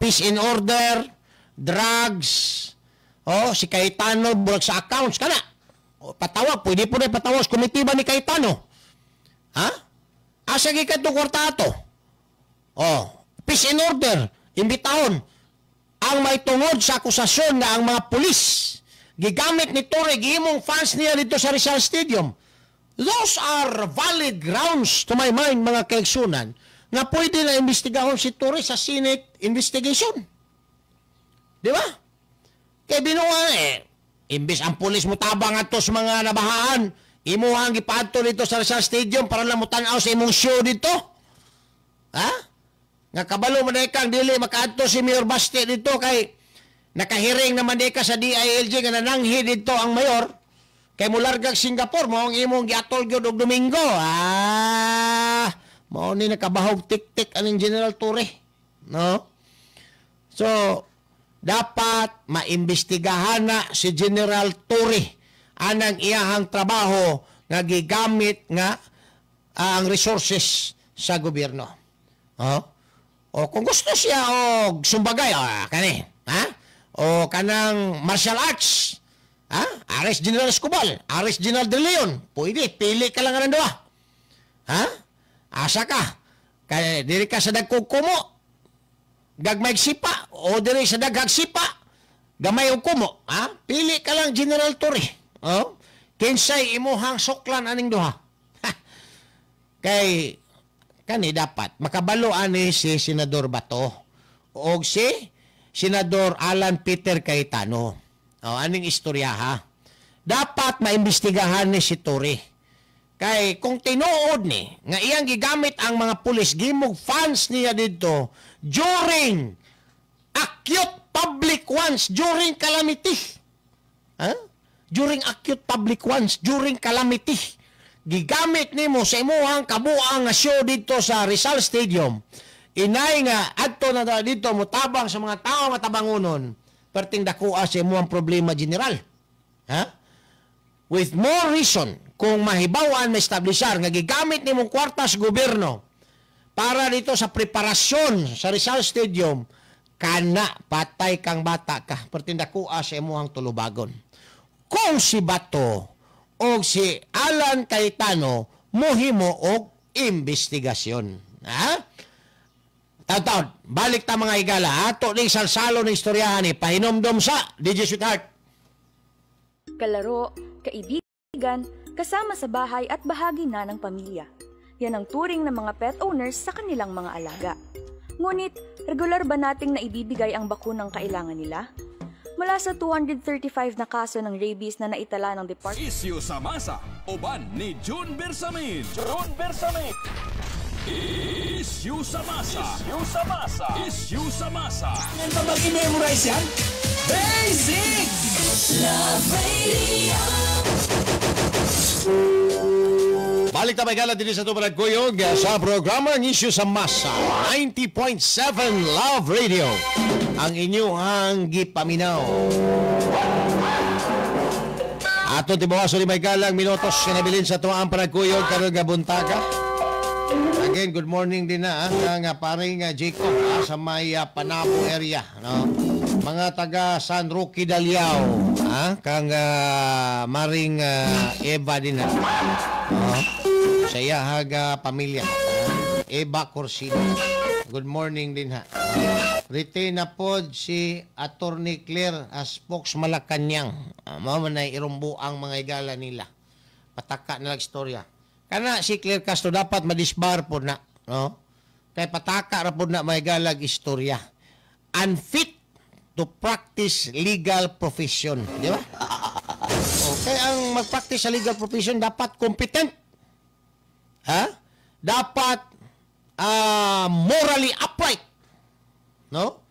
Peace and Order, drugs, si Cayetano, burag sa accounts, kana. Patawag, pwede po na patawag sa komitiba ni Cayetano. Asa gikan itong kwarta ato? Peace and Order, imbitahon. Ang may tungod sa akusasyon na ang mga pulis gigamit ni Torre, gihimong fans niya dito sa Rizal Stadium. Those are valid grounds to my mind, mga kaigsunan, nga pwede na imbestigahon si Torre sa Senate investigation. Di ba? Kaya binuha imbis ang pulis mo tabang ato sa mga nabahaan, imuhang gipaadto dito sa Rizal Stadium para lang mo tanaw sa imong show dito. Nga kabalo man kang dili makaadto si Mayor Basti dito kay nakahiring naman ka sa DILG nga nananghi dito ang mayor kay mulargag Singapore mo ang imong giatol gyud og Domingo. Mao ni nakabahog tik-tik aning General Torre, no? So dapat maimbestigahan na si General Torre anang iyahang trabaho nga gigamit nga ang resources sa gobyerno. Kung gusto siya og sumbagay, kani, o kanang martial arts, Ares General Escobar, Ares General De Leon, pwede, pili ka lang ng duwa. Asa ka? Kaya diri ka sa dagkukumo, gagmay sipa, o diri sa daghag sipa, gamay og kumo. Pili ka lang General Torre. Kinsay imuhang suklan aning duha. Kay kani dapat makabalo ani si Senador Bato og si Senador Alan Peter Cayetano. Aning istorya ha. Dapat maimbestigahan ni si Tory. Kay kung tinuod ni nga iyang gigamit ang mga pulis gimog funds niya dito during acute public ones, during calamity. During acute public ones, during calamity. Gigamit nimo sa imuhang kabuang nga show dito sa Rizal Stadium. Inay nga adto na dito mutabang sa mga tao nga tabangonon perting dakuha sa imuhang problema general. With more reason kung mahibawan ma-establishar nga gigamit nimong kwarta sa gobyerno para dito sa preparasyon sa Rizal Stadium, kana patay kang bata ka perting dakuha sa imuhang tulubagon. Kung si Bato o si Alan Cayetano mohimo og investigasyon. Taon, balik ta mga higala. Ato ni salsalo ng istoryahan ni pahinomdom sa DJ Sweetheart. Kalaro, kaibigan, kasama sa bahay at bahagi na ng pamilya. Yan ang turing ng mga pet owners sa kanilang mga alaga. Ngunit, regular ba nating naibibigay ang bakunang kailangan nila? Mula sa 235 na kaso ng rabies na naitala ng Department... Isyu sa Masa, uban ni June Bersamin. Isyu sa Masa. Isyu sa Masa. Ngayon pa mag-memorize yan? Basic! Love Radio! Balik na may gala din sa tumarag kuyog sa programa ng Isyu sa Masa 90.7 Love Radio, ang inyong gipaminaw. Ato tibawaso ni may galang minutos kinabilin sa tuwaan panagkuyog karong buntaga. Again, good morning din na nga paring Jacob sa may Panabo area, no? Mga taga San Roque Daliao, kang maring Eva din na. Sa iyahaga pamilya, Eva Corsino. Good morning din ha. Retain na pod si Attorney Claire Aspox Malacanang. Mao man ay irumbo ang mga igala nila. Pataka na lang istorya. Kana si Claire Castro dapat madisbar po na, no? Kay pataka ra po na may galag istorya. Unfit to practice legal profession, di ba? Okay, ang mag-practice sa legal profession dapat competent. Dapat morally upright. No?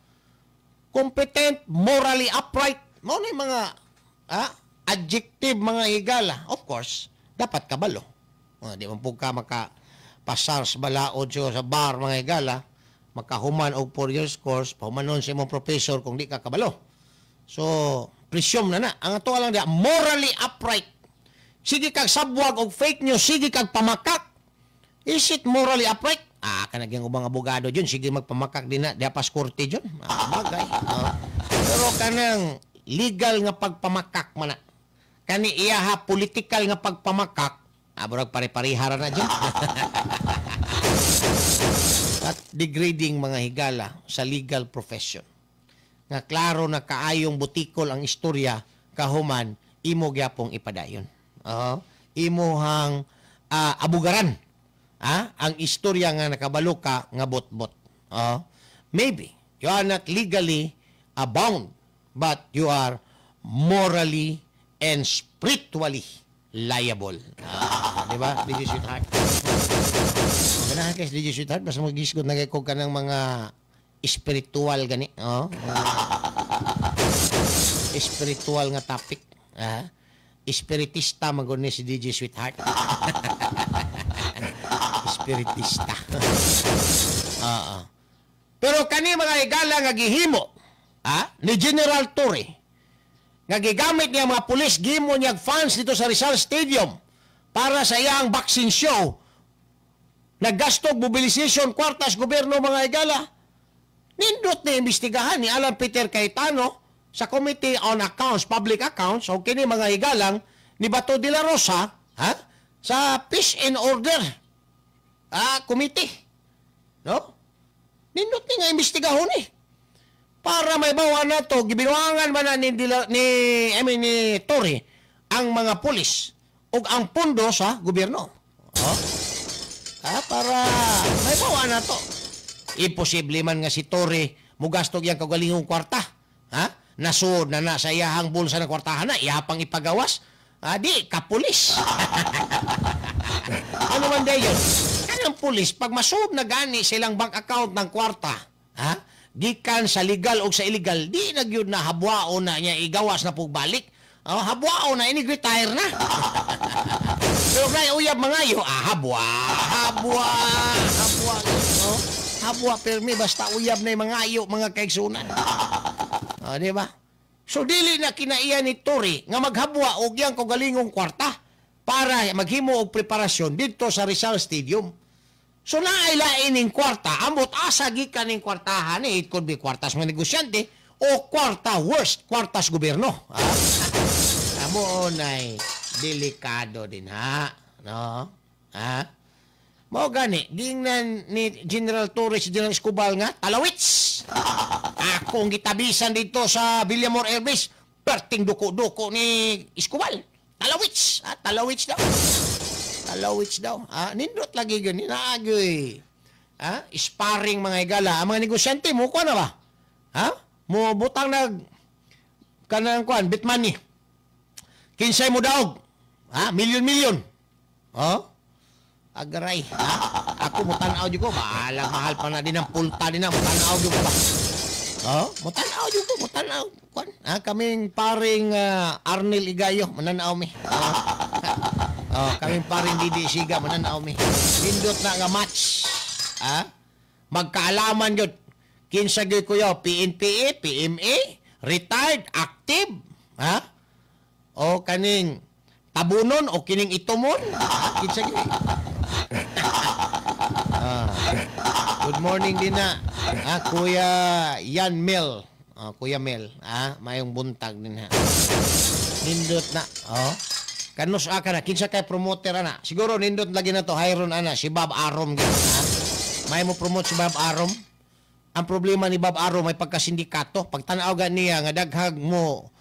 Competent, morally upright. Mo ni mga adjective mga higala. Of course, dapat kabalo. Di man po ka makapasar sa balaod sa bar mga higala, makahuman og 4 years course, pahumanon sa imong professor kung di ka kabalo. So, presume na. Ang ato lang dia, morally upright. Sige kag sabwag og fake news, sige kag pamakak. Is it morally upright? Kanaging ubang abogado dyan, sige magpamakak din na, diapas korte dyan. Bagay. Pero kanang legal nga pagpamakak man na. Kani iyaha political nga pagpamakak, burag pare-parihara na dyan. At degrading mga higala sa legal profession. Nga klaro na kaayong butikol ang istorya, kahuman, imo gyapong ipadayon. Imuhang abugaran. Ang istorya nga nakabalo ka nga bot-bot. Maybe you are not legally bound, but you are morally and spiritually liable. Diba, DJ Sweetheart? Ganahan kayo, DJ Sweetheart, basta mag-isgot na kayo ka ng mga spiritual gani. Spiritual nga topic. Spiritista magunin si DJ Sweetheart. Spiritista. Pero kani mga higala nga gihimo ni General Tory nga gigamit niya mga pulis gimo niya fans dito sa Rizal Stadium para sa iyang boxing show, naggastog mobilization kwartas gobyerno mga higala, nindot na imbestigahan ni Alan Peter Cayetano sa Committee on Accounts, Public Accounts, o kini mga higalang ni Bato de la Rosa sa Peace and Order committee. No? Nindot ni nga imbestigahon para may bawa na to, gibinuangan man na ni Tory ang mga pulis o ang pondo sa gobyerno. Para may bawa na to. Imposible man nga si Tory mugastog yang kagalingong kwarta. Ha? Nasud na sa iyahang bulsa ng kwartahan na, iyapang ipagawas. Di, kapulis. Ano man day yun? Kanang pulis, pag masud na gani silang bank account ng kwarta, gikan sa legal o sa illegal, di nagyud na habwao na niya igawas na pugbalik. Habwao na, inig-retire na. Pero kaya uyab mga iyo, habwa. Habwa, permi, basta uyab na yung mga iyo, mga kaigsunan. Di ba? So, dili na kinaiya ni Tory nga maghabwa og yang kagalingong kwarta para maghimo og preparasyon dito sa Rizal Stadium. So, naailain ning kwarta, ambot asa gikan ning kwartahan, it could be kwartas mga negosyante o kwarta worst, kwartas gobyerno. Amo nay delikado din ha, no? Mao gani gingnan ni General Torres, General Escobar nga talawits. Akong gitabisan dito sa Villamor Air Base, perting duko-duko ni Escobar. Talawits, talawits daw. Nindot lagi gani naagoy. Sparring mga igala, ang mga negosyante mo ko na ba? Mo butang nag kanang kuan bit money. Kinsay mo daog? Milyon-milyon. Agaray. Ako mo tanaw di ko. Mahal pa na din ang pulta din na. Mo tanaw di ko ba? Mo tanaw. Kaming paring Arnel Igayo. Mananaw mi. Kaming paring Didi Siga. Mananaw mi. Pindot na nga match. Magkaalaman yun. Kinsa gyud ko yaw. PNPA, PMA, retired, active. O kaning tabunon o kining itumon. Kinsa gyud. Good morning din na. Kuya Yan Mel. Kuya Mel. Mayong buntag din ha. Nindot na. Kanus ka na. Kinsa kay promoter ana. Siguro nindot lagi na to. Hayron ana. Si Bob Arom. May mo promote si Bob Arom. Ang problema ni Bob Arom may pagkasindikato. Pag tanaw niya nga daghag mo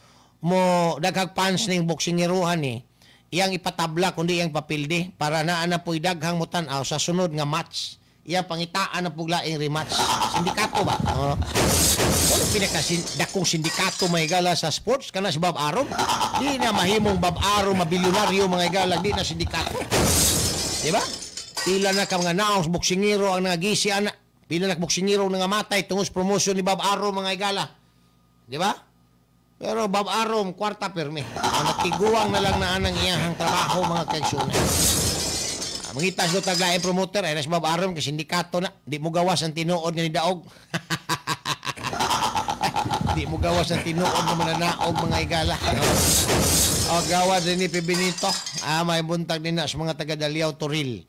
daghag fans ning boksingeruhan ni. Iyang ipatabla kundi iyang papilde para naa na po'y daghang mo tanaw sa sunod nga match. Iyang pangitaan na puglaing rematch. Sindikato ba? Ano pinakadakong sindikato may gala sa sports? Kana si Bob Arom? Di na mahimong Bob Arom, mabilyonaryo mga gala, di na sindikato. Diba? Pila na ka mga naos, boksingero ang nagisi ana. Pila na boksingero nga matay tungos promotion ni Bob Arom mga gala. Diba? Pero Bob Arom, kwarta perme. Natiguang na lang na anang iyahang trabaho mga kaigsunan. Mangitas do taglaing promoter ay si Bob Arom kasi sindikato na. Di mo gawas ang tinuod nga ni Daog. Di mo gawas ang tinuod nga mananaog mga igala. Gawa din ni Pibinito. May buntag din na sa mga taga Daliao Toril.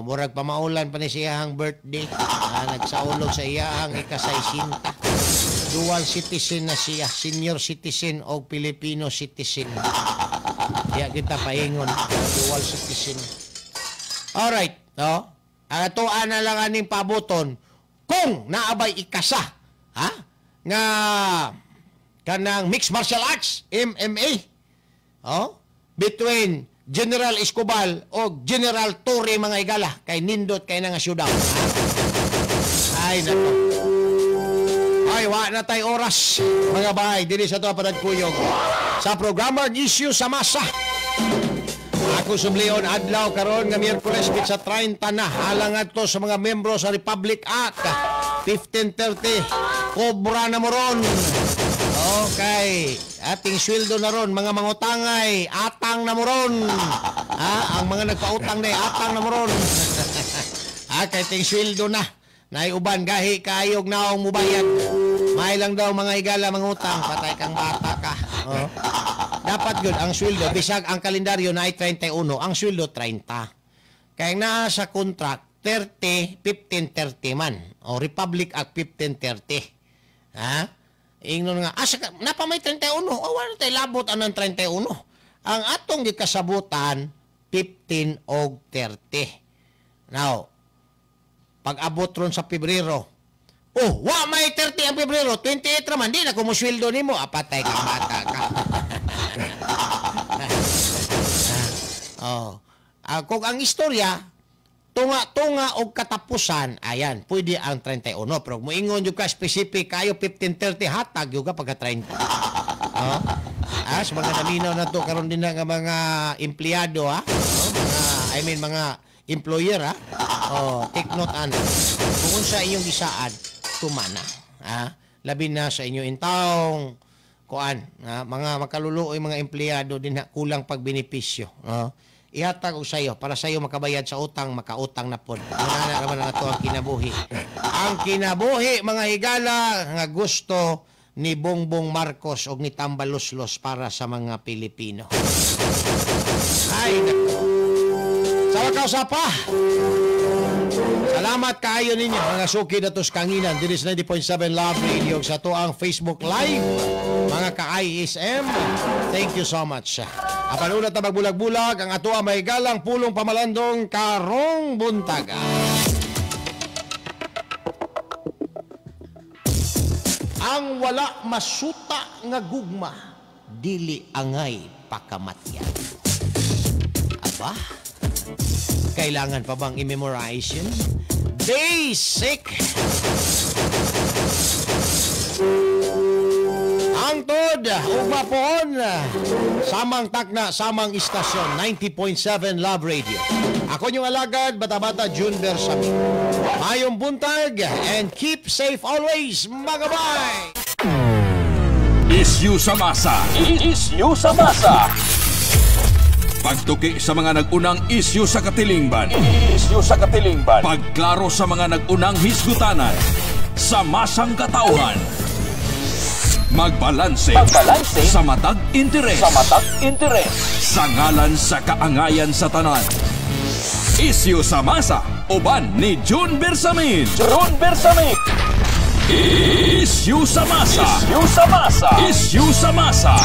Murag pamaulan pa ni siyahang birthday. Nagsaulog sa iyahang ikasaysinta. Dual citizen na siya, senior citizen o Filipino citizen. Kaya kita paingon, dual citizen. Alright, no? Atoan na lang aning pabuton kung naabay ikasa, nga kanang mixed martial arts, MMA, between General Escobar o General Torre mga igala, kay nindot kay na nga shootout. Ay, nato. Ay, wa na tayo oras, mga bahay, dili sa ito panagkuyog. Sa programang Issue sa Masa. Ako sumlion, adlaw karon nga Miyerkules sa 30 na. Halangan to sa mga membro sa Republic Act. 1530. Kobra na mo ron. Okay. Ating sweldo na ron. Mga mangutangay, atang na mo ron. Ang mga nagpautang na, atang na mo ron. Kay ting sweldo na. Naiuban gahi kayog naong mubayad. May lang daw mga igala mangutang, patay kang bata ka. Dapat good ang sweldo bisag ang kalendaryo na ay 31, ang sweldo 30. Kaya na sa contract 30 1530 man. O Republic Act 1530. Ingnon nga napamay 31. Wala tay labot anang 31. Ang atong gikasabutan 15 og 30. Now, pag-abot ron sa Pebrero. Wa may 30 ang Pebrero, 28 raman, di na kumusweldo nimo, apatay ka bata ka. Kung ang istorya, tunga-tunga o katapusan, ayan, pwede ang 31. Pero muingon yung ka specific kayo 15:30 hatag yung ka pagka 30. Sa mga naminaw na to karon din na nga mga empleyado mga employer take note kung sa inyong gisaan tumana labi na sa inyo intawong kuan mga makaluluoy mga empleyado din na kulang pagbenepisyo ihatag og sayo para sayo makabayad sa utang makautang na pod ana naman na to ang kinabuhi mga higala nga gusto ni Bongbong Marcos o ni Tambaloslos para sa mga Pilipino. Ay, nako. Sa pa. Salamat kayo ninyo, mga suki na tos kanginan. Dinis 90.7 Love Radio sa to ang Facebook Live. Mga ka-ISM, thank you so much. Apanunat na magbulag-bulag ang ato ang may galang pulong pamalandong karong buntaga. Ang wala masuta nga gugma, dili angay pakamatyan. Aba, kailangan pa bang i-memorize yun? Basic! Ang tod, ugma poon, samang takna, samang istasyon, 90.7 Love Radio. Ako yung alagad, bata-bata, June Bersamin. Mayong buntag, and keep safe always, mga bay! Isyu sa masa. Isyu sa masa. Pagtuki sa mga nag-unang isyu sa katilingban. Isyu sa katilingban. Pagklaro sa mga nag-unang hisgutanan. Sa masang katauhan. Magbalanse sa matag interes. Sa ngalan sa kaangayan sa tanan. Isyu sa masa. Uban ni June Bersamin. Isyu sa masa. Isyu sa masa.